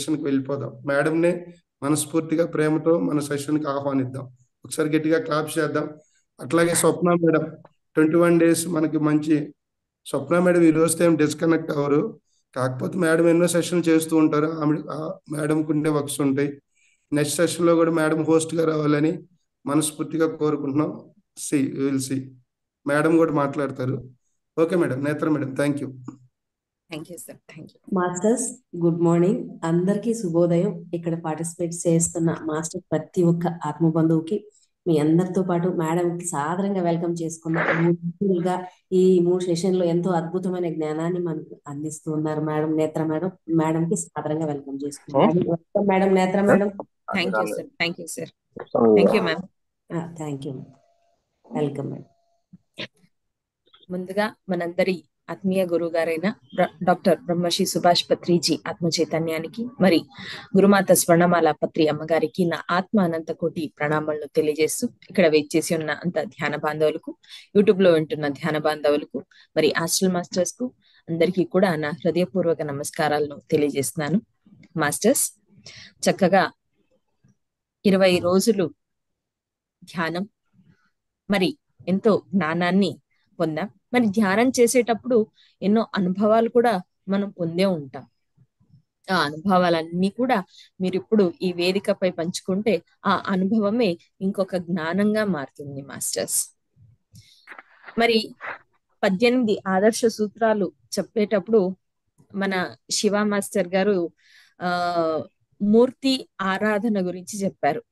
సెషన్కి వెళ్ళిపోదాం. మేడంని మనస్ఫూర్తిగా ప్రేమతో మన సెషన్కి ఆహ్వానిద్దాం. ఒకసారి గట్టిగా క్లాప్ చేద్దాం. అట్లాగే స్వప్న మేడం 21 days మనకి మంచి. స్వప్న మేడం ఈ రోజుతో ఏం డిస్కనెక్ట్ అవ్వరు. కాకపోతే మేడం ఎన్నో సెషన్ చేస్తూ ఉంటారు. ఆమె మేడంకు ఉండే వర్క్స్ ఉంటాయి. నెక్స్ట్ సెషన్లో కూడా మేడం హోస్ట్గా రావాలని మనస్ఫూర్తిగా కోరుకుంటున్నాం. విల్ సి మేడం కూడా మాట్లాడతారు. ఓకే మేడం, నేత్ర madam, thank you. Thank you sir. Thank you masters. Good morning, అందరికీ శుభోదయం. ఇక్కడ పార్టిసిపేట్ చేస్తున్న మాస్టర్ ప్రతి ఒక్క ఆత్మబంధువుకి, మీ అందరితో పాటు మేడంకి సాదరంగా వెల్కమ్ చేసుకున్నాం. ఈ 3 సెషన్లో ఎంతో అద్భుతమైన జ్ఞానాన్ని మనకు అందిస్తూ ఉన్నారు మేడం, నేత్ర మేడం. మేడంకి సాదరంగా వెల్కమ్ చేసుకున్నాం. వెల్కమ్ మేడం, నేత్ర madam. Thank you sir. Thank you sir. Thank you ma'am. Thank you. Welcome madam. ముందుగా మనందరి ఆత్మీయ గురువు గారైన డాక్టర్ బ్రహ్మశ్రీ సుభాష్ పత్రిజీ ఆత్మ చైతన్యానికి, మరి గురుమాత స్వర్ణమాల పత్రి అమ్మగారికి నా ఆత్మ అనంత కోటి ప్రణామాలను తెలియజేస్తూ, ఇక్కడ వెయిట్ చేసి ఉన్న అంత ధ్యాన బాంధవులకు, యూట్యూబ్ లో వింటున్న ధ్యాన బాంధవులకు, మరి హాస్టల్ మాస్టర్స్ కు అందరికీ కూడా నా హృదయపూర్వక నమస్కారాలను తెలియజేస్తున్నాను. మాస్టర్స్, చక్కగా 20 రోజులు ధ్యానం, మరి ఎంతో జ్ఞానాన్ని పొందాం. మరి ధ్యానం చేసేటప్పుడు ఎన్నో అనుభవాలు కూడా మనం పొందే ఉంటాం. ఆ అనుభవాలన్నీ కూడా మీరు ఇప్పుడు ఈ వేదికపై పంచుకుంటే ఆ అనుభవమే ఇంకొక జ్ఞానంగా మారుతుంది మాస్టర్స్. మరి 18 ఆదర్శ సూత్రాలు చెప్పేటప్పుడు మన శివ మాస్టర్ గారు మూర్తి ఆరాధన గురించి చెప్పారు.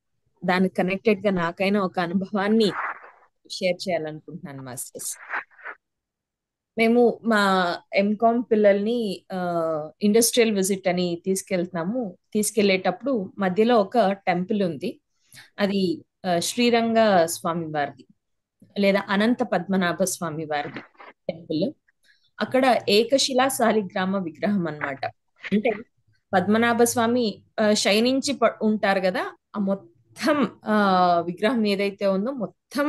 దానికి కనెక్టెడ్ గా నాకైనా ఒక అనుభవాన్ని షేర్ చేయాలనుకుంటున్నాను మాస్టర్స్. మేము మా ఎంకామ్ పిల్లల్ని ఇండస్ట్రియల్ విజిట్ అని తీసుకెళ్లేటప్పుడు మధ్యలో ఒక టెంపుల్ ఉంది. అది శ్రీరంగ స్వామి వారిది లేదా అనంత పద్మనాభ స్వామి వారిది టెంపుల్. అక్కడ ఏకశిలా శాలిగ్రామ విగ్రహం అన్నమాట. అంటే పద్మనాభ స్వామి శయనించి ఉంటారు కదా, ఆ మొత్తం విగ్రహం ఏదైతే ఉందో మొత్తం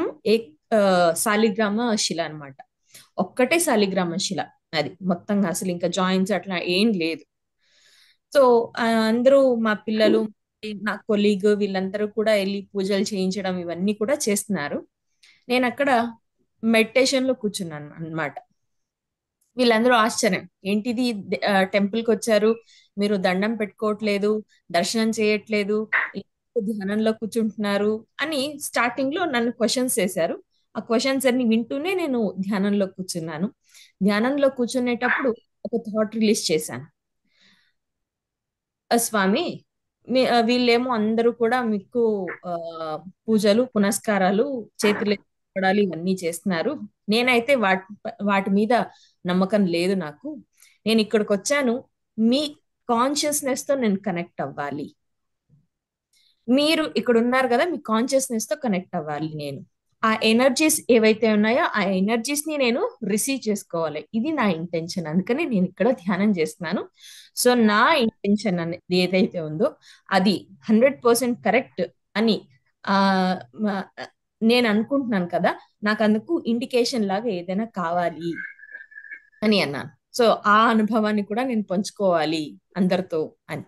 శాలిగ్రామ శిల అన్నమాట. ఒక్కటే శాలిగ్రామ శిల అది మొత్తంగా, అసలు ఇంకా జాయింట్స్ అట్లా ఏం లేదు. సో అందరూ మా పిల్లలు, నా కొలీగ్ వీళ్ళందరూ కూడా వెళ్ళి పూజలు చేయించడం ఇవన్నీ కూడా చేస్తున్నారు. నేను అక్కడ మెడిటేషన్ లో కూర్చున్నాను అన్నమాట. వీళ్ళందరూ ఆశ్చర్యం, ఏంటిది టెంపుల్కి వచ్చారు, మీరు దండం పెట్టుకోవట్లేదు, దర్శనం చేయట్లేదు, ధ్యానంలో కూర్చుంటున్నారు అని స్టార్టింగ్ లో నన్ను క్వశ్చన్స్ చేశారు. ఆ క్వశ్చన్స్ అన్ని వింటూనే నేను ధ్యానంలో కూర్చున్నాను. ధ్యానంలో కూర్చునేటప్పుడు ఒక థాట్ రిలీజ్ చేశాను. స్వామి, వీళ్ళేమో అందరూ కూడా మీకు పూజలు పునస్కారాలు చేతులు పడాలి ఇవన్నీ చేస్తున్నారు. నేనైతే వాటి మీద నమ్మకం లేదు నాకు. నేను ఇక్కడికి వచ్చాను మీ కాన్షియస్నెస్ తో నేను కనెక్ట్ అవ్వాలి. మీరు ఇక్కడ ఉన్నారు కదా, మీ కాన్షియస్నెస్ తో కనెక్ట్ అవ్వాలి. నేను ఆ ఎనర్జీస్ ఏవైతే ఉన్నాయో ఆ ఎనర్జీస్ ని నేను రిసీవ్ చేసుకోవాలి. ఇది నా ఇంటెన్షన్. అందుకని నేను ఇక్కడ ధ్యానం చేస్తున్నాను. సో నా ఇంటెన్షన్ అనేది ఏదైతే ఉందో అది 100% కరెక్ట్ అని నేను అనుకుంటున్నాను కదా, నాకు అందుకు ఇండికేషన్ లాగా ఏదైనా కావాలి అని అన్నాను. సో ఆ అనుభవాన్ని కూడా నేను పంచుకోవాలి అందరితో అని.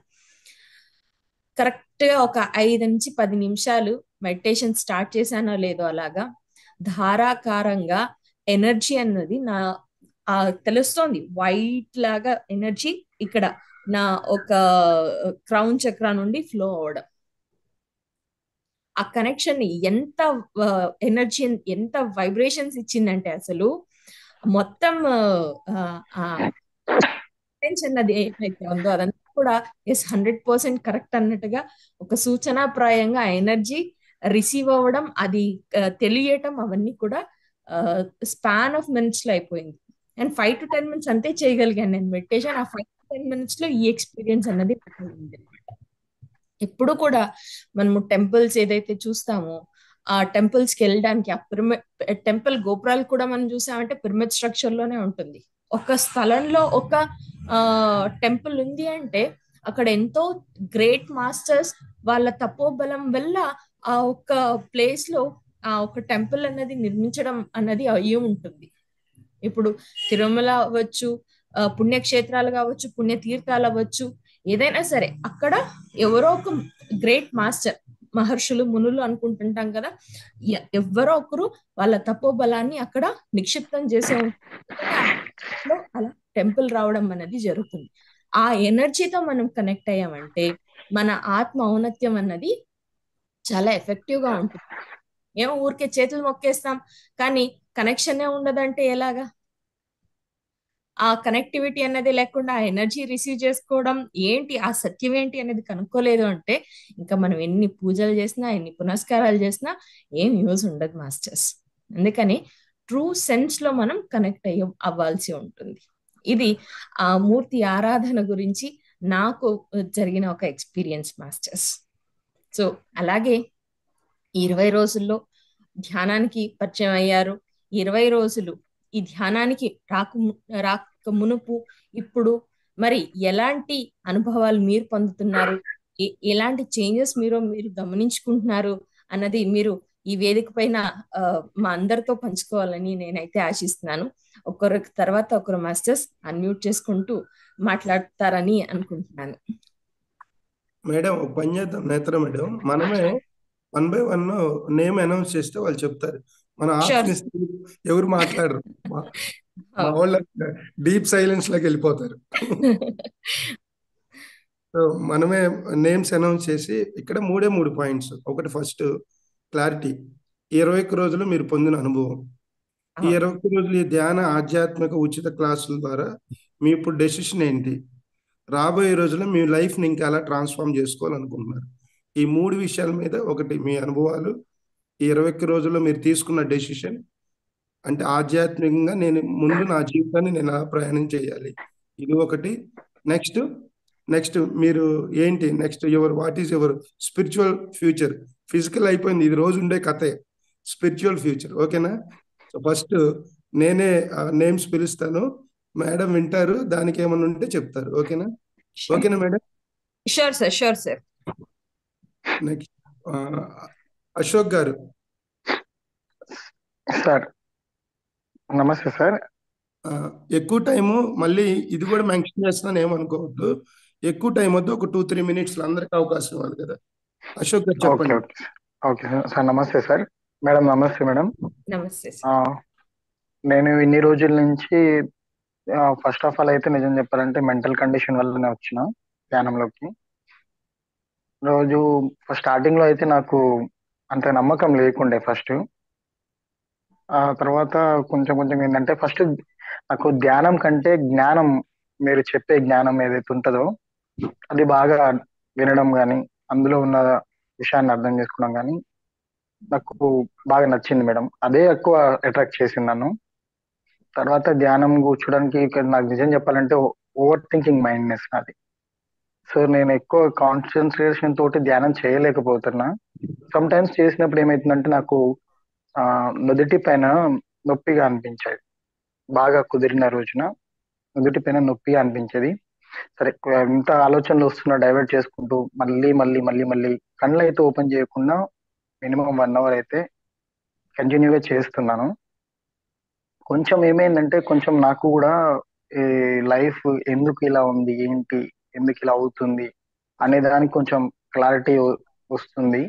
కరెక్ట్ గా ఒక 5 నుంచి 10 నిమిషాలు మెడిటేషన్ స్టార్ట్ చేశానో లేదో అలాగా ధారాకారంగా ఎనర్జీ అన్నది నా తెలుస్తోంది. వైట్ లాగా ఎనర్జీ ఇక్కడ నా ఒక క్రౌన్ చక్ర నుండి ఫ్లో అవడం. ఆ కనెక్షన్ ఎంత ఎనర్జీ, ఎంత వైబ్రేషన్స్ ఇచ్చిందంటే అసలు మొత్తం అన్నది ఏమైతే ఉందో అదంతా కూడా 100% కరెక్ట్ అన్నట్టుగా ఒక సూచనాప్రాయంగా ఎనర్జీ రిసీవ్ అవ్వడం, అది తెలియటం, అవన్నీ కూడా స్పాన్ ఆఫ్ మినిట్స్ లో అయిపోయింది. అండ్ 5 to 10 minutes అంతే చేయగలిగాను నేను మెడిటేషన్. ఆ 5 to 10 minutes లో ఈ ఎక్స్పీరియన్స్ అన్నది అనమాట. ఎప్పుడు కూడా మనము టెంపుల్స్ ఏదైతే చూస్తామో ఆ టెంపుల్స్ కి వెళ్ళడానికి ఆ టెంపుల్ గోపురాలు కూడా మనం చూసామంటే పిరమిడ్ స్ట్రక్చర్ లోనే ఉంటుంది. ఒక స్థలంలో ఒక టెంపుల్ ఉంది అంటే అక్కడ ఎంతో గ్రేట్ మాస్టర్స్ వాళ్ళ తపోబలం వల్ల ఆ ఒక్క ప్లేస్ లో ఆ ఒక టెంపుల్ అన్నది నిర్మించడం అన్నది అయ్యి ఉంటుంది. ఇప్పుడు తిరుమల అవ్వచ్చు, పుణ్యక్షేత్రాలు కావచ్చు, పుణ్యతీర్థాలు అవ్వచ్చు, ఏదైనా సరే అక్కడ ఎవరో ఒక గ్రేట్ మాస్టర్, మహర్షులు మునులు అనుకుంటుంటాం కదా, ఎవరో ఒకరు వాళ్ళ తపోబలాన్ని అక్కడ నిక్షిప్తం చేసే ఉంటారు. అలా టెంపుల్ రావడం అనేది జరుగుతుంది. ఆ ఎనర్జీతో మనం కనెక్ట్ అయ్యామంటే మన ఆత్మ ఔన్నత్యం అన్నది చాలా ఎఫెక్టివ్ గా ఉంటుంది. ఏమో ఊరికే చేతులు మొక్కేస్తాం కానీ కనెక్షనే ఉండదంటే ఎలాగా? ఆ కనెక్టివిటీ అనేది లేకుండా ఆ ఎనర్జీ రిసీవ్ చేసుకోవడం ఏంటి, ఆ సత్యం ఏంటి అనేది కనుక్కోలేదు అంటే ఇంకా మనం ఎన్ని పూజలు చేసినా ఎన్ని పునస్కారాలు చేసినా ఏం యూజ్ ఉండదు మాస్టర్స్. అందుకని ట్రూ సెన్స్ లో మనం కనెక్ట్ అవ్వాల్సి ఉంటుంది. ఇది ఆ మూర్తి ఆరాధన గురించి నాకు జరిగిన ఒక ఎక్స్పీరియన్స్ మాస్టర్స్. సో అలాగే ఈ 20 రోజుల్లో ధ్యానానికి పరిచయం అయ్యారు. 20 రోజులు ఈ ధ్యానానికి రాక మునుపు ఇప్పుడు మరి ఎలాంటి అనుభవాలు మీరు పొందుతున్నారు, ఎలాంటి చేంజెస్ మీరు గమనించుకుంటున్నారు అన్నది మీరు ఈ వేదిక పైన మా అందరితో పంచుకోవాలని నేనైతే ఆశిస్తున్నాను. ఒకరి తర్వాత ఒకరు మాస్టర్స్ అన్మ్యూట్ చేసుకుంటూ మాట్లాడతారని అనుకుంటున్నాను. మేడం ఒక పని చేద్దాం నేత్ర మేడం, మనమే 1 by 1 నేమ్ అనౌన్స్ చేస్తే వాళ్ళు చెప్తారు. మన షూర్. ఆప్షన్ ఎవరు మాట్లాడరు. మా వాళ్ళ డీప్ సైలెన్స్ లోకి వెళ్ళిపోతారు. సో మనమే నేమ్స్ అనౌన్స్ చేసి ఇక్కడ 3 పాయింట్స్. ఒకటి ఫస్ట్ క్లారిటీ, 21 రోజులు మీరు పొందిన అనుభవం. ఈ 21 రోజులు ఈ ధ్యాన ఆధ్యాత్మిక ఉచిత క్లాసుల ద్వారా మీ ఇప్పుడు డెసిషన్ ఏంటి, రాబోయే రోజుల్లో మీ లైఫ్ని ఇంకా ఎలా ట్రాన్స్ఫార్మ్ చేసుకోవాలనుకుంటున్నారు, ఈ 3 విషయాల మీద ఒకటి మీ అనుభవాలు, ఈ 21 రోజుల్లో మీరు తీసుకున్న డెసిషన్, అంటే ఆధ్యాత్మికంగా నేను ముందు నా జీవితాన్ని నేను ఎలా ప్రయాణం చేయాలి, ఇది ఒకటి. నెక్స్ట్ మీరు ఏంటి, next what is your spiritual future. Physical అయిపోయింది, ఇది రోజు ఉండే కథే. స్పిరిచువల్ ఫ్యూచర్, ఓకేనా? సో ఫస్ట్ నేనే నేమ్స్ పిలుస్తాను, మేడం వింటారు, దానికి ఏమన్నా ఉంటే చెప్తారు. ఓకేనా? ఓకేనా madam? Sure sir, sure sir. Next Ashok garu. Sir నమస్తే సార్. ఎక్కువ టైము మళ్ళీ ఇది కూడా మెన్షన్ చేస్తున్నాను, ఏమనుకోవద్దు. ఎక్కువ టైం వద్దు, ఒక 2-3 minutes అందరికి అవకాశం ఇవ్వాలి కదా. అశోక్ గారు చెప్పండి. Okay sir. నమస్తే సార్. మేడం నమస్తే మేడం. నమస్తే. నేను ఇన్ని రోజుల నుంచి ఫస్ట్ ఆఫ్ ఆల్ అయితే నిజం చెప్పాలంటే మెంటల్ కండిషన్ వల్లనే వచ్చిన ధ్యానంలోకి. రోజు స్టార్టింగ్ లో అయితే నాకు అంత నమ్మకం లేకుండే ఫస్ట్. ఆ తర్వాత కొంచెం కొంచెం ఏంటంటే ఫస్ట్ నాకు ధ్యానం కంటే జ్ఞానం, మీరు చెప్పే జ్ఞానం ఏదైతే ఉంటుందో అది బాగా వినడం కానీ అందులో ఉన్న విషయాన్ని అర్థం చేసుకోవడం కానీ నాకు బాగా నచ్చింది మేడం. అదే ఎక్కువ అట్రాక్ట్ చేసింది నన్ను. తర్వాత ధ్యానం కూర్చోడానికి నాకు నిజం చెప్పాలంటే ఓవర్ థింకింగ్ మైండ్నెస్ నాది. సో నేను ఎక్కువ కాన్సన్ట్రేషన్ తోటి ధ్యానం చేయలేకపోతున్నా. సమ్ టైమ్స్ చేసినప్పుడు ఏమైతుందంటే నాకు నుదుటి పైన నొప్పిగా అనిపించేది. బాగా కుదిరిన రోజున నుదుటి పైన నొప్పిగా అనిపించేది. సరే ఎంత ఆలోచనలు వస్తున్నా డైవర్ట్ చేసుకుంటూ మళ్ళీ మళ్ళీ మళ్ళీ మళ్ళీ కళ్ళు అయితే ఓపెన్ చేయకుండా మినిమం 1 hour అయితే కంటిన్యూగా చేస్తున్నాను. కొంచెం ఏమైందంటే కొంచెం నాకు కూడా ఈ లైఫ్ ఎందుకు ఇలా ఉంది, ఏంటి, ఎందుకు ఇలా అవుతుంది అనే దానికి కొంచెం క్లారిటీ వస్తుంది.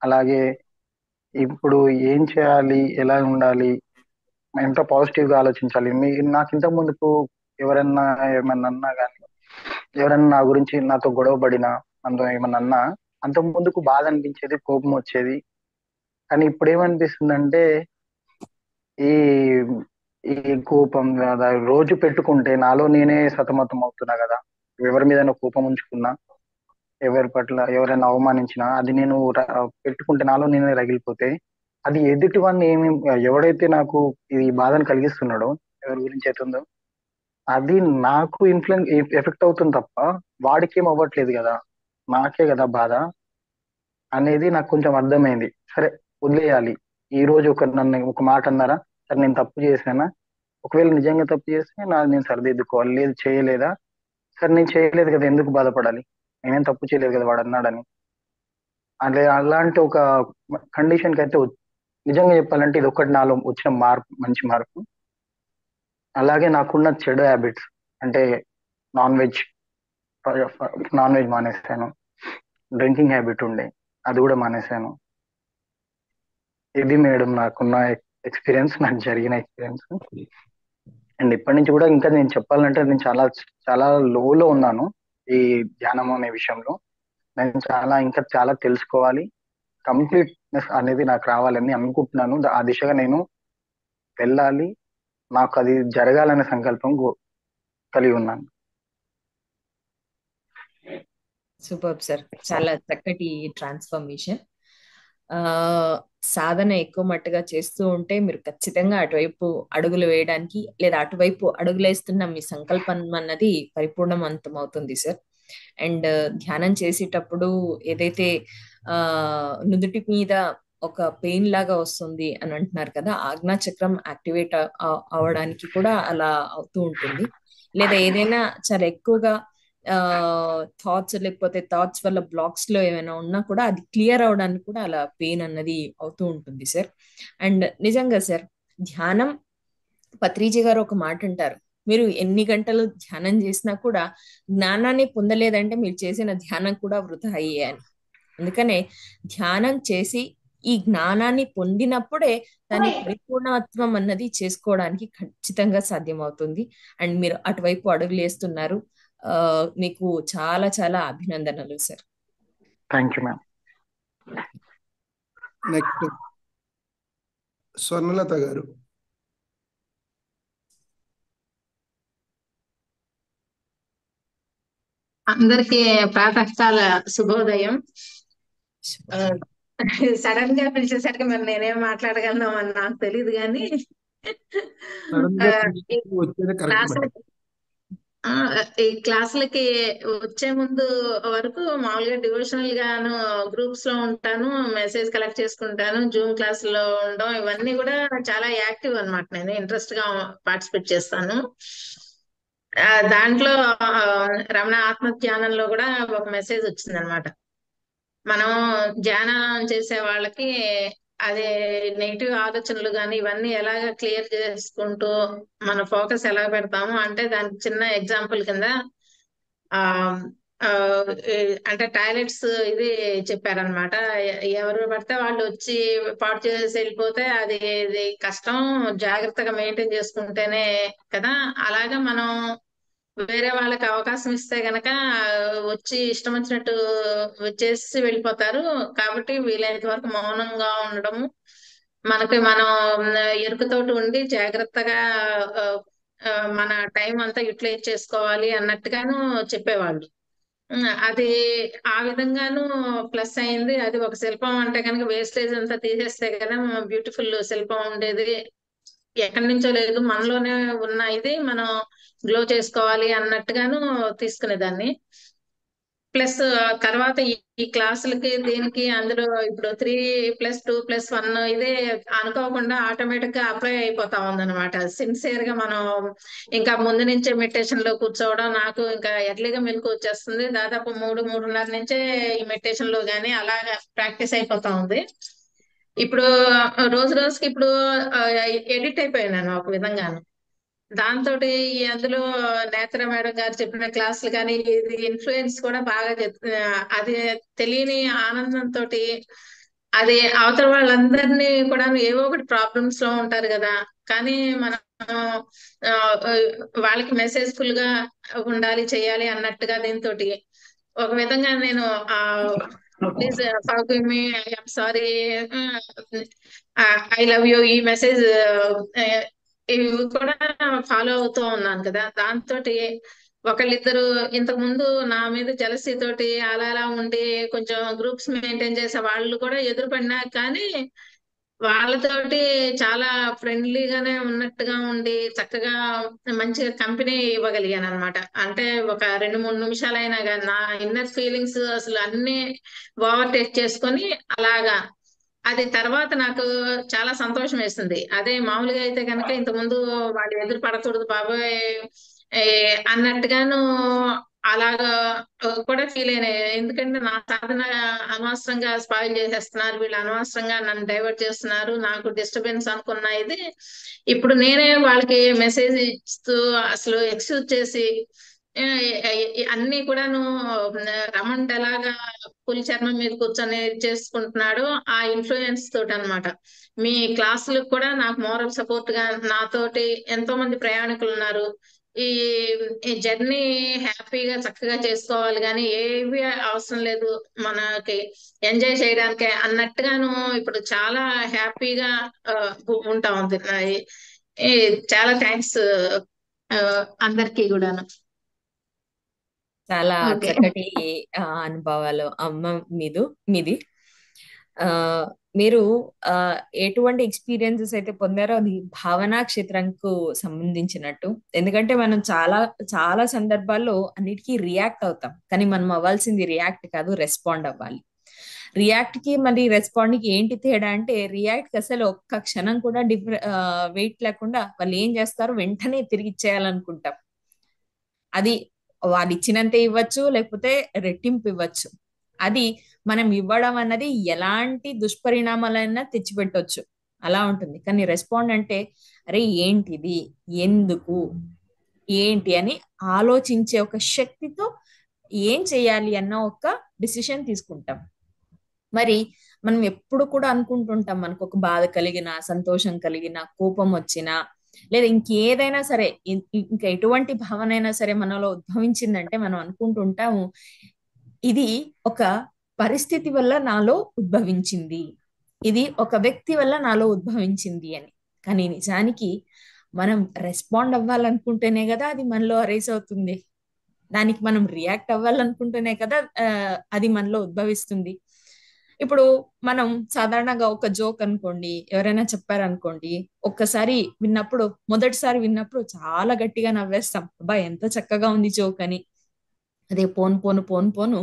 అలాగే ఇప్పుడు ఏం చేయాలి, ఎలా ఉండాలి, ఎంత పాజిటివ్ గా ఆలోచించాలి. నాకు ఇంతకు ముందుకు ఎవరన్నా ఏమన్నా అన్నా కానీ, ఎవరన్నా నా గురించి నాతో గొడవ పడినా, అందులో ఏమన్నా అన్నా అంత ముందుకు బాధ అనిపించేది, కోపం వచ్చేది. కానీ ఇప్పుడు ఏమనిపిస్తుందంటే ఈ ఈ కోపం కదా రోజు పెట్టుకుంటే నాలో నేనే సతమతం అవుతున్నా కదా. ఎవరి మీద కోపం ఉంచుకున్నా, ఎవరి పట్ల ఎవరైనా అవమానించినా అది నేను పెట్టుకుంటే నాలో నేనే రగిలిపోతే అది ఎదుటి వాడిని ఎవడైతే నాకు ఈ బాధను కలిగిస్తున్నాడో, ఎవరి గురించి అవుతుందో అది నాకు ఎఫెక్ట్ అవుతుంది తప్ప వాడికి ఏం అవ్వట్లేదు కదా, నాకే కదా బాధ అనేది నాకు కొంచెం అర్థమైంది. సరే వదిలేయాలి. ఈ రోజు నన్ను ఒక మాట అన్నారా, సరే నేను తప్పు చేశానా, ఒకవేళ నిజంగా తప్పు చేస్తే నేను సరిదిద్దుకోవాలి. లేదు చేయలేదా, సరే నేను చేయలేదు కదా ఎందుకు బాధపడాలి, నేనేం తప్పు చేయలేదు కదా వాడు అన్నాడని. అలాంటి ఒక కండిషన్ కి అయితే నిజంగా చెప్పాలంటే ఇది ఒకటి నాలో వచ్చిన మార్పు, మంచి మార్పు. అలాగే నాకున్న చెడు హ్యాబిట్స్ అంటే నాన్ వెజ్, నాన్ వెజ్ మానేశాను. డ్రింకింగ్ హ్యాబిట్ ఉండే, అది కూడా మానేశాను. ఇది మేడం నాకున్న ఎక్స్పీరియన్స్, నాకు జరిగిన ఎక్స్పీరియన్స్. అండ్ ఇప్పటి నుంచి కూడా ఇంకా నేను చెప్పాలంటే నేను చాలా చాలా లోలో ఉన్నాను ఈ ధ్యానం అనే విషయంలో. నేను ఇంకా చాలా తెలుసుకోవాలి, కంప్లీట్నెస్ అనేది నాకు రావాలని అనుకుంటున్నాను. ఆ దిశగా నేను వెళ్ళాలి, నాకు అది జరగాలనే సంకల్పం కలిగి ఉన్నాను. సూపర్ సార్, చాలా చక్కటి ట్రాన్స్ఫర్మేషన్. సాధన ఎక్కువ మట్టుగా చేస్తూ ఉంటే మీరు ఖచ్చితంగా అటువైపు అడుగులు వేయడానికి, లేదా అటువైపు అడుగులేస్తున్న మీ సంకల్పం అన్నది పరిపూర్ణవంతం అవుతుంది సార్. అండ్ ధ్యానం చేసేటప్పుడు ఏదైతే నుదుటి మీద ఒక పెయిన్ లాగా వస్తుంది అని అంటున్నారు కదా, ఆజ్ఞా చక్రం యాక్టివేట్ అవడానికి కూడా అలా అవుతూ ఉంటుంది. లేదా ఏదైనా చాలా ఎక్కువగా థాట్స్, లేకపోతే థాట్స్ వల్ల బ్లాక్స్ లో ఏమైనా ఉన్నా కూడా అది క్లియర్ అవడానికి కూడా అలా పెయిన్ అన్నది అవుతూ ఉంటుంది సార్. అండ్ నిజంగా సార్, ధ్యానం, పత్రిజీ గారు ఒక మాట అంటారు, మీరు ఎన్ని గంటలు ధ్యానం చేసినా కూడా జ్ఞానాన్ని పొందలేదంటే మీరు చేసిన ధ్యానం కూడా వృధా అయ్యే అని. అందుకనే ధ్యానం చేసి ఈ జ్ఞానాన్ని పొందినప్పుడే దాని పరిపూర్ణత్వం అన్నది చేసుకోవడానికి ఖచ్చితంగా సాధ్యమవుతుంది. అండ్ మీరు అటువైపు అడుగులు వేస్తున్నారు. మీకు చాలా చాలా అభినందనలు sir. Thank you ma'am. Next Swarnalatha గారు. అందరికి ప్రాతకాల శుభోదయం. సడన్ గా పిలిచేసరికి మరి నేనేం మాట్లాడగలను అని నాకు తెలియదు, కానీ ఈ క్లాసులకి వచ్చే ముందు వరకు మామూలుగా డివోషనల్ గాను గ్రూప్స్ లో ఉంటాను, మెసేజ్ కలెక్ట్ చేసుకుంటాను, జూమ్ క్లాస్ లో ఉండడం, ఇవన్నీ కూడా చాలా యాక్టివ్ అన్నమాట. నేను ఇంట్రెస్ట్ గా పార్టిసిపేట్ చేస్తాను. దాంట్లో రమణ ఆత్మ ధ్యానంలో కూడా ఒక మెసేజ్ వచ్చింది అనమాట. మనం ధ్యానం చేసే వాళ్ళకి అదే నెగిటివ్ ఆలోచనలు కానీ ఇవన్నీ ఎలాగ క్లియర్ చేసుకుంటూ మన ఫోకస్ ఎలా పెడతాము అంటే, దానికి చిన్న ఎగ్జాంపుల్ కింద అంటే టాయిలెట్స్ ఇది చెప్పారనమాట. ఎవరు పడితే వాళ్ళు వచ్చి పాడు చేసి వెళ్ళిపోతే అది కష్టం, జాగ్రత్తగా మెయింటైన్ చేసుకుంటేనే కదా. అలాగా మనం వేరే వాళ్ళకి అవకాశం ఇస్తే గనక వచ్చి ఇష్టం వచ్చినట్టు చేసి వెళ్ళిపోతారు. కాబట్టి వీలైనంత వరకు మౌనంగా ఉండడము, మనకి మనం ఎరుకతోటి ఉండి జాగ్రత్తగా మన టైం అంతా యూటిలైజ్ చేసుకోవాలి అన్నట్టుగాను చెప్పేవాళ్ళు. అది ఆ విధంగాను ప్లస్ అయింది. అది ఒక శిల్పం అంటే కనుక వేస్టేజ్ అంతా తీసేస్తే కదా బ్యూటిఫుల్ శిల్పం ఉండేది. ఎక్కడి నుంచో లేదు, మనలోనే ఉన్న ఇది మనం గ్లో చేసుకోవాలి అన్నట్టుగాను తీసుకునేదాన్ని. ప్లస్ తర్వాత ఈ క్లాసులకి దీనికి అందులో ఇప్పుడు 3+2+1 ఇదే అనుకోకుండా ఆటోమేటిక్ గా అప్లై అయిపోతా ఉందన్నమాట. సిన్సియర్ గా మనం ఇంకా ముందు నుంచే మెడిటేషన్ లో కూర్చోవడం, నాకు ఇంకా ఎర్లీగా మెలకు వచ్చేస్తుంది. దాదాపు 3-3:30 నుంచే ఈ మెడిటేషన్ లో గానీ అలాగా ప్రాక్టీస్ అయిపోతా ఉంది. ఇప్పుడు రోజు రోజుకి ఇప్పుడు ఎడిట్ అయిపోయాను ఒక విధంగాను. దాంతో అందులో నేత్ర మేడం గారు చెప్పిన క్లాసులు కానీ ఇది ఇన్ఫ్లుయెన్స్ కూడా బాగా అది తెలియని ఆనందంతో, అది అవతల వాళ్ళందరినీ కూడా ఏవో ఒకటి ప్రాబ్లమ్స్ లో ఉంటారు కదా, కానీ మనం వాళ్ళకి మెసేజ్ ఫుల్ గా ఉండాలి, చేయాలి అన్నట్టుగా దీంతో ఒక విధంగా నేను please forgive me, I'm sorry, I love you, ఈ మెసేజ్ ఇవి కూడా ఫాలో అవుతూ ఉన్నాను కదా. దాంతో ఒకళ్ళిద్దరు ఇంతకు ముందు నా మీద జలసీ తోటి అలా ఉండి కొంచెం గ్రూప్స్ మెయింటైన్ చేసే వాళ్ళు కూడా ఎదురుపడినా, కానీ వాళ్ళతోటి చాలా ఫ్రెండ్లీగానే ఉన్నట్టుగా ఉండి చక్కగా మంచిగా కంపెనీ ఇవ్వగలిగాను అనమాట. అంటే ఒక 2-3 నిమిషాలైనా కానీ నా ఇన్నర్ ఫీలింగ్స్ అసలు అన్ని ఓవర్టేక్ చేసుకొని అలాగా, అది తర్వాత నాకు చాలా సంతోషం వేస్తుంది. అదే మామూలుగా అయితే కనుక ఇంతకుముందు వాళ్ళు ఎదురు పడకూడదు బాబాయ్ అన్నట్టుగాను అలాగా కూడా ఫీల్ అయినాయి. ఎందుకంటే నా సాధన అనవసరంగా స్పాయిల్ చేసేస్తున్నారు, వీళ్ళు అనవసరంగా నన్ను డైవర్ట్ చేస్తున్నారు, నాకు డిస్టర్బెన్స్ అనుకున్న ఇది ఇప్పుడు నేనే వాళ్ళకి మెసేజ్ ఇస్తూ అసలు ఎక్స్క్యూజ్ చేసి అన్ని కూడాను రమణ్ ఎలాగా పులి చర్మం మీద కూర్చొని చేసుకుంటున్నాడు ఆ ఇన్ఫ్లుయెన్స్ తోటి అన్నమాట. మీ క్లాసులకు కూడా నాకు మోరల్ సపోర్ట్ గా నాతోటి ఎంతో మంది ప్రయాణికులు ఉన్నారు. ఈ ఈ జర్నీ హ్యాపీగా చక్కగా చేసుకోవాలి కానీ ఏవి అవసరం లేదు, మనకి ఎంజాయ్ చేయడానికే అన్నట్టుగాను ఇప్పుడు చాలా హ్యాపీగా ఉంటా ఉంది. ఈ చాలా థ్యాంక్స్ అందరికీ కూడాను. చాలా ఓకే. చక్కటి అనుభవాలు అమ్మ మీది. ఆ మీరు ఎటువంటి ఎక్స్పీరియన్సెస్ అయితే పొందారో అది భావనా క్షేత్రంకు సంబంధించినట్టు. ఎందుకంటే మనం చాలా చాలా సందర్భాల్లో అన్నిటికీ రియాక్ట్ అవుతాం, కానీ మనం అవ్వాల్సింది రియాక్ట్ కాదు, రెస్పాండ్ అవ్వాలి. రియాక్ట్ కి మరి రెస్పాండ్ కి ఏంటి తేడా అంటే, రియాక్ట్ కి అసలు ఒక్క క్షణం కూడా వెయిట్ లేకుండా వాళ్ళు ఏం చేస్తారో వెంటనే తిరిగి ఇచ్చేయాలనుకుంటాం. అది వాళ్ళు ఇచ్చినంతే ఇవ్వచ్చు, లేకపోతే రెట్టింపు ఇవ్వచ్చు. అది మనం ఇవ్వడం అన్నది ఎలాంటి దుష్పరిణామాలైనా తెచ్చిపెట్టొచ్చు, అలా ఉంటుంది. కానీ రెస్పాండ్ అంటే అరే ఏంటిది, ఎందుకు, ఏంటి అని ఆలోచించే ఒక శక్తితో ఏం చేయాలి అన్న ఒక డిసిషన్ తీసుకుంటాం. మరి మనం ఎప్పుడు కూడా అనుకుంటుంటాం, మనకు ఒక బాధ కలిగిన, సంతోషం కలిగిన, కోపం వచ్చినా, లేదా ఇంకేదైనా సరే, ఇంకా ఎటువంటి భావన అయినా సరే మనలో ఉద్భవించిందంటే మనం అనుకుంటుంటాము ఇది ఒక పరిస్థితి వల్ల నాలో ఉద్భవించింది, ఇది ఒక వ్యక్తి వల్ల నాలో ఉద్భవించింది అని. కానీ నిజానికి మనం రెస్పాండ్ అవ్వాలనుకుంటేనే కదా అది మనలో అరైజ్ అవుతుంది. దానికి మనం రియాక్ట్ అవ్వాలనుకుంటేనే కదా అది మనలో ఉద్భవిస్తుంది. ఇప్పుడు మనం సాధారణంగా ఒక జోక్ అనుకోండి, ఎవరైనా చెప్పారనుకోండి, ఒక్కసారి విన్నప్పుడు, మొదటిసారి విన్నప్పుడు చాలా గట్టిగా నవ్వేస్తాం, అబ్బా ఎంత చక్కగా ఉంది జోక్ అని. అదే పోను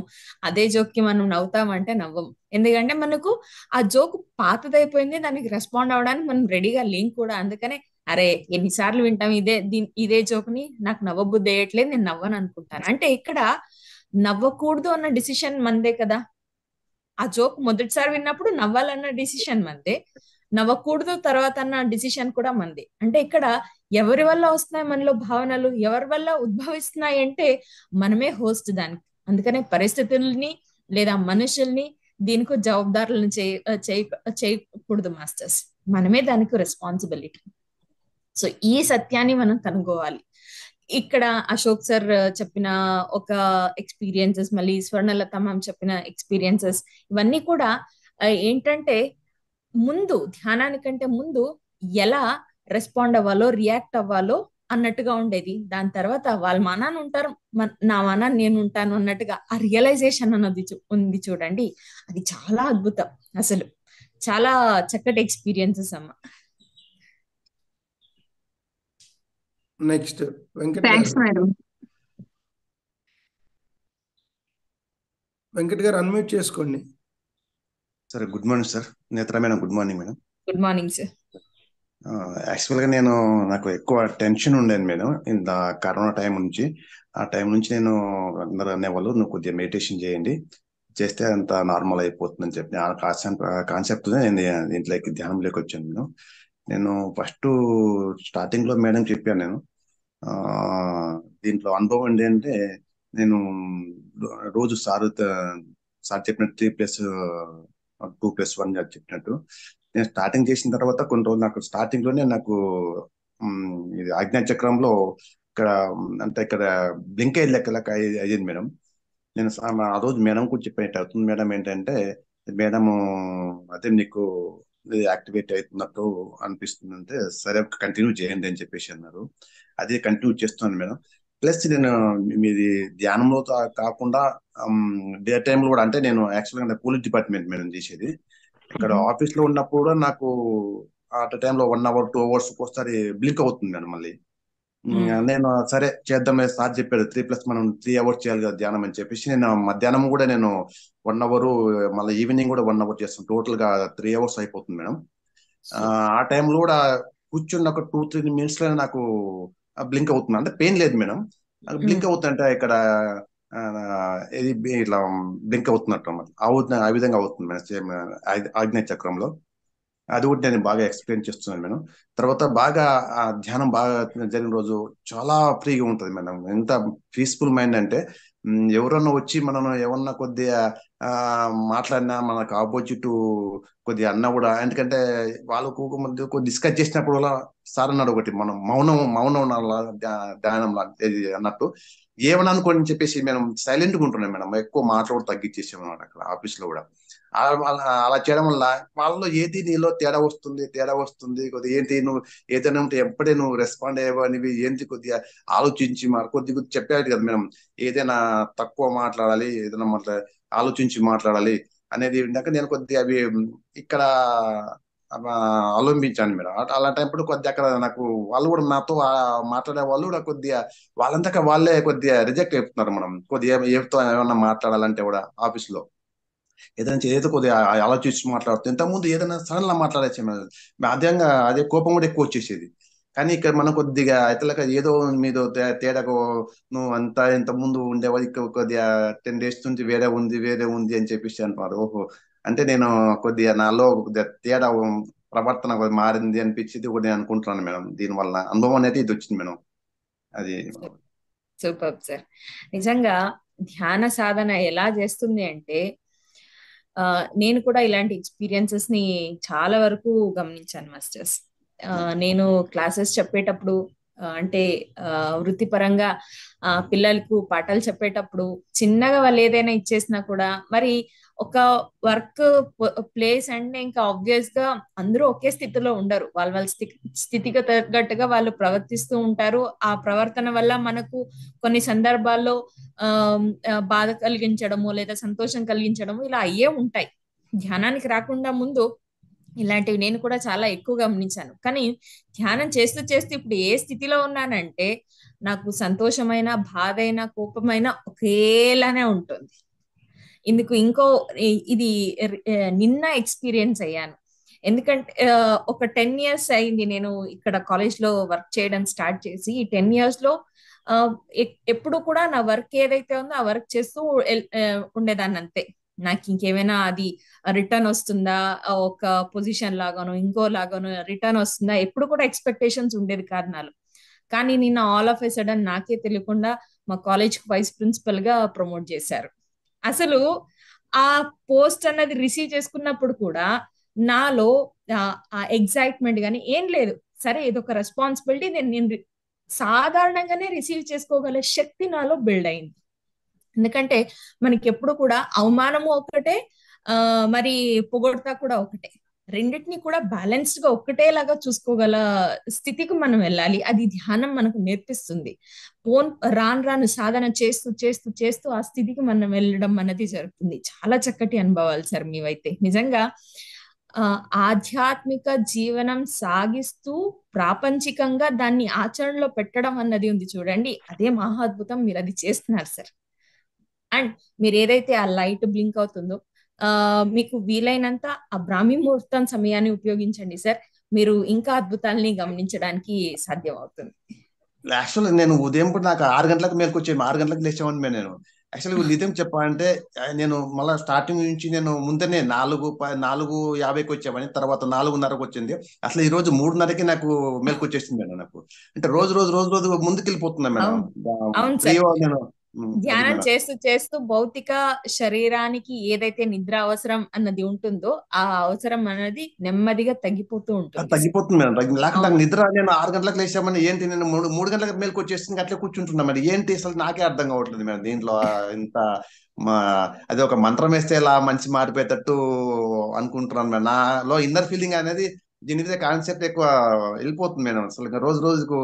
అదే జోక్ కి మనం నవ్వుతామంటే నవ్వం. ఎందుకంటే మనకు ఆ జోక్ పాతదైపోయింది, దానికి రెస్పాండ్ అవడానికి మనం రెడీగా లేం కూడా. అందుకనే అరే ఎన్నిసార్లు వింటాం ఇదే జోక్ ని, నాకు నవ్వబుద్ధి వేయట్లేదు, నేను నవ్వను అనుకుంటాను. అంటే ఇక్కడ నవ్వకూడదు అన్న డిసిషన్ మందే కదా. ఆ జోక్ మొదటిసారి విన్నప్పుడు నవ్వాలన్న డిసిషన్ మందే, నవ్వకూడదు తర్వాత అన్న డిసిషన్ కూడా మందే. అంటే ఇక్కడ ఎవరి వల్ల వస్తున్నాయి మనలో భావనలు, ఎవరి వల్ల ఉద్భవిస్తున్నాయి అంటే మనమే హోస్ట్ దానికి. అందుకనే పరిస్థితుల్ని లేదా మనుషుల్ని దీనికి జవాబుదారులను చేయకూడదు మాస్టర్స్, మనమే దానికి రెస్పాన్సిబిలిటీ. సో ఈ సత్యాన్ని మనం కనుగోవాలి. ఇక్కడ అశోక్ సార్ చెప్పిన ఒక ఎక్స్పీరియన్సెస్, మళ్ళీ స్వర్ణలత మ్యామ్ చెప్పిన ఎక్స్పీరియన్సెస్, ఇవన్నీ కూడా ఏంటంటే ముందు ధ్యానానికంటే ముందు ఎలా రెస్పాండ్ అవ్వాలో, రియాక్ట్ అవ్వాలో అన్నట్టుగా ఉండేది. దాని తర్వాత వాళ్ళ మానాన్ని ఉంటారు, నా మానాన్ని నేను ఉంటాను అన్నట్టుగా ఆ రియలైజేషన్ అన్నది ఉంది చూడండి, అది చాలా అద్భుతం. అసలు చాలా చక్కటి ఎక్స్పీరియన్సెస్ అమ్మ. నెక్స్ట్ వెంకట్ థ్యాంక్స్ గారు. మేడం. వెంకట్ గారు అన్మ్యూట్ చేసుకోండి. Sir good morning sir. Netra madam good morning madam. Good morning sir. యాక్చువల్గా నాకు ఎక్కువ టెన్షన్ ఉండేది మేడం ఇంత కరోనా టైం నుంచి. ఆ టైం నుంచి నేను అందరూ అనేవాళ్ళు నువ్వు కొద్దిగా మెడిటేషన్ చేయండి, చేస్తే అంత నార్మల్ అయిపోతుందని చెప్పి ఆ కాన్సెప్ట్ నేను దీంట్లోకి ధ్యానంలోకి వచ్చాను. నేను ఫస్ట్ స్టార్టింగ్ లో మేడం చెప్పాను, నేను దీంట్లో అనుభవం ఏంటంటే నేను రోజు సార్ చెప్పినట్టు 3+2+1 చెప్పినట్టు నేను స్టార్టింగ్ చేసిన తర్వాత కొన్ని రోజులు నాకు స్టార్టింగ్ లోనే నాకు ఇది ఆజ్ఞా చక్రంలో ఇక్కడ బ్లింక్ అయ్యే లెక్క అయ్యింది మేడం. నేను ఆ రోజు మేడం కూడా చెప్పినట్టు అవుతుంది మేడం, ఏంటంటే మేడం అదే నీకు యాక్టివేట్ అవుతున్నట్టు అనిపిస్తుంది అంటే సరే కంటిన్యూ చేయండి అని చెప్పేసి అన్నారు. అదే కంటిన్యూ చేస్తున్నాను మేడం. ప్లస్ నేను మీది ధ్యానంలో కాకుండా డే టైంలో కూడా, అంటే నేను యాక్చువల్గా పోలీస్ డిపార్ట్మెంట్ మేడం చేసేది. ఇక్కడ ఆఫీస్ లో ఉన్నప్పుడు కూడా నాకు ఆ టైంలో 1 hour 2 hours ఒకసారి బ్లింక్ అవుతుంది మేడం. మళ్ళీ నేను సరే చేద్దాం, సార్ చెప్పాడు 3+ మనం 3 hours చేయాలి కదా ధ్యానం అని చెప్పేసి నేను మధ్యాహ్నం కూడా నేను 1 hour, మళ్ళీ ఈవినింగ్ కూడా 1 hour చేస్తాను. టోటల్ గా 3 hours అయిపోతుంది మేడం. ఆ టైంలో కూడా కూర్చున్న ఒక 2-3 minutes లో నాకు బ్లింక్ అవుతుంది. అంటే పెయిన్ లేదు మేడం, నాకు బ్లింక్ అవుతుందంటే ఇక్కడ ఇది ఇట్లా బ్లింక్ అవుతున్నట్టు ఆ విధంగా అవుతుంది మేడం. సేమ్ ఆజ్ఞా చక్రంలో అది కూడా నేను బాగా ఎక్స్ప్లెయిన్ చేస్తున్నాను మేడం. తర్వాత బాగా ఆ ధ్యానం బాగా జరిగిన రోజు చాలా ఫ్రీగా ఉంటుంది మేడం. ఎంత పీస్ఫుల్ మైండ్ అంటే ఎవరన్నా వచ్చి మనం ఏమన్నా కొద్దిగా ఆ మాట్లాడినా మనకు ఆపోజిట్ కొద్దిగా అన్నా కూడా, ఎందుకంటే వాళ్ళకు కొద్ది డిస్కస్ చేసినప్పుడు కూడా సార్ అన్నాడు ఒకటి, మనం మౌనం మౌనం ఉండాలా, ధ్యానం ఇది అన్నట్టు ఏమని అనుకోని చెప్పేసి మేము సైలెంట్ గా ఉంటున్నాం మేడం. ఎక్కువ మాట్లాడు తగ్గించేసాం అన్నమాట అక్కడ ఆఫీస్ లో కూడా. అలా చేయడం వల్ల వాళ్ళలో ఏది నీలో తేడా వస్తుంది కొద్దిగా, ఏంటి నువ్వు ఏదైనా ఉంటే ఎప్పుడే నువ్వు రెస్పాండ్ అయ్యేవనివి ఏంటి కొద్దిగా ఆలోచించి కొద్దిగా చెప్పాడు కదా మేడం, ఏదైనా తక్కువ మాట్లాడాలి, ఏదైనా ఆలోచించి మాట్లాడాలి అనేది విన్నాక నేను కొద్దిగా అవి ఇక్కడ అవలంబించాను మేడం. అలాంటప్పుడు కొద్దిగా అక్కడ నాకు వాళ్ళు కూడా నాతో మాట్లాడే వాళ్ళు కూడా కొద్దిగా వాళ్ళంతకా వాళ్ళే కొద్దిగా రిజెక్ట్ అయిపోతున్నారు మనం. కొద్దిగా ఏతో ఏమన్నా మాట్లాడాలంటే కూడా ఆఫీస్ లో ఏదో కొద్దిగా ఆలోచించి మాట్లాడుతుంది. ఇంతకుముందు ఏదైనా సడన్ గా మాట్లాడచ్చు మేడం, అదేంగా అదే కోపం కూడా ఎక్కువ వచ్చేసేది. కానీ ఇక్కడ మనం కొద్దిగా ఇతరులకు ఏదో మీద తేడాకు నువ్వు అంతా ఇంత ముందు ఉండేవాళ్ళు, ఇక్కడ కొద్దిగా 10 days నుంచి వేరే ఉంది అని చెప్పేసి అంటున్నారు. ఓహో, అంటే నేను కొద్దిగా నాలో కొద్దిగా తేడా ప్రవర్తన కొద్దిగా మారింది అనిపించింది కూడా నేను అనుకుంటున్నాను మేడం. దీని వల్ల అనుభవం అనేది ఇది వచ్చింది మేడం. అది సూపర్ సార్. నిజంగా ధ్యాన సాధన ఎలా చేస్తుంది అంటే, నేను కూడా ఇలాంటి ఎక్స్పీరియన్సెస్ ని చాలా వరకు గమనించాను మాస్టర్స్. నేను క్లాసెస్ చెప్పేటప్పుడు అంటే వృత్తిపరంగా పిల్లలకు పాఠాలు చెప్పేటప్పుడు చిన్నగా వాళ్ళు ఏదైనా ఇచ్చేసినా కూడా, మరి ఒక వర్క్ ప్లేస్ అంటే ఇంకా ఆబ్వియస్ గా అందరూ ఒకే స్థితిలో ఉండరు. వాళ్ళ స్థితికి తగ్గట్టుగా వాళ్ళు ప్రవర్తిస్తూ ఉంటారు. ఆ ప్రవర్తన వల్ల మనకు కొన్ని సందర్భాల్లో బాధ కలిగించడము లేదా సంతోషం కలిగించడము ఇలా అయ్యే ఉంటాయి. ధ్యానానికి రాకుండా ముందు ఇలాంటివి నేను కూడా చాలా ఎక్కువ గమనించాను. కానీ ధ్యానం చేస్తూ ఇప్పుడు ఏ స్థితిలో ఉన్నానంటే, నాకు సంతోషమైన, బాధ అయినా, కోపమైనా ఒకేలానే ఉంటుంది. ఇంకో ఇది నిన్న ఎక్స్పీరియన్స్ అయ్యాను. ఎందుకంటే ఒక 10 years అయింది నేను ఇక్కడ కాలేజ్ లో వర్క్ చేయడం స్టార్ట్ చేసి. ఈ 10 years లో ఎప్పుడు కూడా నా వర్క్ ఏదైతే ఉందో ఆ వర్క్ చేస్తూ ఉండేదాన్ని అంతే. నాకు ఇంకేమైనా అది రిటర్న్ వస్తుందా, ఒక పొజిషన్ లాగానో ఇంకో లాగానో రిటర్న్ వస్తుందా, ఎప్పుడు కూడా ఎక్స్పెక్టేషన్స్ ఉండేది కాదు నాలో. కానీ నిన్న ఆల్ ఆఫ్ ఎ సడన్ నాకే తెలియకుండా మా కాలేజ్ వైస్ ప్రిన్సిపల్ గా ప్రమోట్ చేశారు. అసలు ఆ పోస్ట్ అన్నది రిసీవ్ చేసుకున్నప్పుడు కూడా నాలో ఆ ఎగ్జైట్మెంట్ గానీ ఏం లేదు. సరే, ఇదొక రెస్పాన్సిబిలిటీ, నేను సాధారణంగానే రిసీవ్ చేసుకోగల శక్తి నాలో బిల్డ్ అయింది. ఎందుకంటే మనకి ఎప్పుడు కూడా అవమానము ఒకటే, మరి పొగొడతా కూడా ఒకటే. రెండింటిని కూడా బ్యాలెన్స్డ్ గా ఒక్కటేలాగా చూసుకోగల స్థితికి మనం వెళ్ళాలి. అది ధ్యానం మనకు నేర్పిస్తుంది. రాను సాధన చేస్తూ ఆ స్థితికి మనం వెళ్ళడం అన్నది జరుగుతుంది. చాలా చక్కటి అనుభవాలు సార్ మీవైతే. నిజంగా ఆధ్యాత్మిక జీవనం సాగిస్తూ ప్రాపంచికంగా దాన్ని ఆచరణలో పెట్టడం అన్నది ఉంది చూడండి, అదే మహాద్భుతం. మీరు అది చేస్తున్నారు సార్. అండ్ మీరు ఏదైతే ఆ లైట్ బ్లింక్ అవుతుందో, మీకు వీలైనంత ఆ బ్రాహ్మీ ముహూర్తం సమయాన్ని ఉపయోగించండి సార్. మీరు ఇంకా అద్భుతాలని గమనించడానికి సాధ్యం అవుతుంది. యాక్చువల్ నేను ఉదయం పూట నాకు 6 గంటలకు మేల్కొచ్చాను. 6 గంటలకు లేచామని నేను యాక్చువల్గా నిజం చెప్పాలంటే, నేను మళ్ళీ స్టార్టింగ్ నుంచి నేను ముందనే 4:50కి వచ్చామని, తర్వాత 4:30కు వచ్చింది. అసలు ఈ రోజు 3:30కి నాకు మేల్కొచ్చేసింది మేడం. నాకు అంటే రోజు ముందుకు వెళ్ళిపోతున్నా మేడం. అవును సార్. ధ్యానం చేస్తూ భౌతిక శరీరానికి ఏదైతే నిద్ర అవసరం అన్నది ఉంటుందో ఆ అవసరం అనేది నెమ్మదిగా తగ్గిపోతూ ఉంటుంది. తగ్గిపోతుంది మేడం. లేకపోతే నాకు నిద్ర, నేను 6 గంటలకు లేచామని ఏంటి, నేను 3 గంటలకు మేలుకు వచ్చేసింది, అట్లా కూర్చుంటున్నా మరి ఏంటి అసలు నాకే అర్థం కావట్లేదు మేడం. దీంట్లో ఇంత అది ఒక మంత్రం వేస్తే ఇలా మంచి మారిపోయేటట్టు అనుకుంటున్నాను మేడం. నాలో ఇన్నర్ ఫీలింగ్ అనేది దీని మీద కాన్సెప్ట్ ఎక్కువ వెళ్ళిపోతుంది మేడం. అసలు రోజుకు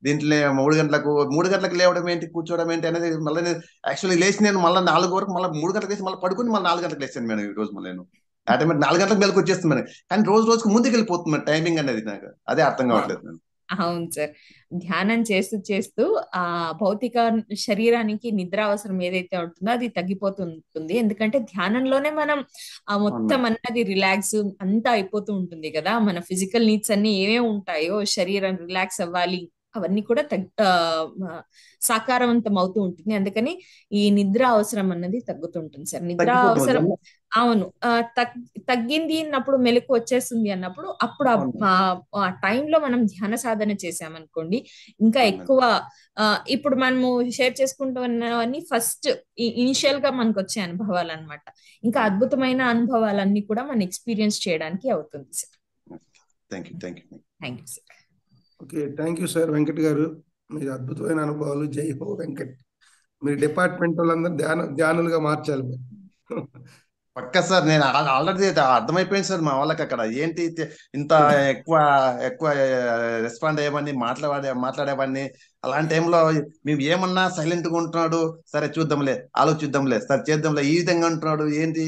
దీంట్లో 3 గంటలకు లేవడం ఏంటి, కూర్చోవడం ఏంటి అనేది మళ్ళీ యాక్చువల్లీ లేచి నేను మళ్ళీ 4 వరకు మళ్ళీ 3 గంటలకు లేచి మళ్ళీ పడుకుని మళ్ళీ 4 గంటలకు లేచాను మేడం. ఈ రోజు మళ్ళీ నేను ఆటోమేటిక్ 4 గంటలకు మేలకు వచ్చేస్తుంది మేడం. కానీ రోజుకు ముందుకు వెళ్ళిపోతుంది మేడం టైమింగ్ అనేది. నాకు అదే అర్థం కావట్లేదు మేడం. అవును సార్. ధ్యానం చేస్తూ ఆ భౌతిక శరీరానికి నిద్ర అవసరం ఏదైతే ఉంటుందో అది తగ్గిపోతుంటుంది. ఎందుకంటే ధ్యానంలోనే మనం ఆ మొత్తం అన్నది రిలాక్స్ అంతా అయిపోతూ ఉంటుంది కదా. మన ఫిజికల్ నీడ్స్ అన్ని ఏమేమి ఉంటాయో, శరీరం రిలాక్స్ అవ్వాలి, అవన్నీ కూడా సాకారవంతం అవుతూ ఉంటుంది. అందుకని ఈ నిద్ర అవసరం అన్నది తగ్గుతుంటుంది సార్. నిద్ర తగ్గిపోతుంది అవసరం వదిన. అవును. తగ్గింది అన్నప్పుడు మెలకు వచ్చేస్తుంది అన్నప్పుడు అప్పుడు అవును మేడం. ఆ టైంలో మనం ధ్యాన సాధన చేసామనుకోండి ఇంకా అవును మేడం. ఎక్కువ ఇప్పుడు మనము షేర్ చేసుకుంటున్నవన్నీ ఫస్ట్ ఇనిషియల్ గా మనకు వచ్చే అనుభవాలు అన్నమాట. ఇంకా అద్భుతమైన అనుభవాలన్నీ కూడా మనం ఎక్స్పీరియన్స్ చేయడానికి అవుతుంది sir. Thank you thank you. Thank you sir. Okay, thank you sir Venkat గారు. మీరు అద్భుతమైన అనుభవాలు. జై హో వెంకట్. మీరు డిపార్ట్మెంట్ వాళ్ళందరూ ధ్యానులుగా మార్చాలి మీరు. పక్క సార్, నేను ఆల్రెడీ అర్థమైపోయింది సార్ మా వాళ్ళకి అక్కడ ఏంటి ఇంత ఎక్కువ ఎక్కువ రెస్పాండ్ అయ్యేవాడిని, మాట్లాడేవాడిని. అలాంటి టైంలో మేము ఏమన్నా సైలెంట్ గా ఉంటున్నాడు, సరే చూద్దాంలే, ఆలోచిద్దాంలే, సరే చేద్దాంలే, ఈ విధంగా ఉంటున్నాడు ఏంటి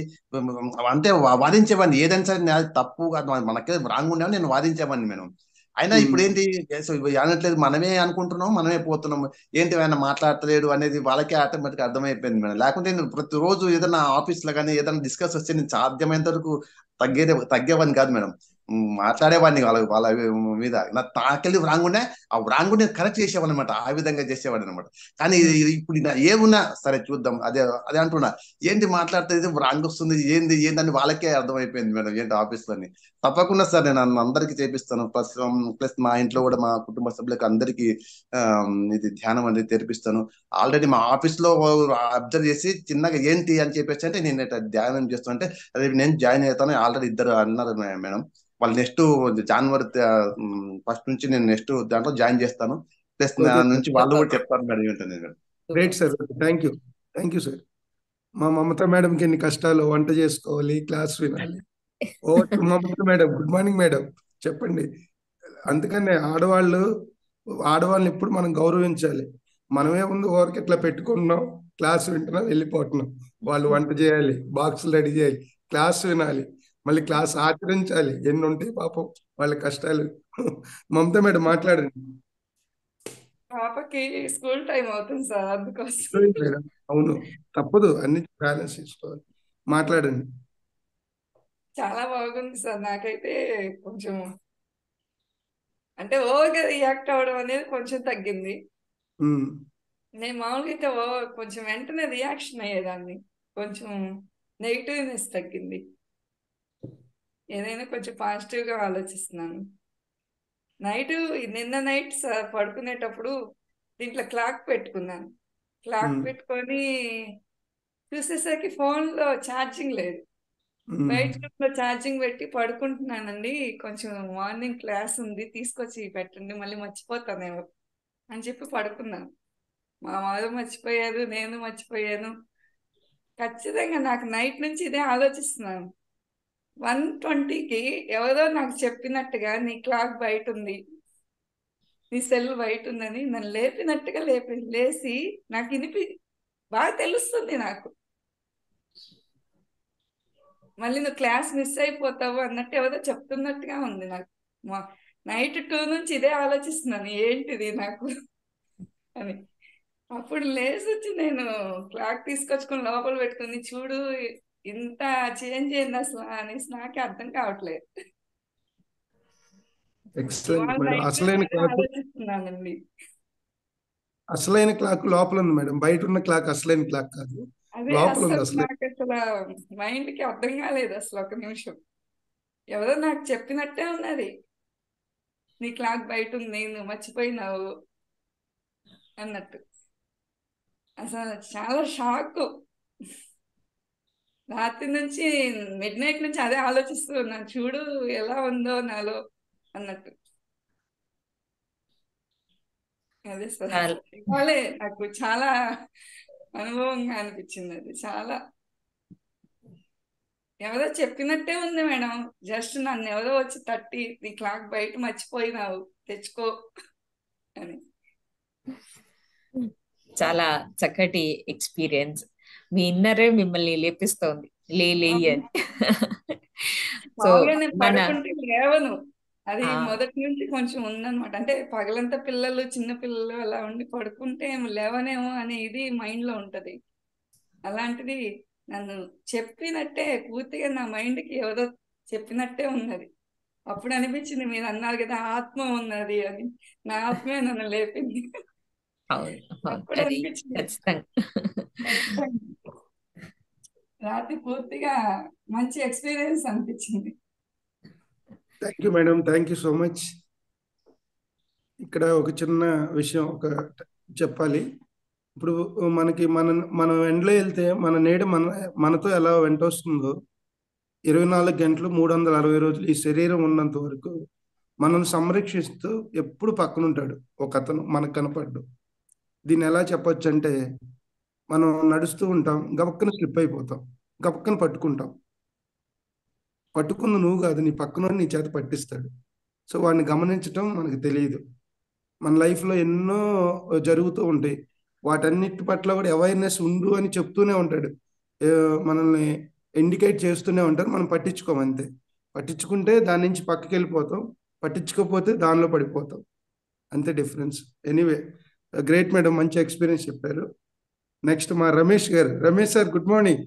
అంటే వాదించేవాడిని. ఏదైనా సరే నాది తప్పు కాదు, మనకే రాంగ్ ఉండేవాడిని, నేను వాదించేవాడిని మేడం. అయినా ఇప్పుడు ఏంటి అనట్లేదు, మనమే అనుకుంటున్నాం, మనమే పోతున్నాం, ఏంటి ఆయన మాట్లాడతలేడు అనేది వాళ్ళకే ఆటోమేటిక్ అర్థమైపోయింది మేడం. లేకుంటే నేను ప్రతిరోజు ఏదైనా ఆఫీస్ లో కానీ ఏదైనా డిస్కస్ వస్తే నేను సాధ్యమైనంత వరకు తగ్గేవాడిని కాదు మేడం. మాట్లాడేవాడిని వాళ్ళ మీద. నాకెళ్ళి రాంగ్ ఉండే ఆ రాంగ్ నేను కరెక్ట్ చేసేవాడిని అనమాట. ఆ విధంగా చేసేవాడిని అనమాట. కానీ ఇప్పుడు ఏమున్నా సరే చూద్దాం, అదే అదే అంటున్నా, ఏంటి మాట్లాడితే రాంగ్ వస్తుంది, ఏందని వాళ్ళకే అర్థమైపోయింది మేడం ఏంటి ఆఫీస్ లోని. తప్పకుండా సార్ నేను అందరికీ చేపిస్తాను. ప్లస్ మా ఇంట్లో కూడా మా కుటుంబ సభ్యులకు అందరికీ ఇది ధ్యానం అనేది తెరిపిస్తాను. ఆల్రెడీ మా ఆఫీస్ లో అబ్జర్వ్ చేసి చిన్నగా ఏంటి అని చెప్పేసి అంటే నేను ధ్యానం చేస్తానంటే రేపు నేను జాయిన్ అవుతాను ఆల్రెడీ ఇద్దరు అన్నారు మేడం. వాళ్ళు నెక్స్ట్ జనవరి 1 నుంచి నేను నెక్స్ట్ దాంట్లో జాయిన్ చేస్తాను. ప్లస్ నా నుంచి వాళ్ళు కూడా చెప్తారు మేడం ఏంటనేది madam. Great sir, thank you. Thank you sir. మా మమత మేడంకి ఎన్ని కష్టాలు, వంట చేసుకోవాలి, క్లాస్ వినాలి. ఓ మమత మేడం, గుడ్ మార్నింగ్ మేడం, చెప్పండి. అందుకనే ఆడవాళ్ళని ఎప్పుడు మనం గౌరవించాలి. మనమే ముందు ఓవర్కి ఎట్లా పెట్టుకుంటున్నాం, క్లాస్ వింటున్నాం, వెళ్ళిపోతున్నాం. వాళ్ళు వంట చేయాలి, బాక్సులు రెడీ చేయాలి, క్లాస్ వినాలి, మళ్ళీ క్లాస్ ఆచరించాలి. ఎన్ని ఉంటాయి పాపం వాళ్ళ కష్టాలు. మమత మేడం మాట్లాడండి. పాపకి స్కూల్ టైం అవుతుంది సార్, అందుకోసం. మేడం అవును, తప్పదు, అన్ని బ్యాలెన్స్ చేసుకోవాలి. మాట్లాడండి. చాలా బాగుంది సార్. నాకైతే కొంచెం అంటే ఓవర్గా రియాక్ట్ అవ్వడం అనేది కొంచెం తగ్గింది. నేను మామూలుగా అయితే కొంచెం వెంటనే రియాక్షన్ అయ్యేదాన్ని. కొంచెం నెగిటివ్నెస్ తగ్గింది. ఏదైనా కొంచెం పాజిటివ్ గా ఆలోచిస్తున్నాను. నిన్న నైట్ సార్ పడుకునేటప్పుడు దీంట్లో క్లాక్ పెట్టుకున్నాను. క్లాక్ పెట్టుకొని చూసేసరికి ఫోన్ లో ఛార్జింగ్ లేదు. బయట రూమ్ లో ఛార్జింగ్ పెట్టి పడుకుంటున్నానండి. కొంచెం మార్నింగ్ క్లాస్ ఉంది, తీసుకొచ్చి పెట్టండి, మళ్ళీ మర్చిపోతానేమో అని చెప్పి పడుకున్నాను. మా వారు మర్చిపోయారు, నేను మర్చిపోయాను. ఖచ్చితంగా నాకు నైట్ నుంచి ఇదే ఆలోచిస్తున్నాను. 1:20కి ఎవరో నాకు చెప్పినట్టుగా నీ క్లాక్ బయట ఉంది, నీ సెల్ బయట ఉందని నన్ను లేపినట్టుగా లేచి నాకు బాగా తెలుస్తుంది నాకు. మళ్ళీ నువ్వు క్లాస్ మిస్ అయిపోతావు అన్నట్టు ఎవరో చెప్తున్నట్టుగా ఉంది నాకు. నైట్ 2 నుంచి ఇదే ఆలోచిస్తున్నాను, ఏంటిది నాకు అని. అప్పుడు లేచి వచ్చి నేను క్లాక్ తీసుకొచ్చుకొని లోపల పెట్టుకుని చూడు ఇంత చేంజ్ అయింది అసలు అనేసి నాకే అర్థం కావట్లేదు. Excellent madam. ఆలోచిస్తున్నానండి. అసలైన క్లాక్ లోపల ఉంది మేడం, బయట ఉన్న క్లాక్ అసలైన క్లాక్ కాదు, అదే లోపల ఉంది. అసలు నాకు అసలు మైండ్ కి అర్థం కాలేదు అసలు. ఒక నిమిషం ఎవరో నాకు చెప్పినట్టే ఉన్నది, నీ క్లాక్ బయట ఉంది, నువ్వు మర్చిపోయినావు అన్నట్టు. అసలు చాలా షాక్. రాత్రి నుంచి మిడ్-నైట్ నుంచి అదే ఆలోచిస్తూ ఉన్నాను, చూడు ఎలా ఉందో నాలో అన్నట్టు. అదే సార్ ఇవాళే నాకు చాలా అనుభవంగా అనిపించింది. అది చాలా ఎవరో చెప్పినట్టే ఉంది మేడం. జస్ట్ నన్ను ఎవరో వచ్చి తట్టి నీ క్లాక్ బయట మర్చిపోయినావు, తెచ్చుకో అని. చాలా చక్కటి ఎక్స్పీరియన్స్. మీ ఇన్నరే మిమ్మల్ని లేపిస్తోంది, లేయి అని. సో నేను పడుకుంటే లేవను, అది మొదటి నుంచి కొంచెం ఉందన్నమాట. అంటే పగలంతా పిల్లలు, చిన్న పిల్లలు అలా ఉండి పడుకుంటే లేవనేమో అనే ఇది మైండ్ లో ఉంటది. అలాంటిది నన్ను చెప్పినట్టే పూర్తిగా నా మైండ్ కి ఎవరో చెప్పినట్టే ఉన్నది. అప్పుడు అనిపించింది మీరు అన్నారు కదా ఆత్మ ఉన్నది అని, నా ఆత్మే నన్ను లేపింది. అవును అవును అప్పుడు అది అనిపించింది ఖచ్చితంగా. ఖచ్చితంగా. రాత్రి పూర్తిగా మంచి ఎక్స్పీరియన్స్ అనిపించింది. Thank you madam, thank you so much. ఇక్కడ ఒక చిన్న విషయం చెప్పాలి. ఇప్పుడు మనం ఎండలో వెళ్తే మన నీడ మనతో ఎలా వెంట వస్తుందో 24 గంటలు 360 రోజులు ఈ శరీరం ఉన్నంత వరకు మనల్ని సంరక్షిస్తూ ఎప్పుడు పక్కన ఉంటాడు ఒక అతను, మనకు కనపడ్డు. దీన్ని ఎలా చెప్పొచ్చు అంటే, మనం నడుస్తూ ఉంటాం, గబక్కన స్లిప్ అయిపోతాం, గబక్కన పట్టుకుంది నువ్వు కాదు, నీ పక్కన నీ చేత పట్టిస్తాడు. సో వాడిని గమనించటం మనకు తెలియదు. మన లైఫ్లో ఎన్నో జరుగుతూ ఉంటాయి, వాటన్నిటి పట్ల కూడా అవేర్నెస్ ఉండు అని చెప్తూనే ఉంటాడు, మనల్ని ఇండికేట్ చేస్తూనే ఉంటారు. మనం పట్టించుకోమంతే. పట్టించుకుంటే దాని నుంచి పక్కకి వెళ్ళిపోతాం, పట్టించుకోకపోతే దానిలో పడిపోతాం, అంతే డిఫరెన్స్. ఎనీవే, గ్రేట్ మేడం, మంచి ఎక్స్పీరియన్స్ చెప్పారు. నెక్స్ట్ మా రమేష్ గారు. Ramesh sir, good morning.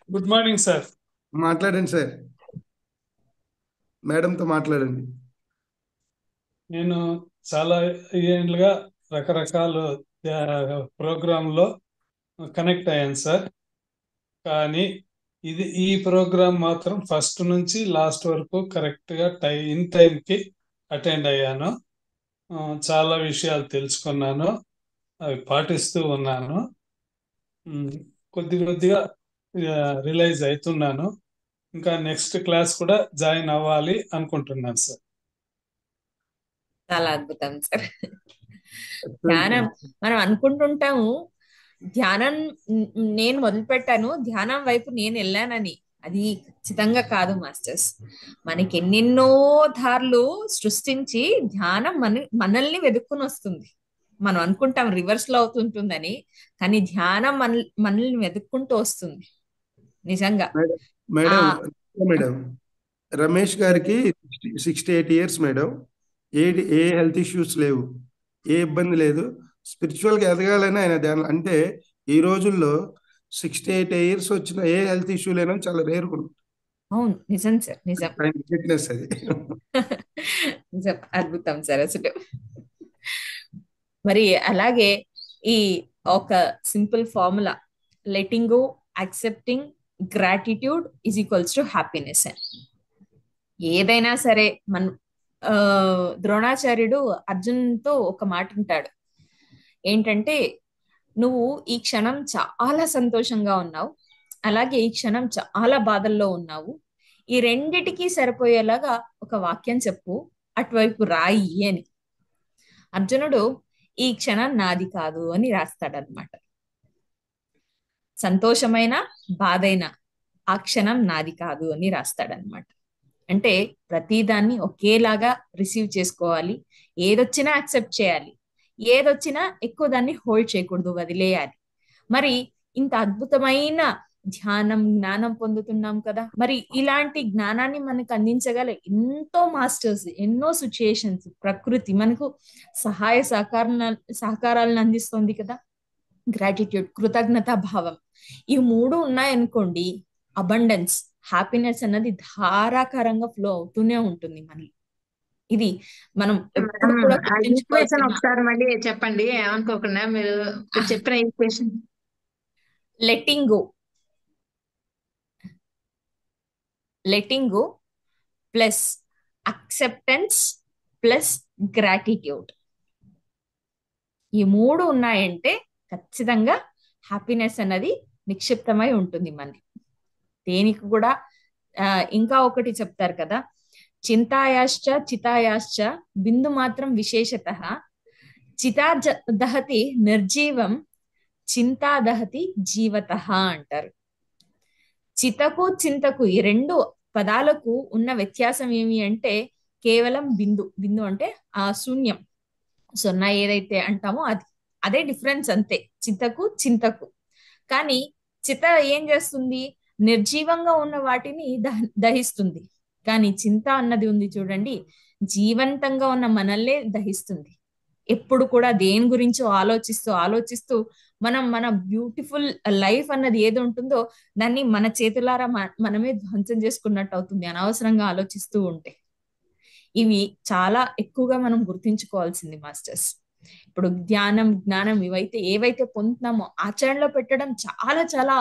Good morning sir. మాట్లాడండి సార్, మేడంతో మాట్లాడండి. నేను చాలా ఏళ్ళుగా రకరకాల ప్రోగ్రాంలో కనెక్ట్ అయ్యాను సార్. కానీ ఈ ప్రోగ్రామ్ మాత్రం ఫస్ట్ నుంచి లాస్ట్ వరకు కరెక్ట్గా ఇన్ టైంకి అటెండ్ అయ్యాను. చాలా విషయాలు తెలుసుకున్నాను, అవి పాటిస్తూ ఉన్నాను. కొద్దిగా రిలైజ్ అవుతున్నాను. ఇంకా నెక్స్ట్ క్లాస్ కూడా జాయిన్ అవ్వాలి అనుకుంటున్నాను సార్. చాలా అద్భుతం సార్. ధ్యానం మనం అనుకుంటుంటాము, ధ్యానం నేను మొదలు పెట్టాను, ధ్యానం వైపు నేను వెళ్ళానని. అది ఖచ్చితంగా కాదు మాస్టర్స్. మనకి ఎన్నెన్నో దారులు సృష్టించి ధ్యానం మనల్ని వెతుక్కుని వస్తుంది. మనం అనుకుంటాం రివర్స్ లో అవుతుంటుందని, కానీ ధ్యానం మనల్ని వెతుక్కుంటూ వస్తుంది నిజంగా. మేడం రమేష్ గారికి 68 years మేడం. ఏ హెల్త్ ఇష్యూస్ లేవు, ఏ ఇబ్బంది లేదు. స్పిరిచువల్గా ఎదగాలని ఆయన ధ్యానం. అంటే ఈ రోజుల్లో 68 years వచ్చిన ఏ హెల్త్ ఇష్యూ లేనని చాలా రేర్. అవును, నిజం సార్, నిజం. ఫిట్నెస్ అది నిజం, అద్భుతం సార్ అసలు. మరి అలాగే ఈ ఒక simple formula, letting go, accepting, gratitude is equals to happiness. ఏదైనా సరే ద్రోణాచార్యుడు అర్జున్తో ఒక మాట అంటాడు, ఏంటంటే నువ్వు ఈ క్షణం చాలా సంతోషంగా ఉన్నావు, అలాగే ఈ క్షణం చాలా బాధల్లో ఉన్నావు, ఈ రెండిటికి సరిపోయేలాగా ఒక వాక్యం చెప్పు, అటువైపు రాయి అని. అర్జునుడు ఈ క్షణం నాది కాదు అని రాస్తాడనమాట. సంతోషమైన బాధైన ఆ క్షణం నాది కాదు అని రాస్తాడనమాట. అంటే ప్రతిదాన్ని ఒకేలాగా రిసీవ్ చేసుకోవాలి, ఏదొచ్చినా యాక్సెప్ట్ చేయాలి, ఏదొచ్చినా ఎక్కువ దాన్ని హోల్డ్ చేయకూడదు, వదిలేయాలి. మరి ఇంత అద్భుతమైన ధ్యానం, జ్ఞానం పొందుతున్నాం కదా. మరి ఇలాంటి జ్ఞానాన్ని మనకు అందించగల ఎంతో మాస్టర్స్, ఎన్నో సిచ్యుయేషన్స్, ప్రకృతి మనకు సహాయ సహకారాలను అందిస్తుంది కదా. గ్రాటిట్యూడ్, కృతజ్ఞతా భావం, ఈ మూడు ఉన్నాయనుకోండి, అబండెన్స్, హ్యాపీనెస్ అన్నది ధారాకారంగా ఫ్లో అవుతూనే ఉంటుంది మనకి. ఇది మనం ఎప్పుడు కూడా ఈక్వేషన్ ఒకసారి మళ్ళీ చెప్పండి, ఏమనుకోకుండా. మీరు చెప్పిన equation. Letting go plus acceptance plus gratitude, ఈ మూడు ఉన్నాయంటే ఖచ్చితంగా హ్యాపీనెస్ అన్నది నిక్షిప్తమై ఉంటుంది మనకి. దేనికి కూడా ఇంకా ఒకటి చెప్తారు కదా, చింతాయాశ్చ చితాయాశ్చ బిందు మాత్రం విశేషతః చితా దహతి నిర్జీవం చింతా దహతి జీవతః అంటారు. చితకు చింతకు ఈ రెండు పదాలకు ఉన్న వ్యత్యాసం ఏమి అంటే కేవలం బిందు అంటే ఆ శూన్యం, సున్నా ఏదైతే అంటామో అదే డిఫరెన్స్, అంతే చితకు చింతకు. కానీ చిత ఏం చేస్తుంది, నిర్జీవంగా ఉన్న వాటిని దహిస్తుంది. కానీ చింత అన్నది ఉంది చూడండి, జీవంతంగా ఉన్న మనల్నే దహిస్తుంది. ఎప్పుడు కూడా దేని గురించో ఆలోచిస్తూ మన బ్యూటిఫుల్ లైఫ్ అన్నది ఏది ఉంటుందో దాన్ని మన చేతులారా మనమే ధ్వంసం చేసుకున్నట్టు అవుతుంది, అనవసరంగా ఆలోచిస్తూ ఉంటే. ఇవి చాలా ఎక్కువగా మనం గుర్తించుకోవాల్సింది మాస్టర్స్. ఇప్పుడు ధ్యానం, జ్ఞానం ఏవైతే పొందుతున్నామో ఆచరణలో పెట్టడం చాలా చాలా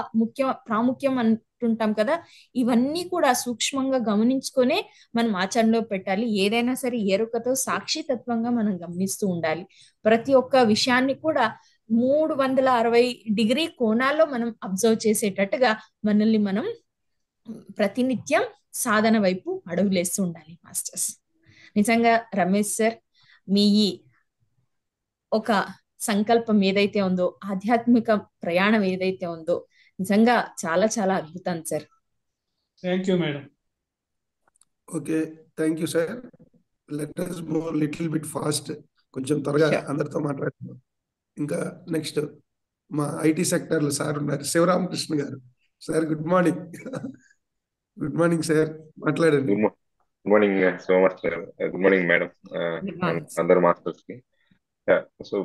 ప్రాముఖ్యం అంటుంటాం కదా. ఇవన్నీ కూడా సూక్ష్మంగా గమనించుకొనే మనం ఆచరణలో పెట్టాలి. ఏదైనా సరే ఎరుకతో సాక్షితత్వంగా మనం గమనిస్తూ ఉండాలి. ప్రతి ఒక్క విషయాన్ని కూడా 360 కోణాల్లో మనం అబ్జర్వ్ చేసేటట్టుగా మనల్ని మనం ప్రతినిత్యం సాధన వైపు అడుగులేస్తూ ఉండాలి మాస్టర్స్. నిజంగా రమేష్ సార్, మీ ఈ ఒక సంకల్పం ఏదైతే ఉందో, ఆధ్యాత్మిక ప్రయాణం ఏదైతే ఉందో, నిజంగా చాలా చాలా అద్భుతం sir. Thank you madam. Okay, thank you sir. Let us move little bit fast. కొంచెం త్వరగా అందరితో మాట్లాడుతున్నాం. ఇంకా నెక్స్ట్ మా ఐటీ సెక్టర్లో సార్ ఉన్నారు, శివరామకృష్ణ గారు. Sir good morning. Good morning sir, మాట్లాడండి. Good morning so much. Good morning madam, అందరు మాస్టర్స్ కి. సో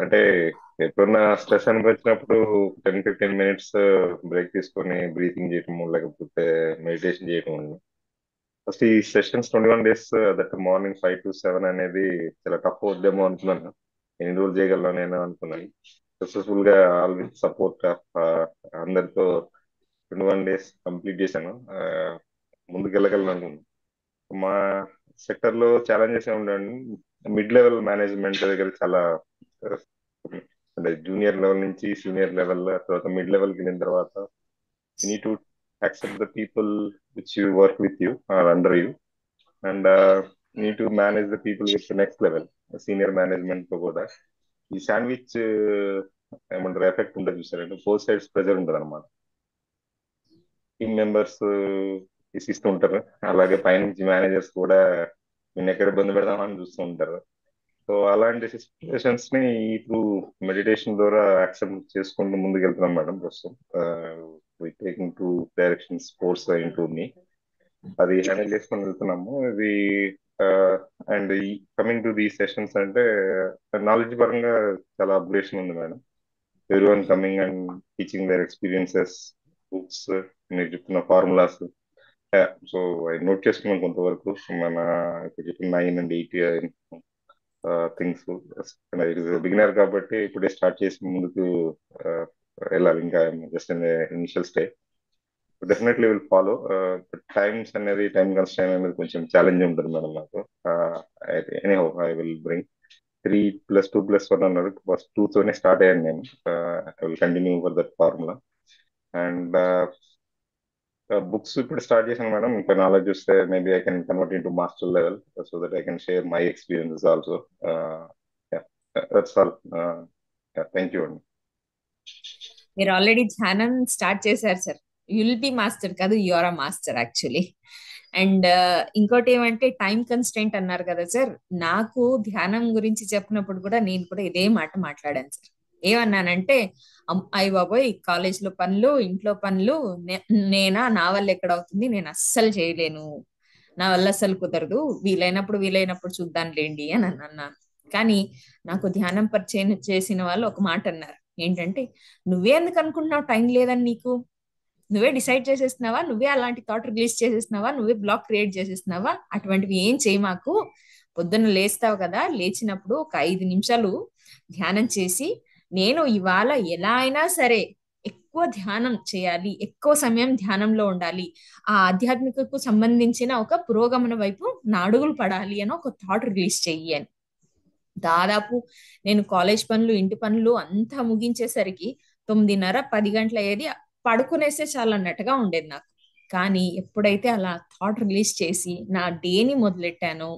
అంటే ఎప్పుడన్నా స్ట్రెస్ అనిపించినప్పుడు 10-15 మినిట్స్ బ్రేక్ తీసుకొని బ్రీతింగ్ చేయటము, లేకపోతే మెడిటేషన్ చేయటం. ఫస్ట్ ఈ sessions 21 days that morning 5 to 7 అనేది చాలా టఫ్ అవుద్దేమో అనుకున్నాను. ఎన్ని రోజులు చేయగలను నేను అనుకున్నాను. సక్సెస్ఫుల్ గా ఆల్ విత్ సపోర్ట్ ఆఫ్ అందరితో 21 days కంప్లీట్ చేశాను. ముందుకు వెళ్ళగలను అనుకున్నాను. మా సెక్టర్ లో ఛాలెంజెస్ ఉండండి. మిడ్ లెవెల్ మేనేజ్మెంట్ దగ్గర చాలా అంటే జూనియర్ లెవెల్ నుంచి సీనియర్ లెవెల్, తర్వాత మిడ్ లెవెల్ కి వెళ్ళిన తర్వాత you need to accept the people which you work with you are under you, and need to manage the people with next level senior management తో కూడా. ఈ sandwich ఏమంటారు effect ఉంటుంది చూసారంటే, 4 sides ప్రెజర్ ఉంటుంది అనమాట. టీమ్ మెంబర్స్ ఇస్తూ ఉంటారు, అలాగే పైనుంచి మేనేజర్స్ కూడా నేను ఎక్కడ ఇబ్బంది పెడదామని చూస్తూ ఉంటారు. సో అలాంటి సిచ్యువేషన్స్ ని త్రూ మెడిటేషన్ ద్వారా యాక్సెప్ట్ చేసుకుంటూ ముందుకు వెళ్తున్నాం మేడం. ప్రస్తుతం taking 2 directions course into mu అది హ్యాండిల్ చేసుకొని వెళ్తున్నాము. ఇది అండ్ కమింగ్ టు దీ సెషన్స్ అంటే నాలెడ్జ్ పరంగా చాలా అప్గ్రేషన్ ఉంది madam. Everyone coming and teaching their experiences, books, మీరు చెప్తున్న ఫార్ములాస్. సో నోట్ చేసుకున్నాను కొంతవరకు మన ఇప్పుడు చెప్పిన 9 and 8 థింగ్స్. బిగినర్ కాబట్టి ఇప్పుడే స్టార్ట్ చేసి ముందుకు వెళ్ళాలి. ఇంకా just initial stage. Definitely will follow. Times అనేది టైం కన్స్ట్రైన్ అనేది కొంచెం ఛాలెంజ్ ఉంటుంది మేడం నాకు. ఎనీహౌ ఐ విల్ బ్రింగ్ 3+2+1 అన్నారు. ఫస్ట్ 2 తోనే స్టార్ట్ అయ్యాను నేను. I will continue for that formula. And books ఇప్పుడు స్టార్ట్ చేశాను మేడం. ఇంకా నాలెడ్జ్ వస్తే maybe I can convert into master level so that I can share my experiences also. That's all. Thank you అండి. మీరు already ధ్యానం start చేశారు sir. You'll be master కాదు, you are a master actually. And ఇంకోటి ఏమంటే time constant అన్నారు కదా sir. నాకు ధ్యానం గురించి చెప్పినప్పుడు కూడా నేను కూడా ఇదే మాట మాట్లాడాను సార్. ఏమన్నానంటే, అయ్య బాబోయ్, కాలేజ్లో పనులు, ఇంట్లో పనులు, నా వల్ల ఎక్కడ అవుతుంది, నేను అస్సలు చేయలేను, నా వల్ల అస్సలు కుదరదు, వీలైనప్పుడు చూద్దాంలేండి అని అన్నాను. కానీ నాకు ధ్యానం పరిచయం చేసిన వాళ్ళు ఒక మాట అన్నారు. ఏంటంటే, నువ్వే ఎందుకు అనుకుంటున్నావు టైం లేదని? నువ్వే డిసైడ్ చేసేస్తున్నావా? నువ్వే అలాంటి థాట్ రిలీజ్ చేసేస్తున్నావా? నువ్వే బ్లాక్ క్రియేట్ చేసేస్తున్నావా? అటువంటివి ఏం చేయి మాకు. పొద్దున్న లేస్తావు కదా, లేచినప్పుడు ఒక 5 నిమిషాలు ధ్యానం చేసి, నేను ఇవాళ ఎలా అయినా సరే ఎక్కువ ధ్యానం చేయాలి, ఎక్కువ సమయం ధ్యానంలో ఉండాలి, ఆ ఆధ్యాత్మికకు సంబంధించిన ఒక పురోగమన వైపు నా అడుగులు పడాలి అని ఒక థాట్ రిలీజ్ చెయ్యి అని. దాదాపు నేను కాలేజ్ పనులు, ఇంటి పనులు అంతా ముగించేసరికి 9:30-10 గంటల అయ్యేది. పడుకునేస్తే చాలా అన్నట్టుగా ఉండేది నాకు. కానీ ఎప్పుడైతే అలా థాట్ రిలీజ్ చేసి నా డేని మొదలెట్టానో,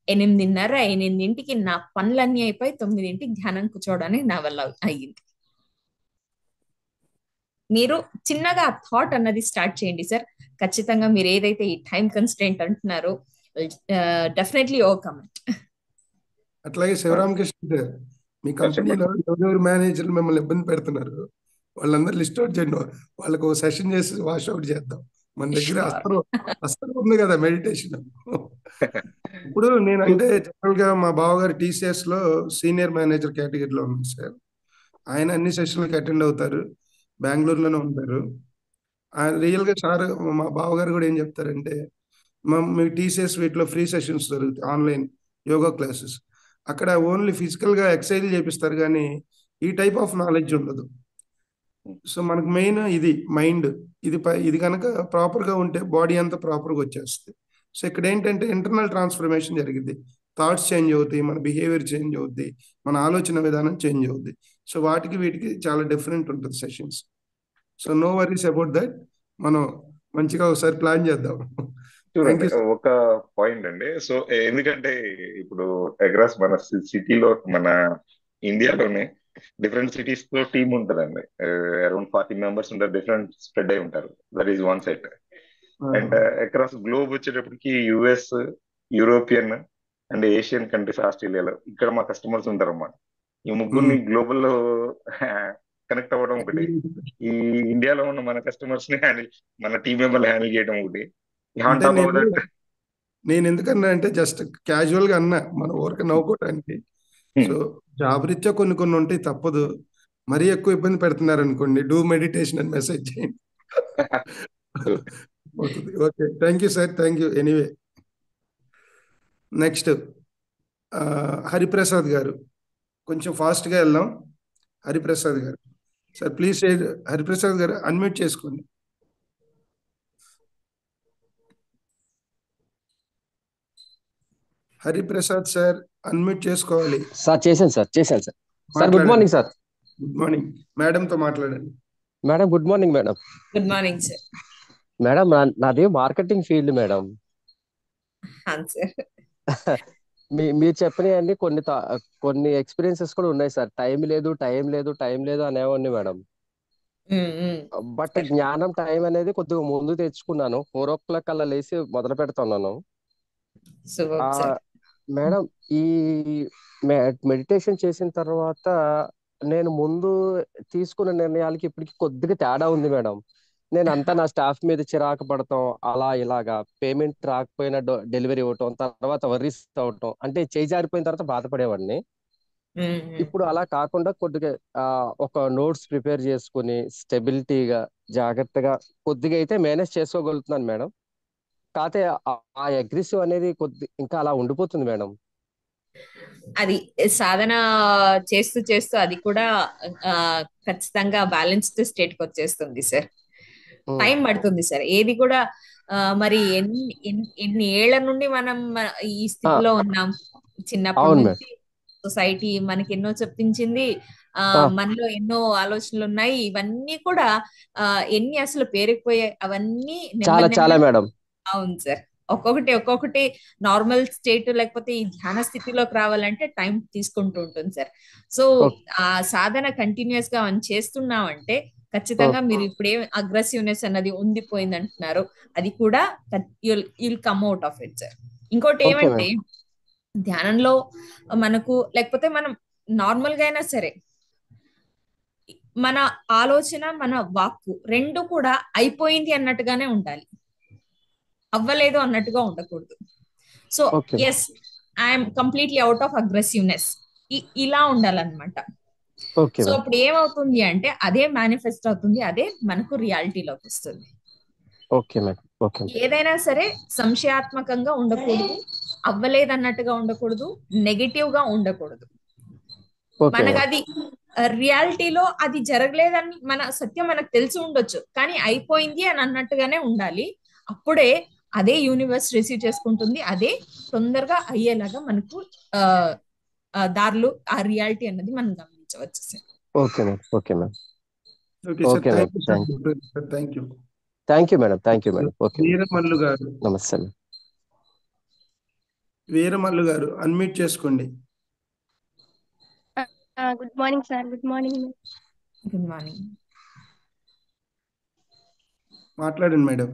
8:30-8కి నా పనులన్నీ అయిపోయి 9కి ధ్యానం కూర్చోవడానికి నా వల్ల అయ్యింది. మీరు చిన్నగా థాట్ అన్నది స్టార్ట్ చేయండి సార్. ఖచ్చితంగా మీరు ఏదైతే ఈ టైం కన్స్టెంట్ అంటున్నారో డెఫినెట్లీ ఓవర్కమ్ ఇట్. అట్లాగే శివరామకృష్ణ సార్, మీ కంపెనీలో ఎవరెవరు మేనేజర్లు మిమ్మల్ని ఇబ్బంది పెడుతున్నారు వాళ్ళందరూ లిస్ట్ అవుట్ చేయండి. వాళ్ళకు సెషన్ చేసి వాష్ అవుట్ చేద్దాం. మన దగ్గర అస్త్రం ఉంది కదా మెడిటేషన్. ఇప్పుడు నేనంటే జనరల్ గా మా బావగారు TCS లో సీనియర్ మేనేజర్ కేటగిరీలో ఉంది సార్. ఆయన అన్ని సెషన్లకు అటెండ్ అవుతారు, బెంగళూరులోనే ఉంటారు. ఆయన రియల్ గా సార్, మా బావగారు కూడా ఏం చెప్తారంటే, మీ టీసీఎస్ వీటిలో ఫ్రీ సెషన్స్ జరుగుతాయి, ఆన్లైన్ యోగా క్లాసెస్. అక్కడ ఓన్లీ ఫిజికల్గా ఎక్సర్సైజ్ చేపిస్తారు, కానీ ఈ టైప్ ఆఫ్ నాలెడ్జ్ ఉండదు. సో మనకు మెయిన్ ఇది మైండ్, ఇది కనుక ప్రాపర్గా ఉంటే బాడీ అంతా ప్రాపర్గా వచ్చేస్తుంది. సో ఇక్కడ ఏంటంటే ఇంటర్నల్ ట్రాన్స్ఫర్మేషన్ జరిగింది, థాట్స్ చేంజ్ అవుతాయి, మన బిహేవియర్ చేంజ్ అవుద్ది, మన ఆలోచన విధానం చేంజ్ అవుద్ది. సో వాటికి వీటికి చాలా డిఫరెంట్ ఉంటుంది sessions. So no worries about that, మనం మంచిగా ఒకసారి ప్లాన్ చేద్దాం. థ్యాంక్ చూడండి యూ. ఒక పాయింట్ అండి. సో ఎందుకంటే ఇప్పుడు అక్రాస్ మన సిటీలో, మన ఇండియాలోనే డిఫరెంట్ సిటీస్ లో టీమ్ ఉంటుందండి. అరౌండ్ 40 మెంబర్స్ ఉంటారు, డిఫరెంట్ స్ప్రెడ్ అయి ఉంటారు. That is one side. And across globe వచ్చేటప్పటికి US, European and Asian countries, ఆస్ట్రేలియాలో ఇక్కడ మా కస్టమర్స్ ఉంటారు అన్నమాట. ఈ ముగ్గురిని గ్లోబల్ లో కనెక్ట్ అవ్వడం ఒకటి, ఈ ఇండియాలో ఉన్న మన కస్టమర్స్ ని హ్యాండిల్, మన టీం మెంబర్లు హ్యాండిల్ చేయడం ఒకటి. ఆన్ అంటే టాప్ ఆఫ్ దట్ నేను ఎందుకన్నా అంటే జస్ట్ క్యాజువల్ గా అన్నా, మన ఊరికి నవ్వుకోవటానికి. సో జాబ్ రీత్యా కొన్ని కొన్ని ఉంటాయి, తప్పదు. మరీ ఎక్కువ ఇబ్బంది పెడుతున్నారు అనుకోండి, డూ మెడిటేషన్ అని మెసేజ్ చేయండి. Okay, thank you sir, thank you. Anyway, next Hariprasad గారు, కొంచెం ఫాస్ట్గా వెళ్దాం. హరిప్రసాద్ గారు సార్, ప్లీజ్. హరిప్రసాద్ గారు అన్మ్యూట్ చేసుకోండి. హరిప్రసాద్ సార్ అన్మ్యూట్ చేసుకోవాలి సార్. చేశాను sir. Sir good morning sir. Good morning. మేడంతో మాట్లాడండి. Madam good morning madam. Good morning sir. Madam నాది మార్కెటింగ్ ఫీల్డ్ మేడం. సార్ మీరు చెప్పినవన్నీ కొన్ని ఎక్స్పీరియన్సెస్ కూడా ఉన్నాయి సార్. టైం లేదు అనేవాడిని మేడం. బట్ జ్ఞానం టైం అనేది కొద్దిగా ముందు తెచ్చుకున్నాను. 4 o'clock అలా లేచి మొదలు పెడుతున్నాను. మేడం, ఈ మెడిటేషన్ చేసిన తర్వాత నేను ముందు తీసుకున్న నిర్ణయాలకి ఇప్పటికి కొద్దిగా తేడా ఉంది మేడం. నేను అంతా నా స్టాఫ్ మీద చిరాకు పడతాం, ఇలాగా పేమెంట్ రాకపోయినా డెలివరీ ఇవ్వటం, తర్వాత వర్రీస్ అవటం, అంటే చేయి జారిపోయిన తర్వాత బాధపడేవాడిని. ఇప్పుడు అలా కాకుండా కొద్దిగా ఒక నోట్స్ ప్రిపేర్ చేసుకుని స్టెబిలిటీగా జాగ్రత్తగా కొద్దిగా అయితే మేనేజ్ చేసుకోగలుగుతున్నాను మేడం. కాకపోతే ఆ అగ్రెసివ్ అనేది ఇంకా అలా ఉండిపోతుంది మేడం. అది సాధన చేస్తూ చేస్తూ అది కూడా ఖచ్చితంగా బ్యాలెన్స్డ్ స్టేట్ కి వచ్చేస్తుంది సార్. టైం పడుతుంది సార్. ఏది కూడా మరి ఎన్ని ఏళ్ల నుండి మనం ఈ స్థితిలో ఉన్నాం. చిన్నప్పటి నుంచి సొసైటీ మనకి ఎన్నో చెప్పించింది, మనలో ఎన్నో ఆలోచనలు ఉన్నాయి. ఇవన్నీ కూడా ఎన్ని అసలు పేరుకుపోయాయి, అవన్నీ చాలా మేడం. అవును సార్. ఒక్కొక్కటి నార్మల్ స్టేట్ లేకపోతే ఈ ధ్యాన స్థితిలోకి రావాలంటే టైం తీసుకుంటూ ఉంటుంది సార్. సో ఆ సాధన కంటిన్యూస్ గా మనం చేస్తున్నామంటే ఖచ్చితంగా మీరు ఇప్పుడేం అగ్రెసివ్నెస్ అన్నది ఉండిపోయింది అంటున్నారు, అది కూడా you'll come out of it sir. ఇంకోటి ఏమంటే ధ్యానంలో మనకు లేకపోతే మనం నార్మల్ గా అయినా సరే మన ఆలోచన మన వాక్కు రెండు కూడా అయిపోయింది అన్నట్టుగానే ఉండాలి, అవ్వలేదు అన్నట్టుగా ఉండకూడదు. So yes, I'm completely out of aggressiveness, ఇలా ఉండాలన్నమాట. సో అప్పుడు ఏమవుతుంది అంటే అదే మేనిఫెస్ట్ అవుతుంది, అదే మనకు రియాలిటీలోకి వస్తుంది. ఏదైనా సరే సంశయాత్మకంగా ఉండకూడదు, అవ్వలేదు అన్నట్టుగా ఉండకూడదు, నెగటివ్ గా ఉండకూడదు. మనకు అది రియాలిటీలో అది జరగలేదని మన సత్యం మనకు తెలిసి ఉండొచ్చు, కానీ అయిపోయింది అని అన్నట్టుగానే ఉండాలి. అప్పుడే అదే యూనివర్స్ రిసీవ్ చేసుకుంటుంది, అదే తొందరగా అయ్యేలాగా మనకు దారులు, ఆ రియాలిటీ అన్నది మనం గమనించవచ్చు sir. Thank you madam. Veeramallu గారు, నమస్తే. వీరమల్లు గారు అన్మ్యూట్ చేసుకోండి. Good morning sir. Good morning. Good morning. మాట్లాడండి మేడం.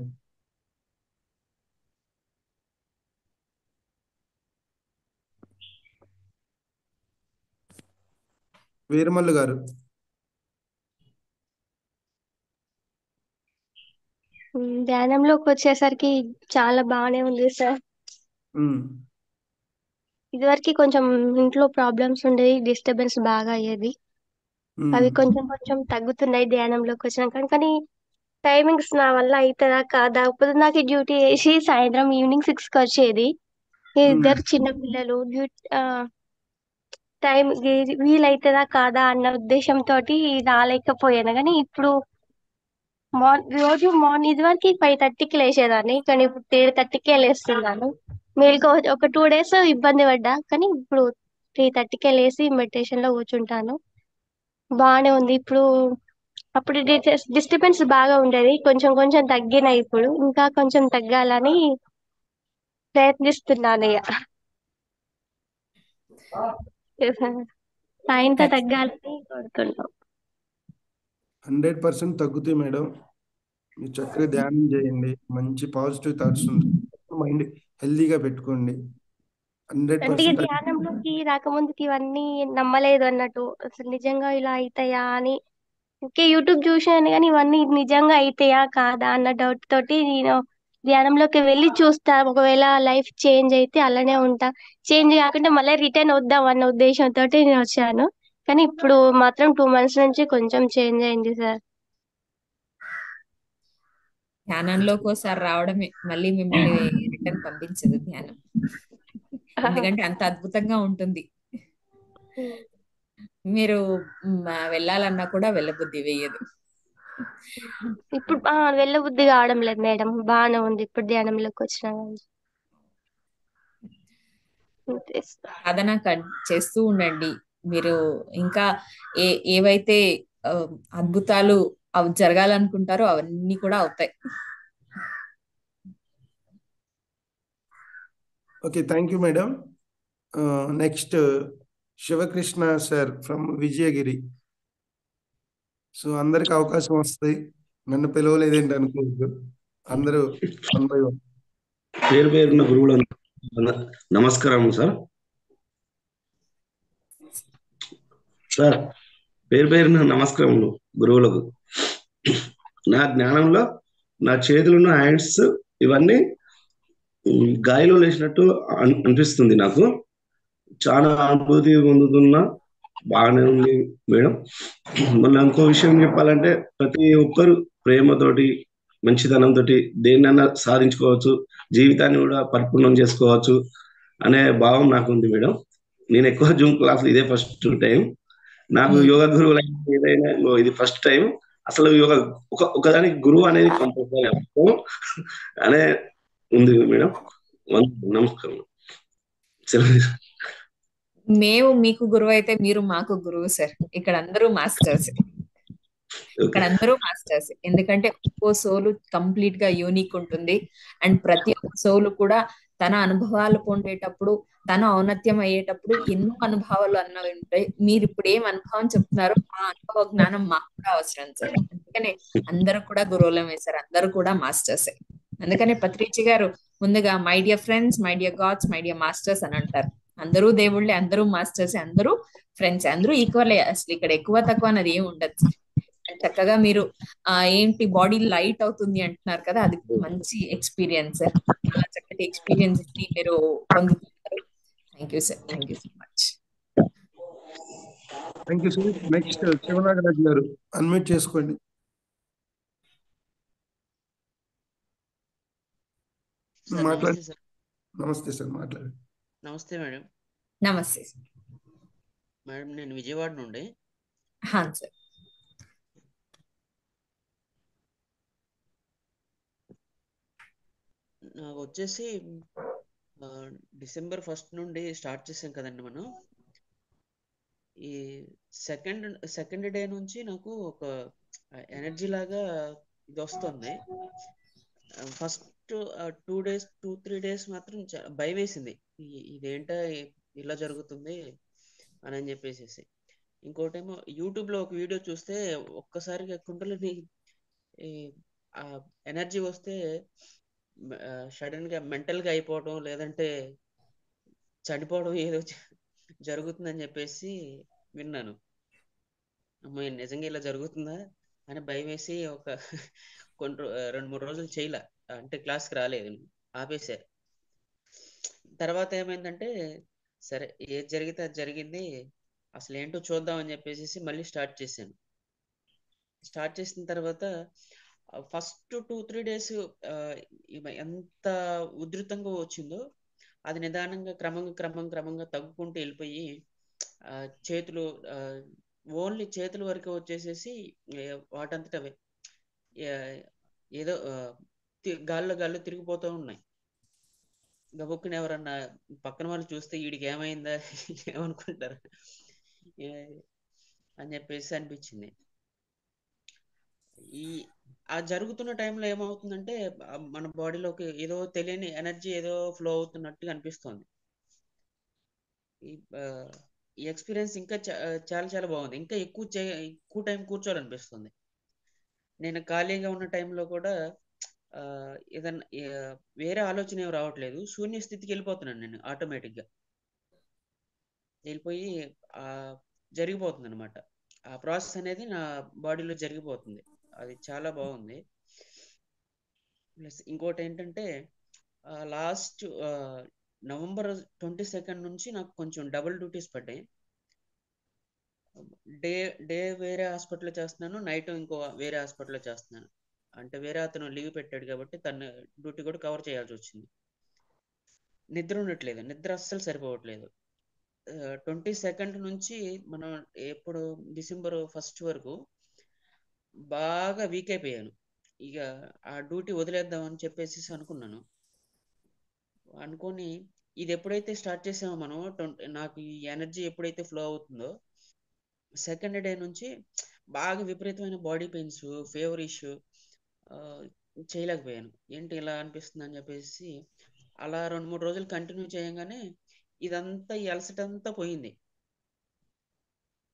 వీరమల్లు గారు. ధ్యానంలోకి వచ్చేసరికి చాలా బాగానే ఉంది సార్. ఇదివరకు కొంచెం ఇంట్లో ప్రాబ్లమ్స్ ఉండేది, డిస్టర్బెన్స్ బాగా అయ్యేది. అవి కొంచెం కొంచెం తగ్గుతున్నాయి ధ్యానంలోకి వచ్చినాక. కానీ టైమింగ్స్ నా వల్ల అవుతుందా కాదా? పొద్దున్నకి డ్యూటీ చేసి సాయంత్రం ఈవినింగ్ 6కి వచ్చేది. ఇద్దరు చిన్న పిల్లలు టైం వీలైతుందా కాదా అన్న ఉద్దేశంతో రాలేకపోయాను. కానీ ఇప్పుడు రోజు మార్నింగ్ ఇదివరకు 5:30కి లేచేదాన్ని, కానీ ఇప్పుడు 3:30కే లేస్తున్నాను. మీకు ఒక 2 days ఇబ్బంది పడ్డా, కానీ ఇప్పుడు 3:30కే లేసి మెడిటేషన్ లో కూర్చుంటాను. బాగానే ఉంది ఇప్పుడు. అప్పుడు డిస్టర్బెన్స్ బాగా ఉండేది, కొంచెం కొంచెం తగ్గినాయి. ఇప్పుడు ఇంకా కొంచెం తగ్గాలని ప్రయత్నిస్తున్నాను. సాయంత్రం తగ్గాలని కోరుతున్నాం. 100% తగ్గుతాయి మేడం. మీరు చక్కగా ధ్యానం చేయండి, మంచి పాజిటివ్ థాట్స్ ఉంటాయి, మైండ్ హెల్దీగా పెట్టుకోండి. అంటే 100% ధ్యానంలోకి రాకముందుకి ఇవన్నీ నమ్మలేదు అన్నట్టు, అసలు నిజంగా ఇలా అవుతాయా అని. ఓకే, యూట్యూబ్ చూసాను కానీ ఇవన్నీ నిజంగా అయితాయా కాదా అన్న డౌట్ తోటి నేను ధ్యానంలోకి వెళ్ళి చూస్తా. ఒకవేళ లైఫ్ చేంజ్ అయితే అలానే ఉంటా, చేంజ్ కాకుండా మళ్ళీ రిటర్న్ వద్దాం అన్న ఉద్దేశంతో నేను వచ్చాను. కానీ ఇప్పుడు మాత్రం 2 months నుంచి కొంచెం చేంజ్ అయింది సార్. ధ్యానంలోకి ఒకసారి రావడమే మళ్ళీ మిమ్మల్ని రిటర్న్ పంపించదు ధ్యానం, ఎందుకంటే అంత అద్భుతంగా ఉంటుంది. మీరు వెళ్ళాలన్నా కూడా వెళ్ళబుద్ధి వేయదు. ఇప్పుడు వెళ్ళబుద్ధి కావడం లేదు మేడం, బాగానే ఉంది ఇప్పుడు ధ్యానంలోకి వచ్చిన. సాధన చేస్తూ ఉండండి. మీరు ఇంకా ఏవైతే అద్భుతాలు జరగాలనుకుంటారో అవన్నీ కూడా అవుతాయి. Okay, thank you madam. Next Shivakrishna sir from Vijayagiri. So అందరికి అవకాశం వస్తాయి, నన్ను పిలవలేదేంటి అనుకోవద్దు, అందరూ 1 by 1. పేరు పేరున్న గురువులు నమస్కారం సార్. సార్ పేరు పేరున నమస్కారములు గురువులకు. నా జ్ఞానంలో నా చేతులున్న హ్యాండ్స్ ఇవన్నీ గాలిలో లేచినట్టు అనిపిస్తుంది నాకు. చాలా అనుభూతి పొందుతున్నా, బాగానే ఉంది మేడం. మళ్ళీ ఇంకో విషయం చెప్పాలంటే, ప్రతి ఒక్కరు ప్రేమతోటి మంచితనంతో దేన్నైనా సాధించుకోవచ్చు, జీవితాన్ని కూడా పరిపూర్ణం చేసుకోవచ్చు అనే భావం నాకు ఉంది మేడం. నేను ఎక్కువ జూమ్ క్లాసులు ఇదే ఫస్ట్ టైం నాకు యోగా గురువులు ఏదైనా ఇది ఫస్ట్ టైం. అసలు యోగా ఒకదానికి గురువు అనేది కంపల్సరీ అనే ఉంది మేడం. నమస్కారం. మేము మీకు గురువు అయితే మీరు మాకు గురువు సార్. ఇక్కడ అందరూ మాస్టర్స్, ఇక్కడ అందరూ మాస్టర్స్. ఎందుకంటే ఒక్కో సోలు కంప్లీట్ గా యూనిక్ ఉంటుంది. అండ్ ప్రతి ఒక్క సోలు కూడా తన అనుభవాలు పొందేటప్పుడు, తన ఔన్నత్యం అయ్యేటప్పుడు ఎన్నో అనుభవాలు అన్నవి ఉంటాయి. మీరు ఇప్పుడు ఏం అనుభవం చెప్తున్నారో ఆ అనుభవ జ్ఞానం మాకు కూడా అవసరం సార్. అందుకనే అందరూ కూడా గురువులమే సార్, అందరూ కూడా మాస్టర్సే. అందుకనే పత్రిచి గారు ముందుగా my dear friends, my dear God's, my dear masters అని అంటారు. అందరూ దేవుళ్ళే, అందరూ మాస్టర్స్, అందరూ ఫ్రెండ్స్, అందరూ ఈక్వలే. అసలు ఇక్కడ ఎక్కువ తక్కువ అన్నది ఏమి ఉండదు సార్. చక్కగా మీరు ఏంటి బాడీ లైట్ అవుతుంది అంటున్నారు కదా, అది మంచి ఎక్స్పీరియన్స్ సార్. చక్కటి ఎక్స్పీరియన్స్ మీరు పొందుతున్నారు. Thank you sir, thank you so much. Thank you sir. Next Sivanagaraju గారు అన్మ్యూట్ చేసుకోండి. మాట్లాడండి. నమస్తే సార్, మాట్లాడండి. నమస్తే మేడం. నమస్తే మేడం, నేను విజయవాడ నుండి. సార్. నాకు వచ్చేసి December 1st నుండి స్టార్ట్ చేసాం కదండి మనం. ఈ సెకండ్ డే నుంచి నాకు ఒక ఎనర్జీ లాగా ఇది వస్తుంది. ఫస్ట్ 2-3 days మాత్రం భయం వేసింది, ఇదేంటో ఇలా జరుగుతుంది అని చెప్పేసి. ఇంకోటేమో యూట్యూబ్ లో ఒక వీడియో చూస్తే ఒక్కసారిగా కుండలని ఎనర్జీ వస్తే సడన్ గా మెంటల్ గా అయిపోవడం, లేదంటే చనిపోవడం ఏదో జరుగుతుందని చెప్పేసి విన్నాను. అమ్మాయి నిజంగా ఇలా జరుగుతుందా అని భయం వేసి ఒక 2-3 రోజులు చేయలే, అంటే క్లాస్కి రాలేదు, ఆపేసా. తర్వాత ఏమైందంటే, సరే ఏది జరిగితే అది జరిగింది, అసలు ఏంటో చూద్దాం అని చెప్పేసి మళ్ళీ స్టార్ట్ చేశాను. స్టార్ట్ చేసిన తర్వాత ఫస్ట్ 2-3 డేస్ ఎంత ఉధృతంగా వచ్చిందో అది నిదానంగా క్రమంగా తగ్గుకుంటూ వెళ్ళిపోయి చేతులు ఓన్లీ చేతుల వరకు వచ్చేసేసి వాటంతట అవే ఏదో గాల్లో తిరిగిపోతూ ఉన్నాయి. గబుక్కుని ఎవరన్నా పక్కన వాళ్ళు చూస్తే వీడికి ఏమైందా ఏమనుకుంటారు అని చెప్పేసి అనిపించింది. ఆ జరుగుతున్న టైంలో ఏమవుతుందంటే మన బాడీలోకి ఏదో తెలియని ఎనర్జీ ఏదో ఫ్లో అవుతున్నట్టుగా అనిపిస్తుంది. ఈ ఎక్స్పీరియన్స్ ఇంకా చాలా చాలా బాగుంది. ఇంకా ఎక్కువ టైం కూర్చోవాలనిపిస్తుంది. నేను ఖాళీగా ఉన్న టైంలో కూడా ఏదన్నా వేరే ఆలోచన ఏమి రావట్లేదు. శూన్య స్థితికి వెళ్ళిపోతున్నాను నేను ఆటోమేటిక్గా. వెళ్ళిపోయి జరిగిపోతుంది అనమాట. ఆ ప్రాసెస్ అనేది నా బాడీలో జరిగిపోతుంది. అది చాలా బాగుంది. ప్లస్ ఇంకోటి ఏంటంటే లాస్ట్ November 22 నుంచి నాకు కొంచెం డబుల్ డ్యూటీస్ పడ్డాయి. డే వేరే హాస్పిటల్లో చేస్తున్నాను, నైట్ ఇంకో వేరే హాస్పిటల్లో చేస్తున్నాను. అంటే వేరే అతను లీవ్ పెట్టాడు కాబట్టి తన డ్యూటీ కూడా కవర్ చేయాల్సి వచ్చింది. నిద్ర ఉండట్లేదు, నిద్ర అస్సలు సరిపోవట్లేదు. 22 నుంచి మనం ఎప్పుడు December 1 వరకు బాగా వీక్ అయిపోయాను. ఇక ఆ డ్యూటీ వదిలేద్దాం అని చెప్పేసి అనుకున్నాను. అనుకొని ఇది ఎప్పుడైతే స్టార్ట్ చేసామో మనం నాకు ఈ ఎనర్జీ ఎప్పుడైతే ఫ్లో అవుతుందో సెకండ్ డే నుంచి బాగా విపరీతమైన బాడీ పెయిన్స్, ఫీవరిష్, చేయలేకపోయాను. ఏంటి ఇలా అనిపిస్తుంది అని చెప్పేసి అలా 2-3 రోజులు కంటిన్యూ చేయగానే ఇదంతా ఈ అలసటంతా పోయింది.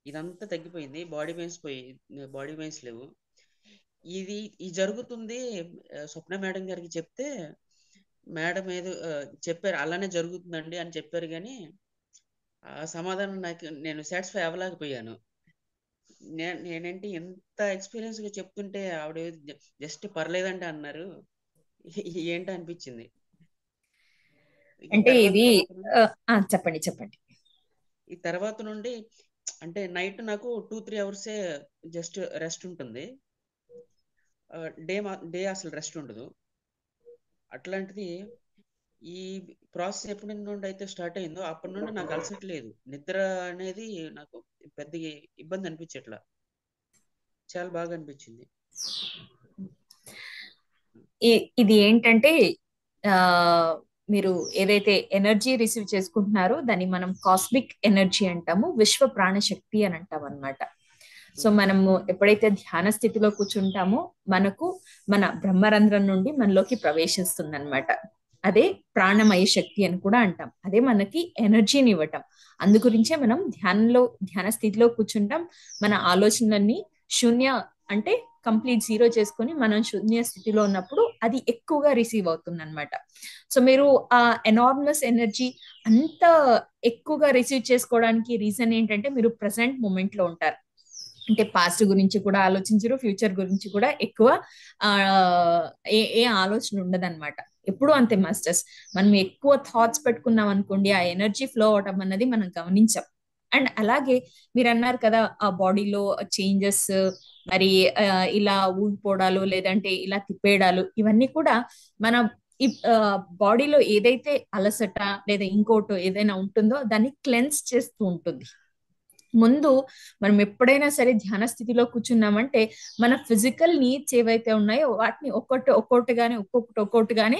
ఇదంతా తగ్గిపోయింది. బాడీ పెయిన్స్ లేవు. ఇది జరుగుతుంది స్వప్న మేడం గారికి చెప్తే మేడం ఏదో చెప్పారు అలానే జరుగుతుందండి అని చెప్పారు. కానీ ఆ సమాధానం నేను సాటిస్ఫై అవ్వలేకపోయాను. నేనేంటి ఎంత ఎక్స్పీరియన్స్ గా చెప్తుంటే ఆవిడ జస్ట్ పర్లేదంటే అన్నారు. ఏంటి అనిపించింది. అంటే ఇది చెప్పండి. ఈ తర్వాత నుండి అంటే నైట్ నాకు 2-3 అవర్సే జస్ట్ రెస్ట్ ఉంటుంది. డే అసలు రెస్ట్ ఉండదు. అట్లాంటిది ఈ ప్రాసెస్ ఎప్పటి నుండి అయితే స్టార్ట్ అయిందో అప్పటి నుండి నాకు అలసట్లేదు. నిద్ర అనేది నాకు పెద్ద ఇబ్బంది అనిపించట్లా. చాలా బాగా అనిపించింది. ఇది ఏంటంటే మీరు ఏదైతే ఎనర్జీ రిసీవ్ చేసుకుంటున్నారో దాన్ని మనం కాస్మిక్ ఎనర్జీ అంటాము, విశ్వ ప్రాణశక్తి అని అంటాం అనమాట. సో మనము ఎప్పుడైతే ధ్యాన స్థితిలో కూర్చుంటామో మనకు మన బ్రహ్మరంధ్రం నుండి మనలోకి ప్రవేశిస్తుంది అనమాట. అదే ప్రాణమయ శక్తి అని కూడా అంటాం. అదే మనకి ఎనర్జీని ఇవ్వటం. అందు గురించే మనం ధ్యాన స్థితిలో కూర్చుంటాం. మన ఆలోచనలన్నీ శూన్య అంటే కంప్లీట్ జీరో చేసుకొని మనం శూన్య స్థితిలో ఉన్నప్పుడు అది ఎక్కువగా రిసీవ్ అవుతుంది అనమాట. సో మీరు ఆ ఎనార్మస్ ఎనర్జీ అంత ఎక్కువగా రిసీవ్ చేసుకోవడానికి రీజన్ ఏంటంటే మీరు ప్రెసెంట్ మూమెంట్ లో ఉంటారు. అంటే పాస్ట్ గురించి కూడా ఆలోచించరు, ఫ్యూచర్ గురించి కూడా ఎక్కువ ఏ ఆలోచన ఉండదన్నమాట. ఎప్పుడు అంతే మాస్టర్స్. మనం ఎక్కువ థాట్స్ పెట్టుకున్నాం అనుకోండి, ఆ ఎనర్జీ ఫ్లో అవటం అన్నది మనం గమనించాం. అండ్ అలాగే మీరు అన్నారు కదా ఆ బాడీలో చేంజెస్, మరి ఇలా ఊగిపోవడాలు లేదంటే ఇలా తిప్పేయడాలు, ఇవన్నీ కూడా మన బాడీలో ఏదైతే అలసట లేదా ఇంకోటో ఏదైనా ఉంటుందో దాన్ని క్లెన్స్ చేస్తూ ఉంటుంది. ముందు మనం ఎప్పుడైనా సరే ధ్యాన స్థితిలో కూర్చున్నామంటే మన ఫిజికల్ నీడ్స్ ఏవైతే ఉన్నాయో వాటిని ఒక్కొక్కటిగానే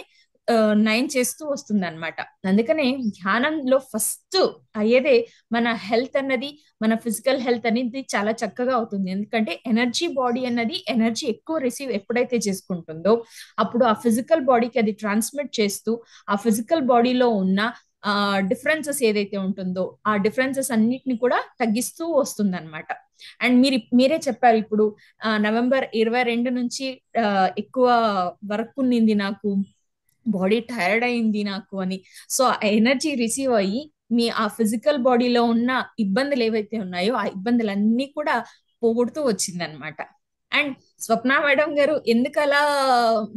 నయం చేస్తూ వస్తుంది అనమాట. అందుకనే ధ్యానంలో ఫస్ట్ అయ్యేదే మన హెల్త్ అన్నది, మన ఫిజికల్ హెల్త్ అనేది చాలా చక్కగా అవుతుంది. ఎందుకంటే బాడీ అన్నది ఎనర్జీ ఎక్కువ రిసీవ్ ఎప్పుడైతే చేసుకుంటుందో అప్పుడు ఆ ఫిజికల్ బాడీకి అది ట్రాన్స్మిట్ చేస్తూ ఆ ఫిజికల్ బాడీలో ఉన్న డిఫరెన్సెస్ ఏదైతే ఉంటుందో ఆ డిఫరెన్సెస్ అన్నిటిని కూడా తగ్గిస్తూ వస్తుంది అనమాట. అండ్ మీరే చెప్పారు ఇప్పుడు November 22 నుంచి ఎక్కువ వర్క్ ఉన్నింది నాకు, బాడీ టైర్డ్ అయింది నాకు అని. సో ఆ ఎనర్జీ రిసీవ్ అయ్యి మీ ఆ ఫిజికల్ బాడీలో ఉన్న ఇబ్బందులు ఏవైతే ఉన్నాయో ఆ ఇబ్బందులన్నీ కూడా పోగొడుతూ వచ్చింది అనమాట. అండ్ స్వప్న మేడం గారు ఎందుకు అలా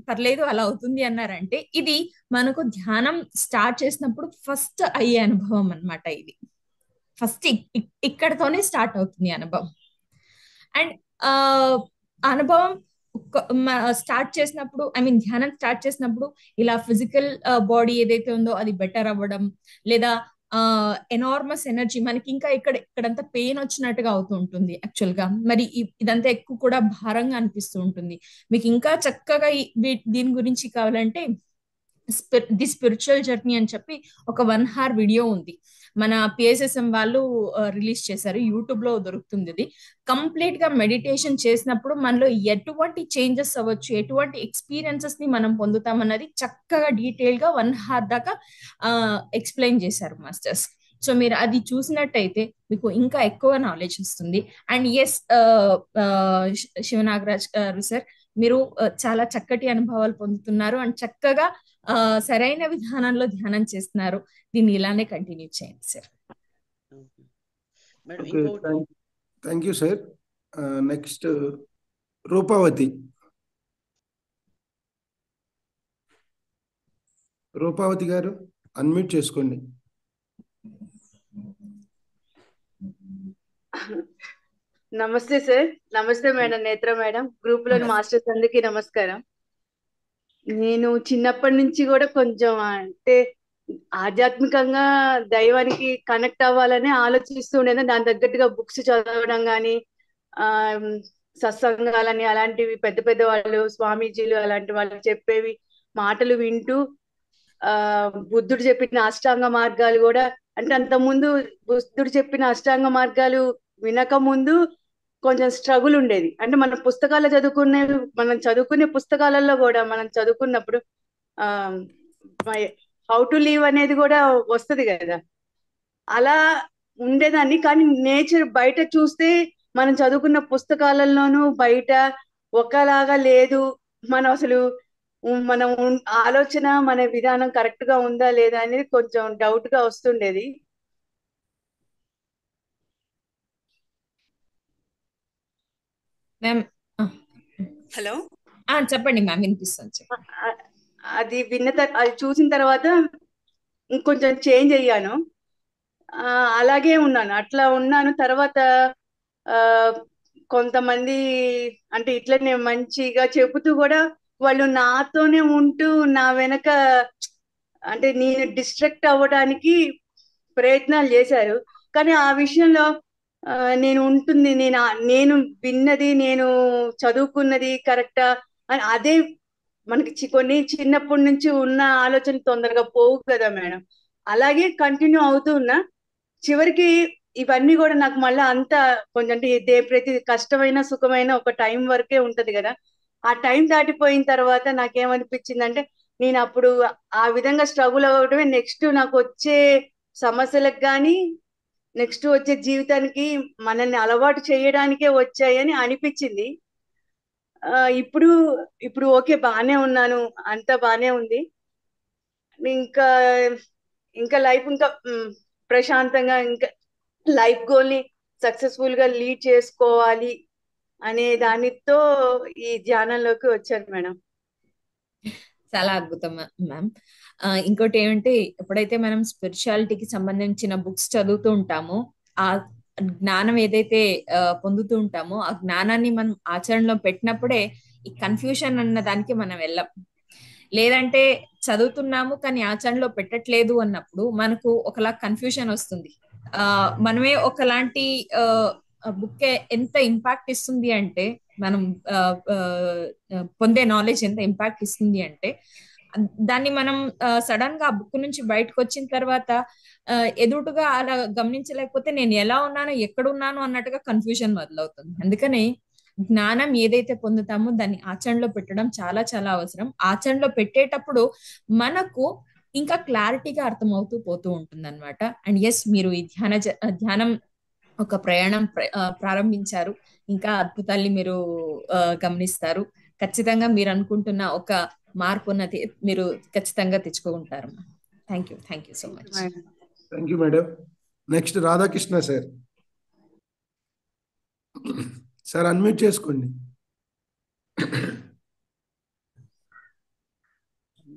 పర్లేదు అలా అవుతుంది అన్నారంటే ఇది మనకు ధ్యానం స్టార్ట్ చేసినప్పుడు ఫస్ట్ అయ్యే అనుభవం అనమాట. ఇది ఫస్ట్ ఇక్కడతోనే స్టార్ట్ అవుతుంది అనుభవం. అండ్ అనుభవం స్టార్ట్ చేసినప్పుడు, ఐ మీన్ ధ్యానం స్టార్ట్ చేసినప్పుడు ఇలా ఫిజికల్ బాడీ ఏదైతే ఉందో అది బెటర్ అవ్వడం, లేదా ఎనార్మస్ ఎనర్జీ మనకి ఇంకా ఇక్కడంతా పెయిన్ వచ్చినట్టుగా అవుతూ ఉంటుంది యాక్చువల్ గా. మరి ఇదంతా ఎక్కువ కూడా భారంగా అనిపిస్తూ ఉంటుంది. మీకు ఇంకా చక్కగా దీని గురించి కావాలంటే ది స్పిరిచువల్ జర్నీ అని చెప్పి ఒక 1 hour వీడియో ఉంది, మన పిఎస్ఎస్ఎం వాళ్ళు రిలీజ్ చేశారు, యూట్యూబ్ లో దొరుకుతుంది. ఇది కంప్లీట్ గా మెడిటేషన్ చేసినప్పుడు మనలో ఎటువంటి చేంజెస్ అవ్వచ్చు, ఎటువంటి ఎక్స్పీరియన్సెస్ ని మనం పొందుతామన్నది చక్కగా డీటెయిల్ గా 1 hour దాకా ఎక్స్ప్లెయిన్ చేశారు మాస్టర్స్. సో మీరు అది చూసినట్టయితే మీకు ఇంకా ఎక్కువ నాలెడ్జ్ వస్తుంది. అండ్ ఎస్ శివనాగరాజ్ గారు సార్, మీరు చాలా చక్కటి అనుభవాలు పొందుతున్నారు అండ్ చక్కగా సరైన విధానంలో ధ్యానం చేస్తున్నారు. దీన్ని ఇలానే కంటిన్యూ చేయండి sir. Thank you sir. Next Rupavathi. Rupavathi గారు అన్మ్యూట్ చేసుకోండి. నమస్తే సార్. నమస్తే మేడం, నేత్ర మేడం, గ్రూప్ లోని మాస్టర్స్ అందరికీ నమస్కారం. నేను చిన్నప్పటి నుంచి కూడా కొంచెం అంటే ఆధ్యాత్మికంగా దైవానికి కనెక్ట్ అవ్వాలని ఆలోచిస్తూ ఉండేది. దాని తగ్గట్టుగా బుక్స్ చదవడం కానీ, సత్సంగాలని అలాంటివి పెద్ద పెద్ద వాళ్ళు స్వామీజీలు అలాంటి వాళ్ళు చెప్పేవి మాటలు వింటూ, బుద్ధుడు చెప్పిన అష్టాంగ మార్గాలు కూడా, అంటే అంతకుముందు బుద్ధుడు చెప్పిన అష్టాంగ మార్గాలు వినక ముందు కొంచెం స్ట్రగుల్ ఉండేది. అంటే మన పుస్తకాల్లో మనం చదువుకునే పుస్తకాలలో కూడా మనం చదువుకున్నప్పుడు హౌ టు లీవ్ అనేది కూడా వస్తుంది కదా, అలా ఉండేదాన్ని. కానీ నేచర్ బయట చూస్తే మనం చదువుకున్న పుస్తకాలలోనూ బయట ఒకలాగా లేదు. మనం అసలు మనం ఆలోచన మన విధానం కరెక్ట్ గా ఉందా లేదా అనేది కొంచెం డౌట్ గా వస్తుండేది. హలో చెప్పండి మ్యామ్, వినిపిస్తుంది. అది అది చూసిన తర్వాత ఇంకొంచెం చేంజ్ అయ్యాను. అలాగే ఉన్నాను, అట్లా ఉన్నాను. తర్వాత కొంతమంది అంటే ఇట్లనే మంచిగా చెబుతూ కూడా వాళ్ళు నాతోనే ఉంటూ నా వెనక అంటే నేను డిస్ట్రాక్ట్ అవ్వడానికి ప్రయత్నాలు చేశారు. కానీ ఆ విషయంలో నేను ఉంటుంది, నేను విన్నది, నేను చదువుకున్నది కరెక్టా అని అదే మనకి కొన్ని చిన్నప్పటి నుంచి ఉన్న ఆలోచన తొందరగా పోవు కదా మేడం. అలాగే కంటిన్యూ అవుతూ ఉన్నా. చివరికి ఇవన్నీ కూడా నాకు మళ్ళీ అంత కొంచెం అంటే ప్రతి కష్టమైన సుఖమైన ఒక టైం వరకే ఉంటది కదా. ఆ టైం దాటిపోయిన తర్వాత నాకేమనిపించిందంటే, నేను అప్పుడు ఆ విధంగా స్ట్రగుల్ అవ్వడమే నెక్స్ట్ నాకు వచ్చే సమస్యలకు కానీ నెక్స్ట్ వచ్చే జీవితానికి మనల్ని అలవాటు చేయడానికే వచ్చాయని అనిపించింది. ఇప్పుడు ఓకే, బాగానే ఉన్నాను, అంతా బాగానే ఉంది. ఇంకా లైఫ్ ఇంకా ప్రశాంతంగా ఇంకా లైఫ్ గోల్ ని సక్సెస్ఫుల్ గా లీడ్ చేసుకోవాలి అనే దానితో ఈ ధ్యానంలోకి వచ్చాను మేడం. చాలా అద్భుతం మ్యామ్. ఇంకోటి ఏమంటే, ఎప్పుడైతే మనం స్పిరిచువాలిటీకి సంబంధించిన బుక్స్ చదువుతూ ఉంటామో, ఆ జ్ఞానం ఏదైతే పొందుతూ ఉంటామో ఆ జ్ఞానాన్ని మనం ఆచరణలో పెట్టినప్పుడే ఈ కన్ఫ్యూషన్ అన్న దానికి మనం వెళ్ళం. లేదంటే చదువుతున్నాము కానీ ఆచరణలో పెట్టట్లేదు అన్నప్పుడు మనకు ఒకలా కన్ఫ్యూషన్ వస్తుంది. మనమే ఒకలాంటి బుక్ ఎంత ఇంపాక్ట్ ఇస్తుంది అంటే, మనం పొందే నాలెడ్జ్ ఎంత ఇంపాక్ట్ ఇస్తుంది అంటే, దాన్ని మనం సడన్ గా ఆ బుక్ నుంచి బయటకు వచ్చిన తర్వాత ఎదుటుగా అలా గమనించలేకపోతే నేను ఎలా ఉన్నానో ఎక్కడున్నాను అన్నట్టుగా కన్ఫ్యూజన్ మొదలవుతుంది. అందుకని జ్ఞానం ఏదైతే పొందుతామో దాన్ని ఆచరణలో పెట్టడం చాలా చాలా అవసరం. ఆచరణలో పెట్టేటప్పుడు మనకు ఇంకా క్లారిటీగా అర్థమవుతూ పోతూ ఉంటుంది అనమాట. అండ్ ఎస్, మీరు ఈ ధ్యానం ఒక ప్రయాణం ప్రారంభించారు. ఇంకా అద్భుతాల్ని మీరు గమనిస్తారు. ఖచ్చితంగా మీరు అనుకుంటున్న ఒక మార్పు ఉన్నది మీరు ఖచ్చితంగా తెచ్చుకుంటారు. Thank you so much. Thank you madam. Next Radhakrishna sir. Sir unmute చేసుకోండి.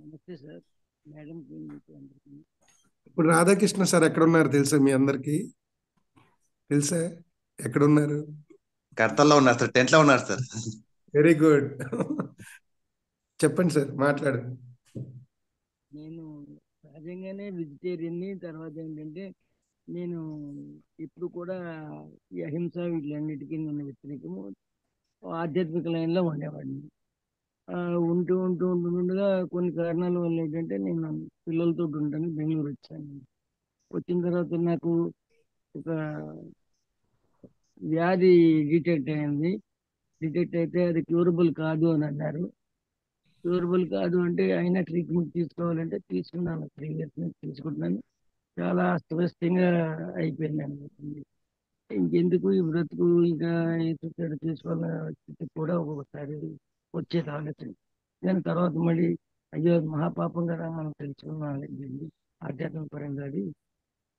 నమస్తే సార్ మేడం. ఇప్పుడు రాధాకృష్ణ సార్ ఎక్కడ ఉన్నారు తెలుసా మీ అందరికి? తెలుసా ఎక్కడ ఉన్నారు? కర్తల్లో ఉన్నారు సార్, టెంట్ లో ఉన్నారు సార్. Very good. చెప్పండి సార్, మాట్లాడండి. నేను సహజంగానే వెజిటేరియన్ని. తర్వాత ఏంటంటే నేను ఇప్పుడు కూడా ఈ అహింస వీటిలన్నిటికీ నేను వ్యతిరేకము. ఆధ్యాత్మిక లైన్లో ఉండేవాడిని. ఉంటుండగా కొన్ని కారణాల వల్ల ఏంటంటే నేను పిల్లలతో ఉంటాను బెంగళూరు వచ్చాను. వచ్చిన తర్వాత నాకు ఒక వ్యాధి డిటెక్ట్ అయింది. డిటెక్ట్ అయితే అది క్యూరబుల్ కాదు అని అన్నారు. క్యూరబుల్ కాదు అంటే అయినా ట్రీట్మెంట్ తీసుకోవాలంటే తీసుకున్నాను. 3 years నుంచి తీసుకుంటున్నాను. చాలా అస్తవ్యస్తంగా అయిపోయింది అనిపిస్తుంది. ఇంకెందుకు ఈ బ్రతుకు, ఇంకా ఎటు తీసుకోవాలన్న స్థితి కూడా ఒక్కొక్కసారి వచ్చేది ఆలోచన. దాని తర్వాత మళ్ళీ అయ్యో మహాపాపం కదా మనం తెలుసుకున్నాం ఆధ్యాత్మిక పరంగా అది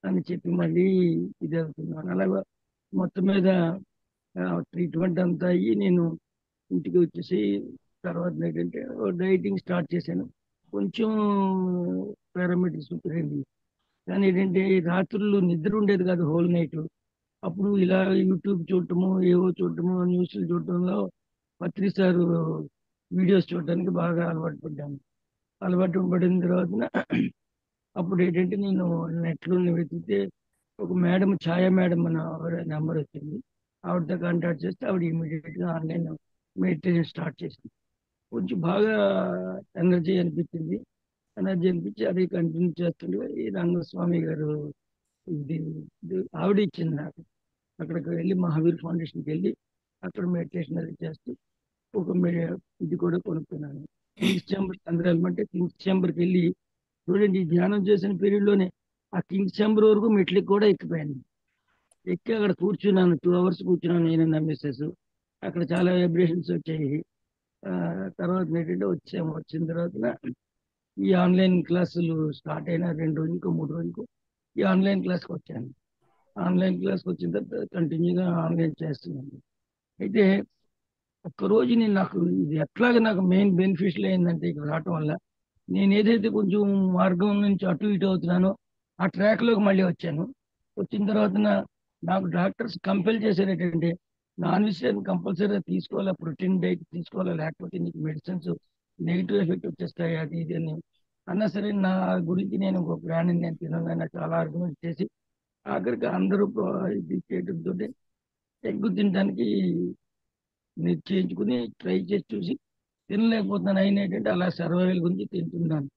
అని చెప్పి మళ్ళీ ఇది అవుతున్నాను. అలాగా మొత్తం మీద ట్రీట్మెంట్ అంతా అయ్యి నేను ఇంటికి వచ్చేసి తర్వాత ఏంటంటే డైటింగ్ స్టార్ట్ చేశాను. కొంచెం పారామీటర్స్ పెరిగింది. కానీ ఏంటంటే రాత్రులు నిద్ర ఉండేది కాదు హోల్ నైట్. అప్పుడు ఇలా యూట్యూబ్ చూడటము, ఏవో చూడటము, న్యూస్లు చూడటంలో పత్రి సార్ వీడియోస్ చూడటానికి బాగా అలవాటు పడ్డాను. అలవాటు పడిన తర్వాత అప్పుడు ఏంటంటే నేను నెట్లో వెతికితే ఒక మేడం, ఛాయా మేడం అన్న ఆవిడ నెంబర్ వచ్చింది. ఆవిడతో కాంటాక్ట్ చేస్తే ఆవిడ ఇమీడియట్గా ఆన్లైన్ మెడిటేషన్ స్టార్ట్ చేసింది. కొంచెం బాగా ఎనర్జీ అనిపించింది. ఎనర్జీ అనిపించి అది కంటిన్యూ చేస్తుండే ఈ రంగస్వామి గారు ఇది ఆవిడ ఇచ్చింది నాకు. అక్కడికి వెళ్ళి మహావీర్ ఫౌండేషన్కి వెళ్ళి అక్కడ మెడిటేషన్ అది చేస్తూ ఒక ఇది కూడా కొనుక్కున్నాను. కింగ్స్ ఛాంబర్ అందరూ వెళ్ళమంటే కింగ్స్ ఛాంబర్కి వెళ్ళి చూడండి, ఈ ధ్యానం చేసిన పీరియడ్లోనే ఆ కింగ్స్ ఛాంబర్ వరకు మెట్లకి కూడా ఎక్కిపోయాను. ఎక్కి అక్కడ కూర్చున్నాను. 2 hours కూర్చున్నాను నేను నా మిస్సెస్. అక్కడ చాలా వైబ్రేషన్స్ వచ్చాయి. తర్వాత ఏంటంటే వచ్చిన తర్వాత ఈ ఆన్లైన్ క్లాసులు స్టార్ట్ అయిన 2 రోజులకు 3 రోజులకు ఈ ఆన్లైన్ క్లాస్కి వచ్చాను. ఆన్లైన్ క్లాస్కి వచ్చిన తర్వాత కంటిన్యూగా ఆన్లైన్ చేస్తున్నాను. అయితే ఒక్కరోజు నేను నాకు ఇది ఎట్లాగా నాకు మెయిన్ బెనిఫిషియల్ అయిందంటే ఇక్కడ రావటం వల్ల నేను ఏదైతే కొంచెం మార్గం నుంచి అటు ఇటు అవుతున్నానో ఆ ట్రాక్లోకి మళ్ళీ వచ్చాను. వచ్చిన తర్వాత నాకు డాక్టర్స్ కంపెల్ చేశారు ఏంటంటే నాన్ వెజిటేరియన్ కంపల్సరీగా తీసుకోవాలి, ప్రోటీన్ డైట్ తీసుకోవాలి, లేకపోతే నీకు మెడిసిన్స్ నెగిటివ్ ఎఫెక్ట్ వచ్చేస్తాయి అది ఇది అని అన్నా సరే నా గురించి నేను ఒక ప్రాణిని నేను తినగానే చాలా ఆర్గ్యుమెంట్ చేసి ఆఖరికి అందరూ ఇది చేయడంతో ఎగ్గు తినడానికి నిశ్చయించుకుని ట్రై చేసి చూసి తినలేకపోతున్నాను. అయినా ఏంటంటే అలా సర్వైవల్ గురించి తింటున్నాను.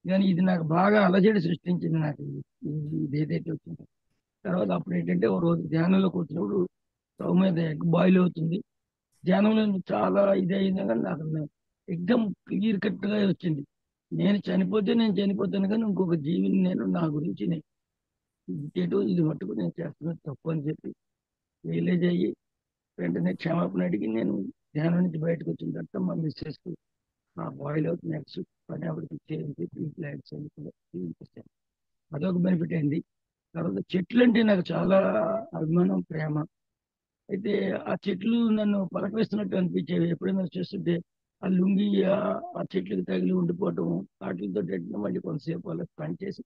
కానీ ఇది నాకు బాగా అలజడి సృష్టించింది. నాకు ఇది ఏదైతే వచ్చిందో తర్వాత అప్పుడు ఏంటంటే ఒక రోజు ధ్యానంలోకి వచ్చినప్పుడు స్టవ్ మీద ఎగ్ బాయిల్ అవుతుంది. ధ్యానంలో చాలా ఇది అయింది కానీ నాకు ఎగ్జామ్ క్లియర్ కట్గా వచ్చింది. నేను చనిపోతాను కానీ ఇంకొక జీవిని నేను నా గురించి ఇది మట్టుకు నేను చేస్తున్నది తప్పు అని చెప్పి రియలైజ్ అయ్యి వెంటనే క్షమాపణ అడిగి నేను ధ్యానం నుంచి బయటకు వచ్చిన తర్వాత మా మిస్సెస్ ఆ బాయిల్ అవుతుంది నెక్స్ట్ పని ఆవిడకి చేయించి ప్లాంట్స్ అని కూడా చూపించాను. అదొక బెనిఫిట్ అయింది. తర్వాత చెట్లు అంటే నాకు చాలా అభిమానం, ప్రేమ. అయితే ఆ చెట్లు నన్ను పలకరిస్తున్నట్టు అనిపించేవి. ఎప్పుడైనా చేస్తుంటే ఆ లుంగి ఆ చెట్లకు తగిలి ఉండిపోవటం, వాటితో మళ్ళీ కొంతసేపు అలా స్పెండ్ చేసి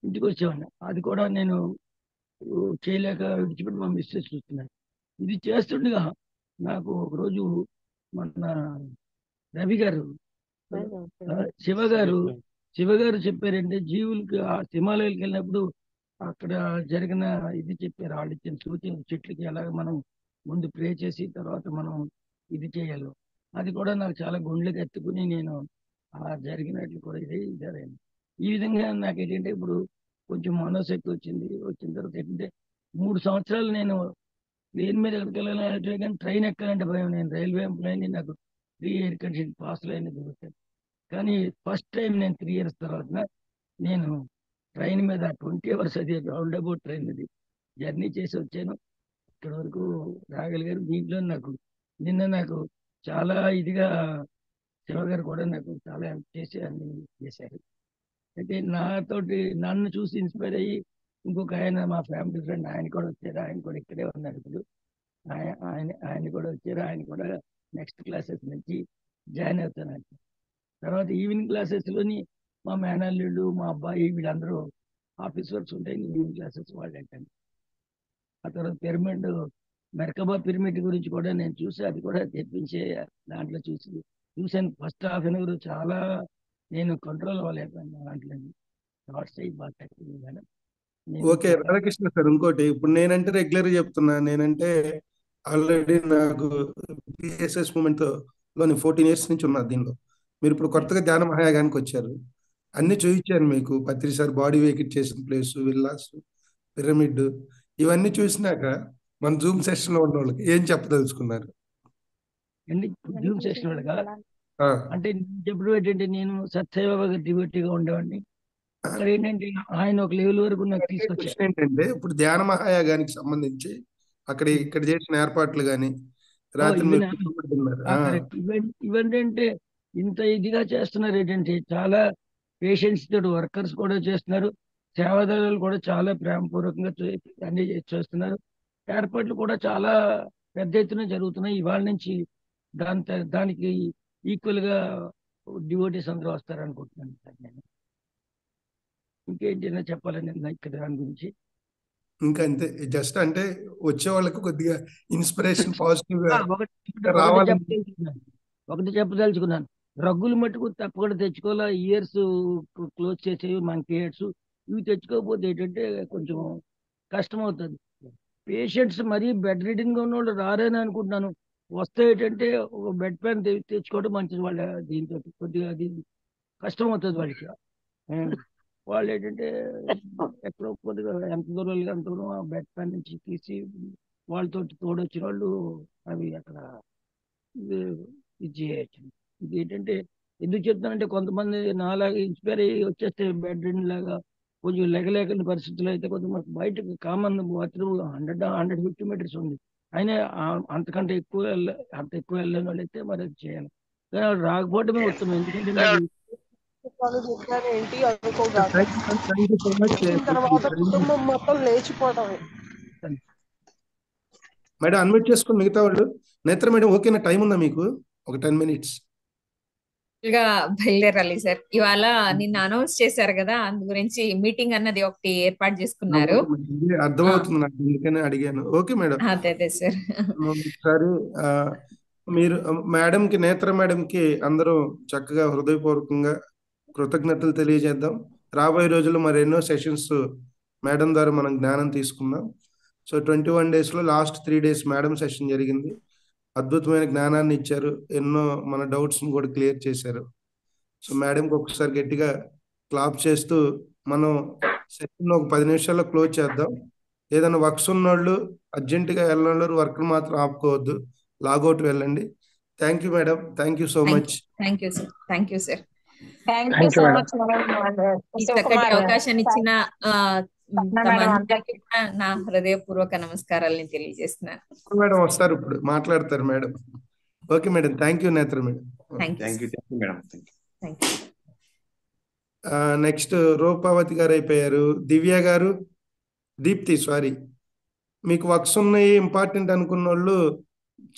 ఇంటికి వచ్చేవాడిని. అది కూడా నేను చేయలేక విడిచిపెట్టి మా మిస్సెస్ చూస్తున్నాను. ఇది చేస్తుండగా నాకు ఒకరోజు మన రవి గారు శివ గారు చెప్పారంటే జీవులకి ఆ హిమాలయాలకు వెళ్ళినప్పుడు అక్కడ జరిగిన ఇది చెప్పారు. వాళ్ళు ఇచ్చిన సూచన చెట్లకి ఎలాగ మనం ముందు ప్రే చేసి తర్వాత మనం ఇది చేయాలి. అది కూడా నాకు చాలా గుండెలకు ఎత్తుకుని నేను ఆ జరిగినట్లు కూడా ఇది జరిగింది. ఈ విధంగా నాకు ఏంటంటే ఇప్పుడు కొంచెం మనోశక్తి వచ్చింది. వచ్చిన తర్వాత ఏంటంటే 3 సంవత్సరాలు నేను ప్లేన్ మీద ఎక్కడికి వెళ్ళాలంటే కానీ ట్రైన్ ఎక్కాలంటే భయం. నేను రైల్వే ఎంప్లాయీని, నాకు 3 ఎయిర్ కండిషన్ పాస్లు అయినా దొరుకుతాయి. కానీ ఫస్ట్ టైం నేను 3 years తర్వాత నేను ట్రైన్ మీద 20 hours అది రౌండ్ అబౌట్ ట్రైన్ అది జర్నీ చేసి వచ్చాను. ఇక్కడ వరకు రాగలిగారు. దీంట్లో నాకు చాలా ఇదిగా శివ గారు కూడా నాకు చాలా హెల్ప్ చేసి అన్ని చేశారు. అయితే నాతోటి నన్ను చూసి ఇన్స్పైర్ అయ్యి ఇంకొక ఆయన మా ఫ్యామిలీ ఫ్రెండ్ ఆయన కూడా వచ్చారు. ఆయన కూడా ఇక్కడే ఉన్నారు ఇప్పుడు. ఆయన కూడా వచ్చారు. ఆయన కూడా నెక్స్ట్ క్లాసెస్ నుంచి జాయిన్ అవుతున్నారు. తర్వాత ఈవినింగ్ క్లాసెస్లోని మా మేనల్లుళ్ళు, మా అబ్బాయి వీళ్ళందరూ ఆఫీస్ వర్క్స్ ఉంటాయి. ఈవినింగ్ క్లాసెస్ వాళ్ళు ఏంటండి. ఆ తర్వాత పిరమిడ్ మెర్కబా పిరమిడ్ గురించి కూడా నేను చూసి అది కూడా తెప్పించే దాంట్లో చూసాను. ఫస్ట్ హాఫ్ అన్ అవర్ చాలా నేను కంట్రోల్ అవ్వలేకపోయాను దాంట్లో. థాట్స్ అయ్యి బాగా తగ్గింది మేడం. నేను ఓకే చాలా రాధాకృష్ణ సార్, ఇంకోటి ఇప్పుడు నేనంటే రెగ్యులర్ చెప్తున్నా. నేనంటే ఆల్రెడీ నాకు పిఎస్ఎస్ మూమెంట్ లోని 14 ఇయర్స్ నుంచి ఉన్నా దీనిలో. మీరు ఇప్పుడు కొత్తగా ధ్యాన మహాయాగానికి వచ్చారు. అన్ని చూపించాను మీకు. పత్రిసారి బాడీ వెయిట్ చేసిన ప్లేస్, విల్లాస్, పిరమిడ్, ఇవన్నీ చూసినాక మన జూమ్ సెషన్ లో ఉన్న వాళ్ళకి ఏం చెప్పదలుచుకున్నారు? అండి జూమ్ సెషన్ వాళ్ళగా ఆ, అంటే నేను చెప్పడం ఏంటంటే, నేను సత్యబాబా గారి డివోటీగా ఉండేవాడిని. అక్కడ ఏంటంటే ఆయన ఒక లెవెల్ వరకు నాకు తీసుకొచ్చారు. క్వశ్చన్ ఏంటంటే, ఇప్పుడు ధ్యాన మహాయాగానికి సంబంధించి అక్కడ ఇక్కడ చేసిన ఏర్పాట్లు కానీ రాత్రి ఈవెన్ మీరు కూర్చోబెట్టున్నారు. కరెక్ట్. ఈవెన్ అంటే ఇంత ఇదిగా చేస్తున్నారు ఏంటంటే, చాలా పేషెంట్స్ తోటి వర్కర్స్ కూడా చేస్తున్నారు. సేవాదారులు కూడా చాలా ప్రేమపూర్వకంగా అన్ని చేస్తున్నారు. ఏర్పాట్లు కూడా చాలా పెద్ద ఎత్తున జరుగుతున్నాయి. ఇవాళ నుంచి దానికి ఈక్వల్ గా డివోటీస్ అందరూ వస్తారనుకుంటున్నాను సార్ నేను. ఇంకేంటైనా చెప్పాలని ఇక్కడ దాని గురించి. ఇంకా అంతే, జస్ట్ అంటే వచ్చే వాళ్ళకి కొద్దిగా ఇన్స్పిరేషన్ పాజిటివ్ గా ఒకటి రావాలని. చెప్పదలుచుకున్నాను. రగ్గులు మట్టుకు తప్పకుండా తెచ్చుకోవాలా. ఇయర్స్ క్లోజ్ చేసేవి మనకి ఇయర్స్ ఇవి తెచ్చుకోకపోతే ఏంటంటే కొంచెం కష్టం అవుతుంది. పేషెంట్స్ మరీ బెడ్ రిడన్ గా ఉన్న వాళ్ళు రారని అనుకుంటున్నాను. వస్తే ఏంటంటే ఒక బెడ్ ప్యాన్ తెచ్చుకోవడం మంచిది. వాళ్ళ దీంతో కొద్దిగా అది కష్టం అవుతుంది వాళ్ళకి. వాళ్ళు ఏంటంటే ఎక్కడో కొద్దిగా ఎంత దూరం వెళ్ళి అంత దూరం ఆ బెడ్ ప్యాన్ నుంచి తీసి వాళ్ళతో తోడొచ్చిన వాళ్ళు అవి అక్కడ ఇది చేయొచ్చు. ఇది ఏంటంటే ఎందుకు చెప్తానంటే, కొంతమంది నాలాగా ఇన్స్పైర్ అయ్యి వచ్చేస్తే బెడ్ రిడన్ లాగా కొంచెం లెగలేకని పరిస్థితులు అయితే కొంచెం బయటకు కామన్ బాత్రూమ్ 150 మీటర్స్ ఉంది. అయినా అంతకంటే అంత ఎక్కువ వెళ్ళని వాళ్ళు అయితే మరి అది చేయాలి. కానీ వాళ్ళు రాకపోవడమే ఉత్తమం. ఎందుకంటే మరి వాళ్ళు చెప్పారేంటి అనుకోగాక థ్యాంక్ యూ సో మచ్. వచ్చిన తర్వాత కుటుంబం మొత్తం లేచిపోవడమే. మేడం అన్మ్యూట్ చేసుకుని మిగతా వాళ్ళు. నేత్ర మేడం ఓకేనా? టైం ఉందా మీకు? ఒక 10 minutes. గా బయలుదేరాలి సార్. ఇవాళ నిన్న అనౌన్స్ చేశారు కదా, అందు గురించి మీటింగ్ అన్నది ఒకటి ఏర్పాటు చేసుకున్నారు. అర్థమవుతుంది నాకు, అందుకనే అడిగాను. Okay madam. అదే సార్. ఒకసారి మీరు మేడంకి, నేత్ర మేడంకి అందరూ చక్కగా హృదయపూర్వకంగా కృతజ్ఞతలు తెలియజేద్దాం. రాబోయే రోజుల్లో మరి ఎన్నో సెషన్స్ మేడం ద్వారా మనం జ్ఞానం తీసుకుందాం. సో 21 days లో లాస్ట్ 3 days మేడం సెషన్ జరిగింది. అద్భుతమైన జ్ఞానాన్ని ఇచ్చారు. ఎన్నో మన డౌట్స్ని కూడా క్లియర్ చేశారు. సో మేడంకి ఒకసారి గట్టిగా క్లాప్ చేస్తూ మనం సెషన్ ఒక 10 నిమిషాల్లో క్లోజ్ చేద్దాం. ఏదైనా వర్క్స్ ఉన్నోళ్ళు అర్జెంటుగా వెళ్ళిన వర్క్ మాత్రం ఆపుకోవద్దు, లాగౌట్ వెళ్ళండి. Thank you madam. Thank you so much. Thank you sir. Thank you sir. Thank you so much ఈ చక్కటి అవకాశాన్ని ఇచ్చిన అందరికీ నా హృదయపూర్వక నమస్కారాలని తెలియజేస్తున్నాను. మేడం వస్తారు, ఇప్పుడు మాట్లాడతారు madam. Okay madam. Thank you Netra madam. Thank you madam. Next Rupavathi గారు అయిపోయారు. దివ్య గారు, దీప్తి సారీ, మీకు వర్క్స్ ఉన్నాయి ఇంపార్టెంట్ అనుకున్న వాళ్ళు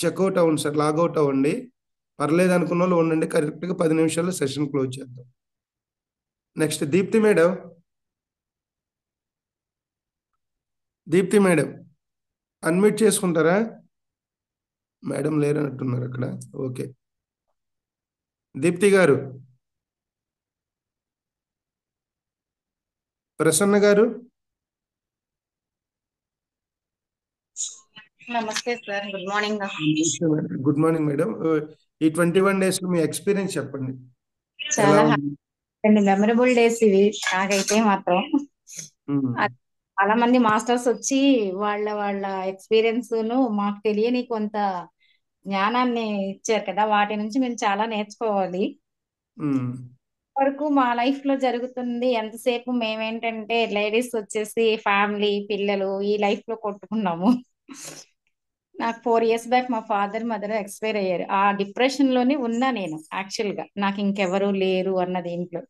చెక్అవుట్ అవ్వండి సార్, లాగౌట్ అవ్వండి. పర్లేదు అనుకున్న వాళ్ళు ఉండండి. కరెక్ట్గా 10 నిమిషాల్లో సెషన్ క్లోజ్ చేద్దాం. Next Deepti madam. Deepti madam unmute చేసుకుంటారా? మేడం లేరన్నట్టున్నారు అక్కడ. ఓకే దీప్తి గారు. ప్రసన్న గారు. నమస్తే sir. Good morning. Good morning madam. ఈ 21 days లో మీ ఎక్స్పీరియన్స్ చెప్పండి. చాలా మెమరబుల్ డేస్ ఇవి నాకైతే మాత్రం. చాలా మంది మాస్టర్స్ వచ్చి వాళ్ళ ఎక్స్పీరియన్స్ ను మాకు తెలియని కొంత జ్ఞానాన్ని ఇచ్చారు కదా, వాటి నుంచి మేము చాలా నేర్చుకోవాలి. వరకు మా లైఫ్ లో జరుగుతుంది ఎంతసేపు మేమేంటంటే లేడీస్ వచ్చేసి ఫ్యామిలీ, పిల్లలు ఈ లైఫ్ లో కొట్టుకున్నాము. నాకు 4 years బ్యాక్ మా ఫాదర్ మదర్ ఎక్స్పైర్ అయ్యారు. ఆ డిప్రెషన్ లోనే ఉన్నా నేను. యాక్చువల్ గా నాకు ఇంకెవరు లేరు అన్న దీంట్లో.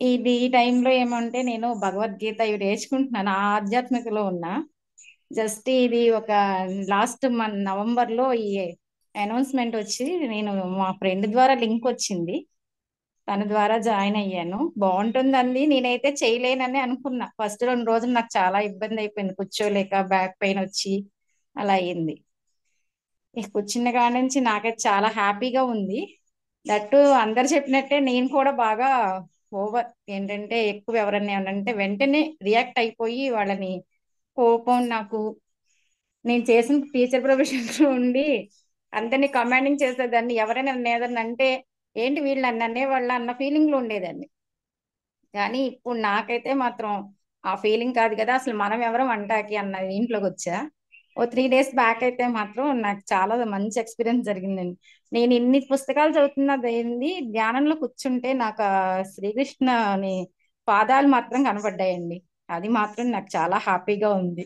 ఈ టైంలో ఏమంటే నేను భగవద్గీత ఇవి నేర్చుకుంటున్నాను, ఆ ఆధ్యాత్మికలో ఉన్నా. జస్ట్ ఇది ఒక లాస్ట్ నవంబర్ లో ఈ అనౌన్స్మెంట్ వచ్చి నేను మా ఫ్రెండ్ ద్వారా లింక్ వచ్చింది, తన ద్వారా జాయిన్ అయ్యాను. బాగుంటుందండి. నేనైతే చేయలేనని అనుకున్నా. ఫస్ట్ 2 రోజులు నాకు చాలా ఇబ్బంది అయిపోయింది, కూర్చోలేక బ్యాక్ పెయిన్ వచ్చి అలా అయింది. ఇక కూర్చున్న కాడ నుంచి నాకైతే చాలా హ్యాపీగా ఉంది. దట్టు అందరు చెప్పినట్టే నేను కూడా బాగా ఓవర్ ఏంటంటే ఎక్కువ ఎవరన్నా ఏమనంటే వెంటనే రియాక్ట్ అయిపోయి వాళ్ళని కోపం నాకు నేను చేసిన టీచర్ ప్రొఫెషన్ లో ఉండి అందరినీ కమాండింగ్ చేసేదాన్ని. ఎవరైనా నన్ను ఏదన్నా అంటే ఏంటి వీళ్ళు నన్ను అనేవాళ్ళ అన్న ఫీలింగ్ లో ఉండేదాన్ని. కానీ ఇప్పుడు నాకైతే మాత్రం ఆ ఫీలింగ్ కాదు కదా, అసలు మనం ఎవరం అంటాకి అన్న ఇంట్లోకి వచ్చా. ఓ 3 days బ్యాక్ అయితే మాత్రం నాకు చాలా మంచి ఎక్స్పీరియన్స్ జరిగిందండి. నేను ఇన్ని పుస్తకాలు చదువుతున్నది ఏంది, ధ్యానంలో కూర్చుంటే నాకు ఆ శ్రీకృష్ణని పాదాలు మాత్రం కనపడ్డాయండి. అది మాత్రం నాకు చాలా హ్యాపీగా ఉంది.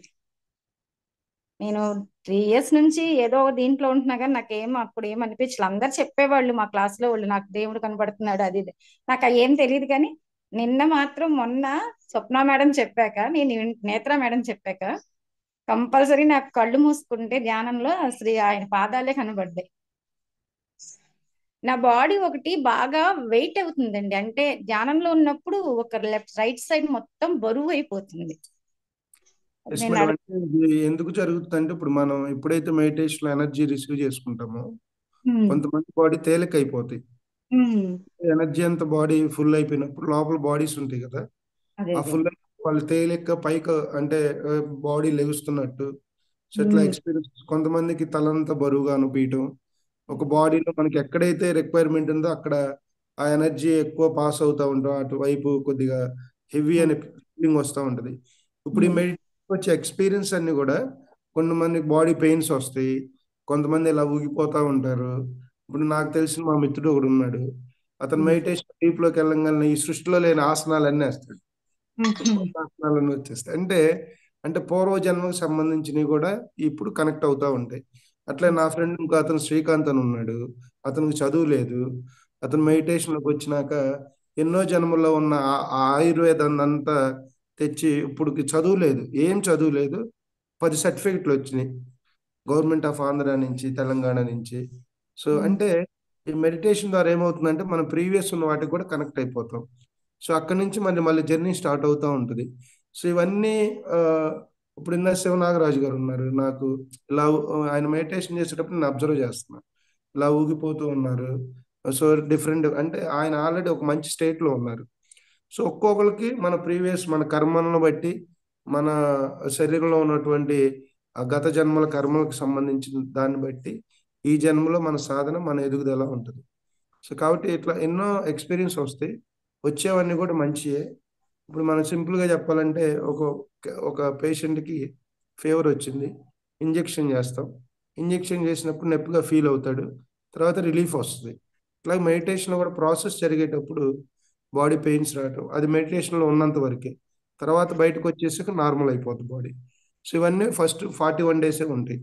నేను 3 years నుంచి ఏదో ఒక దీంట్లో ఉంటున్నా కానీ నాకేం అప్పుడు ఏం అనిపించలేదు. అందరు చెప్పేవాళ్ళు మా క్లాస్ లో వాళ్ళు నాకు దేవుడు కనబడుతున్నాడు అది ఇది. నాకు ఏం తెలియదు కానీ నిన్న మాత్రం మొన్న స్వప్న మేడం చెప్పాక, నేను నేత్ర మేడం చెప్పాక కంపల్సరీ నాకు కళ్ళు మూసుకుంటే ధ్యానంలో ఆయన పాదాలే కనబడ్డాయి. నా బాడీ ఒకటి బాగా వెయిట్ అవుతుందండి. అంటే ధ్యానంలో ఉన్నప్పుడు ఒక రైట్ సైడ్ మొత్తం బరువు అయిపోతుంది. ఎస్ నేను మేడం. అంటే ఇది ఎందుకు జరుగుతుంది అంటే ఇప్పుడు మనం ఎప్పుడైతే మెడిటేషన్ ఎనర్జీ రిసీవ్ చేసుకుంటామో కొంతమంది బాడీ తేలిక అయిపోతాయి. ఎనర్జీ అంతా బాడీ ఫుల్ అయిపోయినప్పుడు లోపల బాడీస్ ఉంటాయి కదా, అదే ఆ అదే ఫుల్ వాళ్ళు తేలిక పైకి అంటే బాడీ లెగుస్తున్నట్టు. సో ఇట్లా ఎక్స్పీరియన్స్ కొంతమందికి తలంతా బరువుగా అనిపించడం, ఒక బాడీలో మనకి ఎక్కడైతే రిక్వైర్మెంట్ ఉందో అక్కడ ఆ ఎనర్జీ ఎక్కువ పాస్ అవుతూ ఉంటాం, అటువైపు కొద్దిగా హెవీ అనే ఫీలింగ్ వస్తూ ఉంటుంది. ఇప్పుడు ఈ మెడిటేషన్ వచ్చే ఎక్స్పీరియన్స్ అన్ని కూడా కొంతమందికి బాడీ పెయిన్స్ వస్తాయి, కొంతమంది ఇలా ఊగిపోతూ ఉంటారు. ఇప్పుడు నాకు తెలిసిన మా మిత్రుడు ఒకడు ఉన్నాడు, అతను మెడిటేషన్ డీప్ లోకి వెళ్ళగానే ఈ సృష్టిలో లేని ఆసనాలన్నీ వేస్తాడు. ఆసనాలన్నీ వచ్చేస్తాయి. అంటే అంటే పూర్వజన్మకు సంబంధించినవి కూడా ఇప్పుడు కనెక్ట్ అవుతూ ఉంటాయి. అట్లే నా ఫ్రెండ్ ఇంకో అతను శ్రీకాంత్ అని ఉన్నాడు, అతనికి చదువు లేదు. అతను మెడిటేషన్లోకి వచ్చినాక ఎన్నో జన్మల్లో ఉన్న ఆ ఆయుర్వేదాన్ని అంతా తెచ్చి ఇప్పుడు చదువు లేదు, ఏం చదువు లేదు, 10 సర్టిఫికెట్లు వచ్చినాయి గవర్నమెంట్ ఆఫ్ ఆంధ్ర నుంచి, తెలంగాణ నుంచి. సో అంటే ఈ మెడిటేషన్ ద్వారా ఏమవుతుందంటే మనం ప్రీవియస్ ఉన్న వాటికి కూడా కనెక్ట్ అయిపోతాం. సో అక్కడి నుంచి మళ్ళీ జర్నీ స్టార్ట్ అవుతూ ఉంటుంది. సో ఇవన్నీ ఇప్పుడు ఇందా శివనాగరాజు గారు ఉన్నారు, నాకు ఇలా ఆయన మెడిటేషన్ చేసేటప్పుడు నేను అబ్జర్వ్ చేస్తున్నా, ఇలా ఊగిపోతూ ఉన్నారు. సో డిఫరెంట్ అంటే ఆయన ఆల్రెడీ ఒక మంచి స్టేట్లో ఉన్నారు. సో ఒక్కొక్కరికి మన ప్రీవియస్ మన కర్మలను బట్టి, మన శరీరంలో ఉన్నటువంటి ఆ గత జన్మల కర్మలకు సంబంధించిన దాన్ని బట్టి ఈ జన్మలో మన సాధన, మన ఎదుగుదల ఉంటుంది. సో కాబట్టి ఇట్లా ఎన్నో ఎక్స్పీరియన్స్ వస్తాయి, వచ్చేవన్నీ కూడా మంచియే. ఇప్పుడు మనం సింపుల్గా చెప్పాలంటే ఒక పేషెంట్కి ఫీవర్ వచ్చింది, ఇంజెక్షన్ చేస్తాం, ఇంజెక్షన్ చేసినప్పుడు నొప్పిగా ఫీల్ అవుతాడు, తర్వాత రిలీఫ్ వస్తుంది. ఇట్లా మెడిటేషన్లో కూడా ప్రాసెస్ జరిగేటప్పుడు బాడీ పెయిన్స్ రావటం అది మెడిటేషన్లో ఉన్నంత వరకే, తర్వాత బయటకు వచ్చేసాక నార్మల్ అయిపోద్ది బాడీ. సో ఇవన్నీ ఫస్ట్ 41 days ఉంటాయి,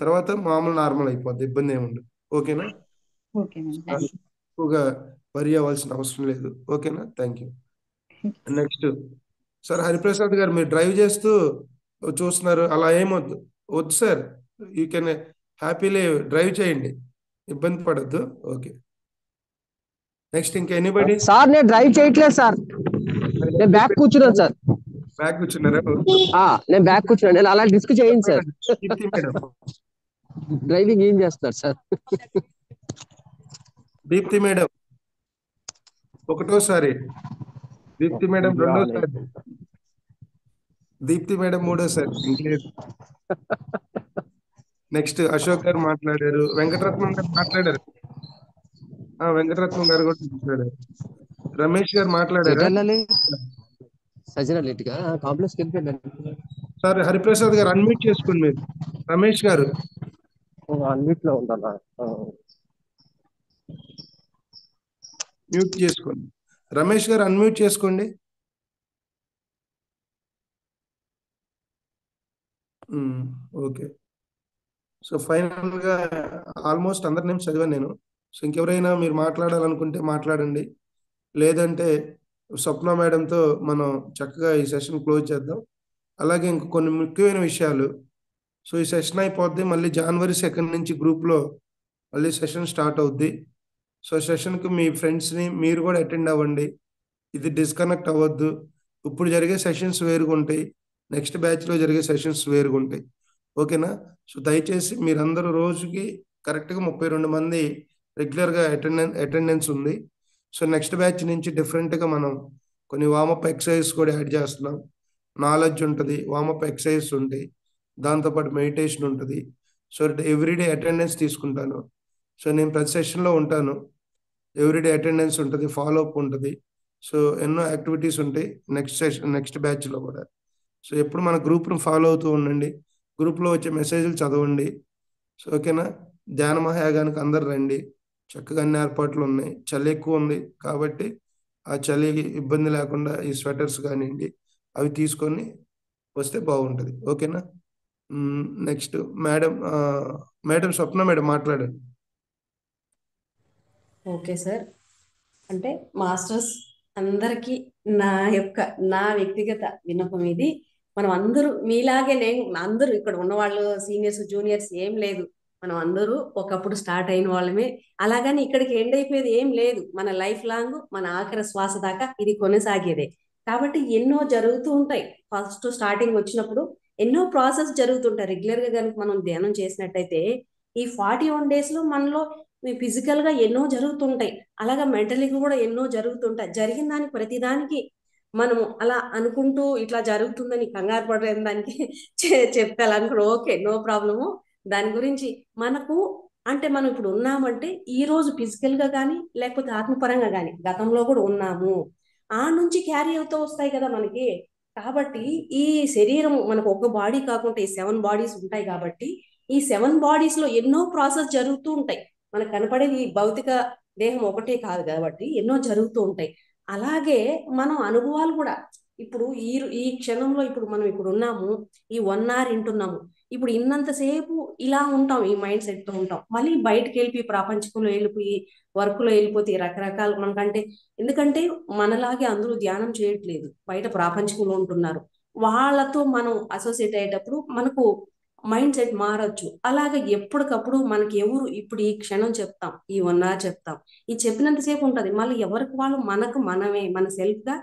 తర్వాత మామూలు నార్మల్ అయిపోద్ది, ఇబ్బంది ఏముండదు. ఓకేనా? ఎక్కువగా వరి అవ్వాల్సిన అవసరం లేదు. ఓకేనా? Thank you. Next sir Hariprasad గారు, మీరు డ్రైవ్ చేస్తూ చూస్తున్నారు, అలా ఏమొద్దు, వద్దు sir, you can happily drive చేయండి, ఇబ్బంది పడద్దు. ఓకే, నెక్స్ట్ ఇంకా ఎనీబడి? సార్ నేను డ్రైవ్ చేయట్లేదు సార్, నేను బ్యాక్ కూర్చున్నాను సార్. బ్యాక్ కూర్చున్నారా? నేను బ్యాక్ కూర్చున్నాను, నేను అలా డిస్క్ చేయండి సార్. డ్రైవింగ్ ఏం చేస్తారు సార్? దీప్తి మేడం ఒకటోసారి, దీప్తి మేడం రెండోసారి, దీప్తి మేడం మూడోసారి, ఇంకేది. నెక్స్ట్ అశోక్ గారు మాట్లాడారు, వెంకటరత్నం గారు మాట్లాడారు, వెంకటరత్నం గారు కూడా మాట్లాడారు, రమేష్ గారు మాట్లాడారా? సార్ హరిప్రసాద్ గారు అన్మ్యూట్ చేసుకోండి మీరు. రమేష్ గారు అన్మ్యూట్ లో ఉండాలా? మ్యూట్ చేసుకోండి. రమేష్ గారు అన్మ్యూట్ చేసుకోండి. ఓకే. సో ఫైనల్ గా ఆల్మోస్ట్ అందరి నేమ్స్ చదివాను నేను. సో ఇంకెవరైనా మీరు మాట్లాడాలనుకుంటే మాట్లాడండి, లేదంటే స్వప్న మేడంతో మనం చక్కగా ఈ సెషన్ క్లోజ్ చేద్దాం. అలాగే ఇంక కొన్ని ముఖ్యమైన విషయాలు. సో ఈ సెషన్ అయిపోద్ది, మళ్ళీ January 2 నుంచి గ్రూప్లో మళ్ళీ సెషన్ స్టార్ట్ అవుద్ది. సో సెషన్కి మీ ఫ్రెండ్స్ని మీరు కూడా అటెండ్ అవ్వండి, ఇది డిస్కనెక్ట్ అవ్వద్దు. ఇప్పుడు జరిగే సెషన్స్ వేరుగా ఉంటాయి, నెక్స్ట్ బ్యాచ్లో జరిగే సెషన్స్ వేరుగా ఉంటాయి. ఓకేనా? సో దయచేసి మీరందరూ రోజుకి కరెక్ట్గా 32 మంది రెగ్యులర్గా అటెండెన్స్ ఉంది. సో నెక్స్ట్ బ్యాచ్ నుంచి డిఫరెంట్గా మనం కొన్ని వామప్ ఎక్సర్సైజ్ కూడా యాడ్ చేస్తున్నాం. నాలెడ్జ్ ఉంటుంది, వామప్ ఎక్సర్సైజ్ ఉంటాయి, దాంతోపాటు మెడిటేషన్ ఉంటుంది. సో ఎవ్రీడే అటెండెన్స్ తీసుకుంటాను. సో నేను ప్రతి సెషన్లో ఉంటాను. ఎవ్రీడే అటెండెన్స్ ఉంటుంది, ఫాలో అప్ ఉంటుంది. సో ఎన్నో యాక్టివిటీస్ ఉంటాయి నెక్స్ట్ బ్యాచ్లో కూడా. సో ఎప్పుడు మన గ్రూప్ను ఫాలో అవుతూ ఉండండి, గ్రూప్లో వచ్చే మెసేజ్లు చదవండి. సో ఓకేనా? ధ్యాన మహాయాగానికి అందరు రండి, చక్కగా అన్ని ఏర్పాట్లు ఉన్నాయి. చలి ఎక్కువ ఉంది కాబట్టి ఆ చలికి ఇబ్బంది లేకుండా ఈ స్వెటర్స్ కానివ్వండి అవి తీసుకొని వస్తే బాగుంటుంది. ఓకేనా? నెక్స్ట్ మేడం స్వప్న మేడం మాట్లాడండి. Okay sir. అంటే మాస్టర్స్ అందరికీ నా వ్యక్తిగత విన్నపం ఇది. మనం అందరూ మీలాగే అందరూ ఇక్కడ ఉన్నవాళ్ళు సీనియర్స్ జూనియర్స్ ఏం లేదు, మనం అందరూ ఒకప్పుడు స్టార్ట్ అయిన వాళ్ళమే. అలాగని ఇక్కడికి ఎండ్ అయిపోయేది ఏం లేదు. మన లైఫ్ లాంగ్, మన ఆఖరి శ్వాస దాకా ఇది కొనసాగేదే. కాబట్టి ఎన్నో జరుగుతూ ఉంటాయి. ఫస్ట్ స్టార్టింగ్ వచ్చినప్పుడు ఎన్నో ప్రాసెస్ జరుగుతుంటాయి. రెగ్యులర్ గా కనుక మనం ధ్యానం చేసినట్టయితే ఈ 41 days లో మనలో ఫిజికల్ గా ఎన్నో జరుగుతుంటాయి, అలాగా మెంటలీ కూడా ఎన్నో జరుగుతుంటాయి. జరిగిన దానికి ప్రతిదానికి మనము అలా అనుకుంటూ ఇట్లా జరుగుతుందని కంగారు పడే దానికి చెప్తాను. Okay, no problem. దాని గురించి మనకు అంటే మనం ఇప్పుడు ఉన్నామంటే ఈ రోజు ఫిజికల్ గా కానీ లేకపోతే ఆత్మపరంగా కానీ గతంలో కూడా ఉన్నాము, ఆ నుంచి క్యారీ అవుతూ వస్తాయి కదా మనకి. కాబట్టి ఈ శరీరం మనకు ఒక బాడీ కాకుండా ఈ 7 bodies ఉంటాయి. కాబట్టి ఈ 7 bodies లో ఎన్నో ప్రాసెస్ జరుగుతూ ఉంటాయి. మనకు కనపడేది ఈ భౌతిక దేహం ఒకటే కాదు కాబట్టి ఎన్నో జరుగుతూ ఉంటాయి. అలాగే మనం అనుభవాలు కూడా ఇప్పుడు ఈ క్షణంలో ఇప్పుడు మనం ఇప్పుడు ఉన్నాము, ఈ 1 hour వింటున్నాము. ఇప్పుడు ఇన్నంతసేపు ఇలా ఉంటాం, ఈ మైండ్ సెట్ తో ఉంటాం. మళ్ళీ బయటకు వెళ్ళిపోయి ప్రపంచంలో వెళ్ళిపోయి వర్క్ లో వెళ్ళిపోతే రకరకాల మనకంటే, ఎందుకంటే మనలాగే అందరూ ధ్యానం చేయట్లేదు, బయట ప్రాపంచికంలో ఉంటున్నారు. వాళ్ళతో మనం అసోసియేట్ అయ్యేటప్పుడు మనకు మైండ్ సెట్ మారచ్చు. అలాగే ఎప్పటికప్పుడు మనకి ఎవరు ఇప్పుడు ఈ క్షణం చెప్తాం, ఈ 1 hour చెప్తాం, ఈ చెప్పినంతసేపు ఉంటది. మళ్ళీ ఎవరికి వాళ్ళు మనకు మనమే, మన సెల్ఫ్ గా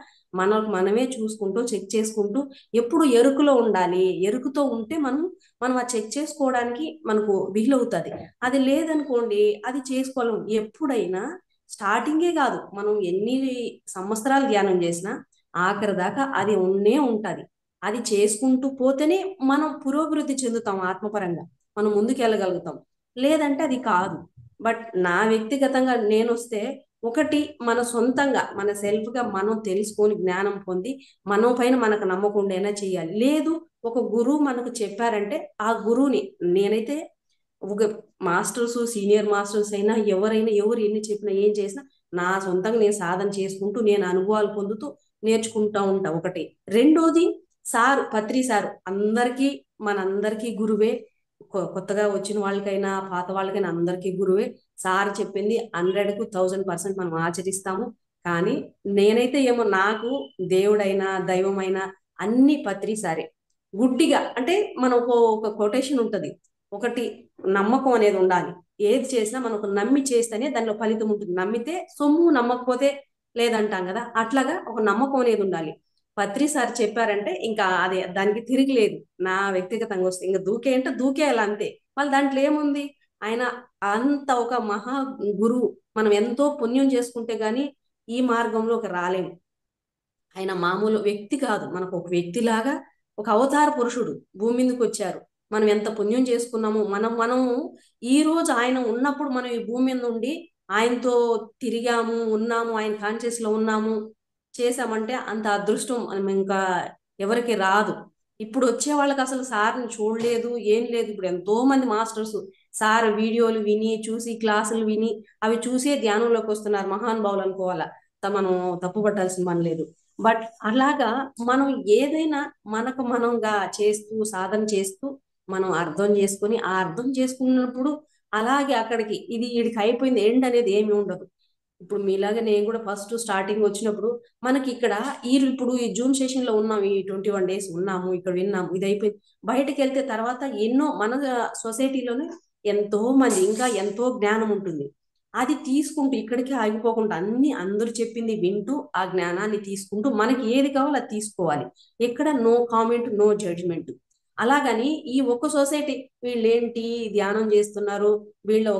మనమే చూసుకుంటూ చెక్ చేసుకుంటూ ఎప్పుడు ఎరుకులో ఉండాలి. ఎరుకుతో ఉంటే మనం ఆ చెక్ చేసుకోవడానికి మనకు వీలవుతుంది. అది లేదనుకోండి అది చేసుకోలేం. ఎప్పుడైనా స్టార్టింగే కాదు, మనం ఎన్ని సంవత్సరాలు ధ్యానం చేసినా ఆఖరి దాకా అది ఉంటది. అది చేసుకుంటూ పోతేనే మనం పురోభివృద్ధి చెందుతాం, ఆత్మపరంగా మనం ముందుకు వెళ్ళగలుగుతాం. లేదంటే అది కాదు. బట్ నా వ్యక్తిగతంగా నేను వస్తే ఒకటి మన సొంతంగా మన సెల్ఫ్ గా మనం తెలుసుకొని జ్ఞానం పొంది మన పైన మనకు నమ్మకుండానే చేయాలి. లేదు ఒక గురువు మనకు చెప్పారంటే ఆ గురువుని, నేనైతే ఒక మాస్టర్స్ సీనియర్ మాస్టర్స్ అయినా ఎవరైనా ఎవరు ఎన్ని చెప్పినా ఏం చేసినా నా సొంతంగా నేను సాధన చేసుకుంటూ నేను అనుభవాలు పొందుతూ నేర్చుకుంటా ఉంటా. ఒకటి. రెండోది సారు పత్రి సారు అందరికీ మనందరికీ గురువే. కొత్తగా వచ్చిన వాళ్ళకైనా పాత వాళ్ళకైనా అందరికీ గురువే. సార్ చెప్పింది 100కు 1000% మనం ఆచరిస్తాము. కానీ నేనైతే ఏమో నాకు దేవుడైనా దైవమైనా అన్ని పత్రి సారే. గుడ్డిగా అంటే మనం ఒక కొటేషన్ ఉంటది, ఒకటి నమ్మకం అనేది ఉండాలి. ఏది చేసినా మనకు నమ్మి చేస్తేనే దానిలో ఫలితం ఉంటుంది. నమ్మితే సొమ్ము, నమ్మకపోతే లేదంటాం కదా, అట్లాగా ఒక నమ్మకం అనేది ఉండాలి. పత్రి సార్ చెప్పారంటే ఇంకా అది దానికి తిరిగి లేదు. నా వ్యక్తిగతంగా వస్తే ఇంకా దూకే దూకేయాలి అంతే. వాళ్ళు దాంట్లో ఏముంది, ఆయన అంత ఒక మహా గురువు. మనం ఎంతో పుణ్యం చేసుకుంటే గాని ఈ మార్గంలోకి రాలేము. ఆయన మామూలు వ్యక్తి కాదు, మనకు ఒక వ్యక్తిలాగా ఒక అవతార పురుషుడు భూమి మీదకి వచ్చారు. మనం ఎంత పుణ్యం చేసుకున్నాము. మనము ఈ రోజు ఆయన ఉన్నప్పుడు మనం ఈ భూమి మీద ఉండి ఆయనతో తిరిగాము, ఉన్నాము, ఆయన కాన్షియస్ లో ఉన్నాము, చేసామంటే అంత అదృష్టం మనం ఇంకా ఎవరికి రాదు. ఇప్పుడు వచ్చే వాళ్ళకి అసలు సార్ని చూడలేదు, ఏం లేదు. ఇప్పుడు ఎంతో మంది మాస్టర్స్ సార్ వీడియోలు విని చూసి క్లాసులు విని అవి చూసే ధ్యానంలోకి వస్తున్నారు. మహానుభావులు అనుకోవాలా, మనం తప్పు పట్టాల్సిన పని లేదు. బట్ అలాగా మనం ఏదైనా మనకు మనంగా చేస్తూ సాధన చేస్తూ మనం అర్థం చేసుకుని ఆ అర్థం చేసుకున్నప్పుడు అలాగే అక్కడికి ఇది వీడికి అయిపోయింది, ఎండ్ అనేది ఏమి ఉండదు. ఇప్పుడు మీలాగా నేను కూడా ఫస్ట్ స్టార్టింగ్ వచ్చినప్పుడు మనకి ఇక్కడ ఇప్పుడు ఈ జూన్ సెషన్ లో ఉన్నాం, ఈ 21 days ఉన్నాము, ఇక్కడ విన్నాము, ఇది అయిపోయింది. బయటకు వెళ్తే తర్వాత ఎన్నో మన సొసైటీలోనే ఎంతో మంది ఇంకా ఎంతో జ్ఞానం ఉంటుంది. అది తీసుకుంటూ ఇక్కడికి ఆగిపోకుండా అందరూ చెప్పింది వింటూ ఆ జ్ఞానాన్ని తీసుకుంటూ మనకి ఏది కావాలో అది తీసుకోవాలి. ఎక్కడ నో కామెంట్, నో జడ్జ్మెంట్. అలాగని ఈ ఒక్క సొసైటీ వీళ్ళేంటి ధ్యానం చేస్తున్నారు, వీళ్ళు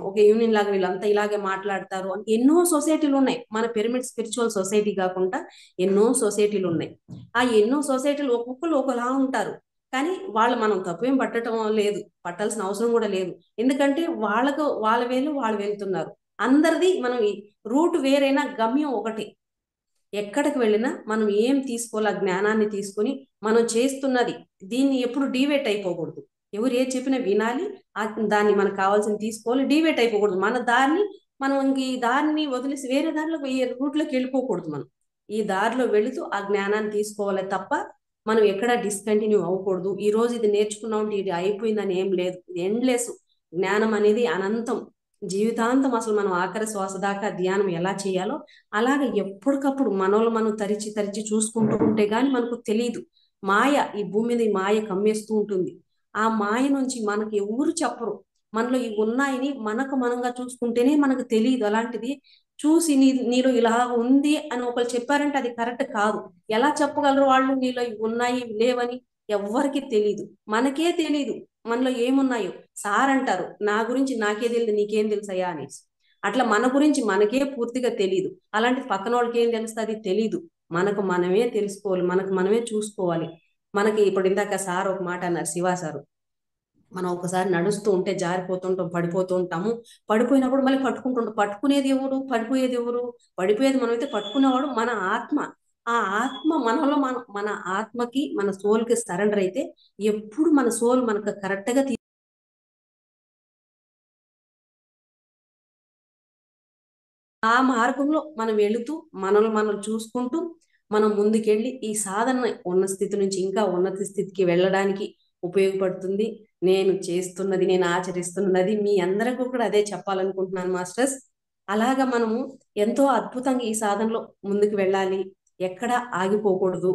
ఒక యూనియన్ లాగా వీళ్ళంతా ఇలాగే మాట్లాడతారు అని ఎన్నో సొసైటీలు ఉన్నాయి. మన పిరమిడ్ స్పిరిచువల్ సొసైటీ కాకుండా ఎన్నో సొసైటీలు ఉన్నాయి. ఆ ఎన్నో సొసైటీలు ఒక్కొక్కరు ఒకలా ఉంటారు. కానీ వాళ్ళు మనం తప్పేం పట్టడం లేదు, పట్టాల్సిన అవసరం కూడా లేదు. ఎందుకంటే వాళ్ళ వేలు వాళ్ళు వెళ్తున్నారు. అందరిది మనం రూట్ వేరైనా గమ్యం ఒకటి. ఎక్కడికి వెళ్ళినా మనం ఏం తీసుకోవాలి, ఆ జ్ఞానాన్ని తీసుకొని మనం చేస్తున్నది దీన్ని ఎప్పుడు డీవేట్ అయిపోకూడదు. ఎవరు ఏది చెప్పినా వినాలి, దాన్ని మనకు కావాల్సింది తీసుకోవాలి, డీవేట్ అయిపోకూడదు. మన దారిని మనం ఈ దారిని వదిలేసి వేరే దారిలో రూట్లోకి వెళ్ళిపోకూడదు. మనం ఈ దారిలో వెళుతూ ఆ జ్ఞానాన్ని తీసుకోవాలి తప్ప మనం ఎక్కడ డిస్కంటిన్యూ అవ్వకూడదు. ఈ రోజు ఇది నేర్చుకున్నాం అంటే ఇది అయిపోయిందని ఏం లేదు. ఇది ఎండ్లెస్. జ్ఞానం అనేది అనంతం, జీవితాంతం. అసలు మనం ఆఖరి శ్వాస దాకా ధ్యానం ఎలా చేయాలో అలాగే ఎప్పటికప్పుడు మనలో మనం తరిచి తరిచి చూసుకుంటూ ఉంటే గాని మనకు తెలియదు. మాయ ఈ భూమి మీద మాయ కమ్మేస్తూ ఉంటుంది. ఆ మాయ నుంచి మనకి ఎవరు చెప్పరు. మనలో ఇవి ఉన్నాయని మనంగా చూసుకుంటేనే మనకు తెలియదు. అలాంటిది చూసి నీలో ఇలా ఉంది అని ఒకరు చెప్పారంటే అది కరెక్ట్ కాదు. ఎలా చెప్పగలరు వాళ్ళు నీలో ఇవి ఉన్నాయి లేవని? ఎవ్వరికి తెలియదు, మనకే తెలియదు మనలో ఏమున్నాయో. సార్ అంటారు, నా గురించి నాకే తెలియదు, నీకేం తెలుసయ్యా అనేసి. అట్లా మన గురించి మనకే పూర్తిగా తెలియదు. అలాంటి పక్కన వాళ్ళకి ఏం తెలుస్తుంది? తెలీదు. మనకు మనమే తెలుసుకోవాలి, మనకు మనమే చూసుకోవాలి. మనకి ఇప్పుడు ఇందాక సార్ ఒక మాట అన్నారు, శివ సారు, మనం ఒకసారి నడుస్తూ ఉంటే జారిపోతుంటాం, పడిపోతూ ఉంటాము. పడిపోయినప్పుడు మళ్ళీ పట్టుకుంటుంటాం. పట్టుకునేది ఎవరు, పడిపోయేది ఎవరు? పడిపోయేది మనమైతే, పట్టుకునేవాడు మన ఆత్మ. ఆ ఆత్మ మనలో మన ఆత్మకి, మన సోల్కి సరెండర్ అయితే ఎప్పుడు మన సోల్ మనకు కరెక్ట్ గా ఆ మార్గంలో మనం వెళుతూ మనం చూసుకుంటూ మనం ముందుకెళ్ళి ఈ సాధన ఉన్న స్థితి నుంచి ఇంకా ఉన్నత స్థితికి వెళ్ళడానికి ఉపయోగపడుతుంది. నేను చేస్తున్నది, నేను ఆచరిస్తున్నది మీ అందరికీ కూడా అదే చెప్పాలనుకుంటున్నాను మాస్టర్స్. అలాగా మనము ఎంతో అద్భుతంగా ఈ సాధనలో ముందుకు వెళ్ళాలి, ఎక్కడ ఆగిపోకూడదు.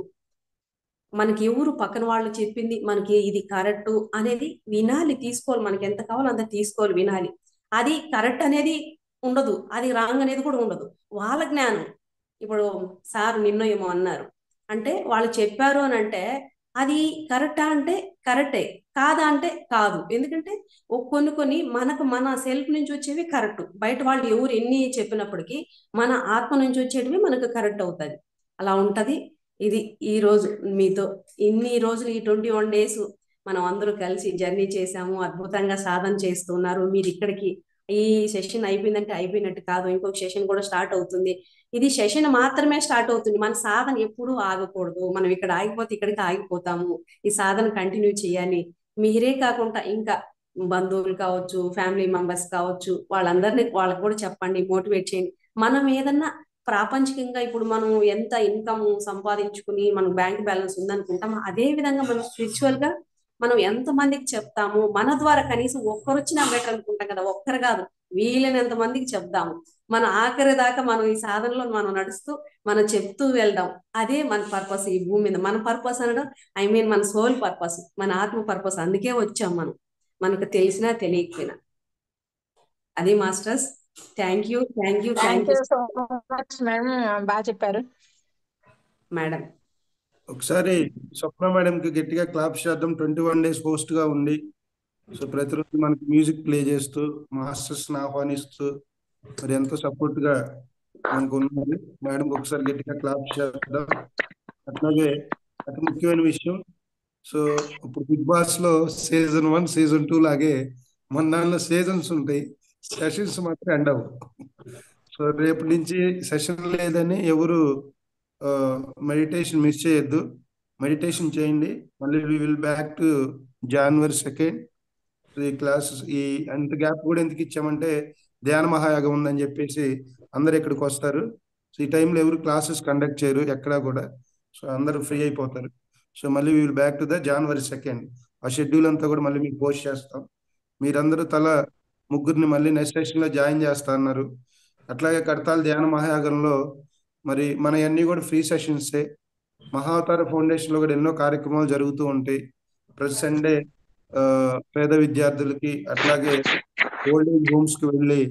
మనకి ఎవరు పక్కన వాళ్ళు చెప్పింది మనకి ఇది కరెక్ట్ అనేది వినాలి, తీసుకోవాలి. మనకి ఎంత కావాలో అంత తీసుకోవాలి, వినాలి. అది కరెక్ట్ అనేది ఉండదు, అది రాంగ్ అనేది కూడా ఉండదు. వాళ్ళ జ్ఞానం. ఇప్పుడు సార్ నిన్న ఏమో అన్నారు అంటే వాళ్ళు చెప్పారు అని అంటే అది కరెక్టా అంటే కరెక్టే, కాదా అంటే కాదు. ఎందుకంటే కొన్ని మన సెల్ఫ్ నుంచి వచ్చేవి కరెక్ట్. బయట వాళ్ళు ఎవరు ఎన్ని చెప్పినప్పటికీ మన ఆత్మ నుంచి వచ్చేటివి మనకు కరెక్ట్ అవుతుంది. అలా ఉంటది. ఇది ఈ రోజు మీతో ఇన్ని రోజులు ఈ 21 days మనం అందరూ కలిసి జర్నీ చేసాము, అద్భుతంగా సాధన చేస్తున్నారు. మీరు ఇక్కడికి ఈ సెషన్ అయిపోయిందంటే అయిపోయినట్టు కాదు, ఇంకొక సెషన్ కూడా స్టార్ట్ అవుతుంది. ఇది సెషన్ మాత్రమే స్టార్ట్ అవుతుంది, మన సాధన ఎప్పుడూ ఆగకూడదు. మనం ఇక్కడ ఆగిపోతే ఇక్కడికి ఆగిపోతాము. ఈ సాధన కంటిన్యూ చేయాలి. మీరే కాకుండా ఇంకా బంధువులు కావచ్చు, ఫ్యామిలీ మెంబర్స్ కావచ్చు, వాళ్ళకు కూడా చెప్పండి, మోటివేట్ చేయండి. మనం ఏదన్నా ప్రాపంచికంగా ఇప్పుడు మనం ఎంత ఇన్కమ్ సంపాదించుకుని మనకు బ్యాంక్ బ్యాలెన్స్ ఉందనుకుంటాం, అదే విధంగా మనం స్పిరిచువల్ గా మనం ఎంత మందికి చెప్తాము. మన ద్వారా కనీసం ఒక్కరు వచ్చినా బెటర్ అనుకుంటాం కదా, ఒక్కరు కాదు వీలైనంత మందికి చెప్దాము. మన ఆఖరి దాకా మనం ఈ సాధనలో మనం నడుస్తూ మనం చెప్తూ వెళ్దాం. అదే మన పర్పస్ ఈ భూమి మీద. మన పర్పస్ అనడం మన సోల్ పర్పస్, మన ఆత్మ పర్పస్. అందుకే వచ్చాం మనం, మనకు తెలిసినా తెలియకపోయినా. అది masters. Thank you so much madam, బాగా చెప్పారు మేడం. ఒకసారి స్వప్న మేడం కి గట్టిగా క్లాప్ చేద్దాం. 21 days హోస్ట్ గా ఉండి సో ప్రతిరోజు మనకి మ్యూజిక్ ప్లే చేస్తూ మాస్టర్స్ ఆహ్వానిస్తూ మరి ఎంతో సపోర్ట్ గా మనకు ఉన్నది. మేడం ఒకసారి గట్టిగా క్లాప్ చేద్దాం. అట్లాగే అతి ముఖ్యమైన విషయం, సో ఇప్పుడు బిగ్ బాస్ లో season 1 season 2 లాగే మన దానిలో సీజన్స్ ఉంటాయి, సెషన్స్ మాత్రం ఎండ్ అవ్వవు. సో రేపు నుంచి సెషన్ లేదని ఎవరు మెడిటేషన్ మిస్ చేయొద్దు, మెడిటేషన్ చేయండి. మళ్ళీ we will back to January 2nd. ఈ క్లాసెస్ ఈ అంత గ్యాప్ కూడా ఎందుకు ఇచ్చామంటే ధ్యాన మహాయాగం ఉందని చెప్పేసి అందరు ఇక్కడికి వస్తారు. సో ఈ టైంలో ఎవరు క్లాసెస్ కండక్ట్ చేయరు ఎక్కడా కూడా. సో అందరూ ఫ్రీ అయిపోతారు. సో మళ్ళీ we will back to January 2nd. ఆ షెడ్యూల్ అంతా కూడా మళ్ళీ మీకు పోస్ట్ చేస్తాం. మీరందరూ తల ముగ్గురిని మళ్ళీ నెక్స్ట్ సెషన్ లో జాయిన్ చేస్తా అన్నారు. అట్లాగే కడతాల ధ్యాన మహాయాగంలో మరి మన అన్ని కూడా ఫ్రీ సెషన్సే. మహావతార ఫౌండేషన్ లో కూడా ఎన్నో కార్యక్రమాలు జరుగుతూ ఉంటాయి. ప్రతి సండే పేద విద్యార్థులకి అట్లాగే ఓల్డ్ ఏజ్ హోమ్స్ కి వెళ్ళి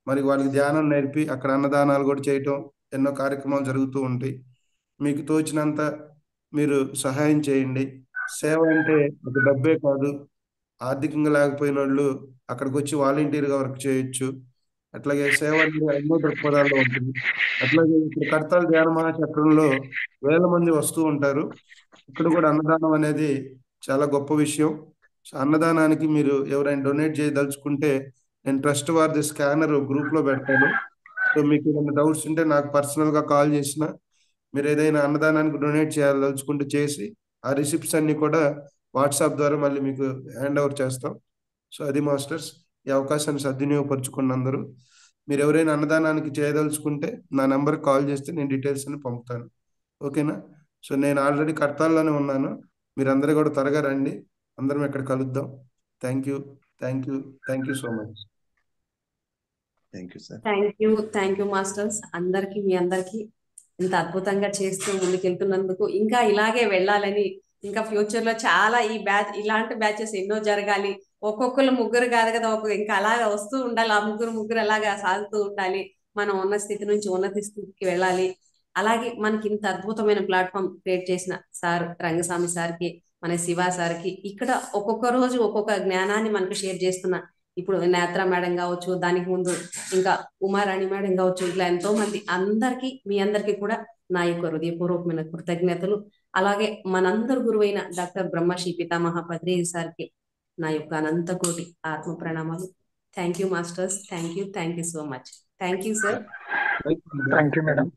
మరి వాళ్ళకి ధ్యానం నేర్పి అక్కడ అన్నదానాలు కూడా చేయటం, ఎన్నో కార్యక్రమాలు జరుగుతూ ఉంటాయి. మీకు తోచినంత మీరు సహాయం చేయండి. సేవ అంటే ఒక డబ్బే కాదు, ఆర్థికంగా లేకపోయిన వాళ్ళు అక్కడికి వచ్చి వాలంటీర్గా వర్క్ చేయొచ్చు. అట్లాగే సేవ అనేది ఎన్నో దృక్పథాల్లో ఉంటుంది. అట్లాగే ఇప్పుడు కడతాల ధ్యాన మహాచక్రంలో వేల మంది వస్తూ ఉంటారు. ఇక్కడ కూడా అన్నదానం అనేది చాలా గొప్ప విషయం. సో అన్నదానానికి మీరు ఎవరైనా డొనేట్ చేయదలుచుకుంటే నేను ట్రస్ట్ వారిది స్కానర్ గ్రూప్లో పెడతాను. సో మీకు ఏమైనా డౌట్స్ ఉంటే నాకు పర్సనల్గా కాల్ చేసిన, మీరు ఏదైనా అన్నదానానికి డొనేట్ చేయాలదలుచుకుంటే చేసి ఆ రిసిప్ట్స్ అన్ని కూడా వాట్సాప్ ద్వారా మళ్ళీ మీకు హ్యాండ్ ఓవర్ చేస్తాం. సో అది మాస్టర్స్, ఈ అవకాశాన్ని సద్వినియోగపరచుకున్న అందరూ. మీరు ఎవరైనా అన్నదానానికి చేయదలుచుకుంటే నా నెంబర్కి కాల్ చేస్తే నేను డీటెయిల్స్ అన్ని పంపుతాను. ఓకేనా? సో నేను ఆల్రెడీ కడతాల్లోనే ఉన్నాను, మీరందరూ కూడా త్వరగా రండి, అందరం ఇక్కడ కలుద్దాం. Thank you, thank you, thank you so much. Thank you sir. Thank you masters. అందరికి మీ అందరికి ఇంత అద్భుతంగా చేస్తూ ముందుకెళ్తున్నందుకు ఇంకా ఇలాగే వెళ్ళాలని, ఇంకా ఫ్యూచర్ లో చాలా ఈ బ్యాచ్ ఇలాంటి బ్యాచెస్ ఎన్నో జరగాలి. ఒక్కొక్కరు ముగ్గురు కాదు కదా, ఇంకా అలాగా వస్తూ ఉండాలి. ఆ ముగ్గురు అలాగా సాగుతూ ఉండాలి. మనం ఉన్న స్థితి నుంచి ఉన్నత స్థితికి వెళ్ళాలి. అలాగే మనకి ఇంత అద్భుతమైన ప్లాట్ఫామ్ క్రియేట్ చేసిన సార్ రంగస్వామి సార్కి, మన శివ సార్కి, ఇక్కడ ఒక్కొక్క రోజు ఒక్కొక్క జ్ఞానాన్ని మనకు షేర్ చేస్తున్న ఇప్పుడు నేత్ర మేడం కావచ్చు, దానికి ముందు ఇంకా ఉమారాణి మేడం కావచ్చు, ఇట్లా ఎంతో మంది అందరికి, మీ అందరికి కూడా నా యొక్క హృదయపూర్వకమైన కృతజ్ఞతలు. అలాగే మనందరు గురువైన డాక్టర్ బ్రహ్మశ్రీ పితామహ పత్రిజీ సార్కి నా యొక్క అనంత కోటి ఆత్మ ప్రణామాలు. Thank you masters. Thank you so much. Thank you sir. Thank you madam.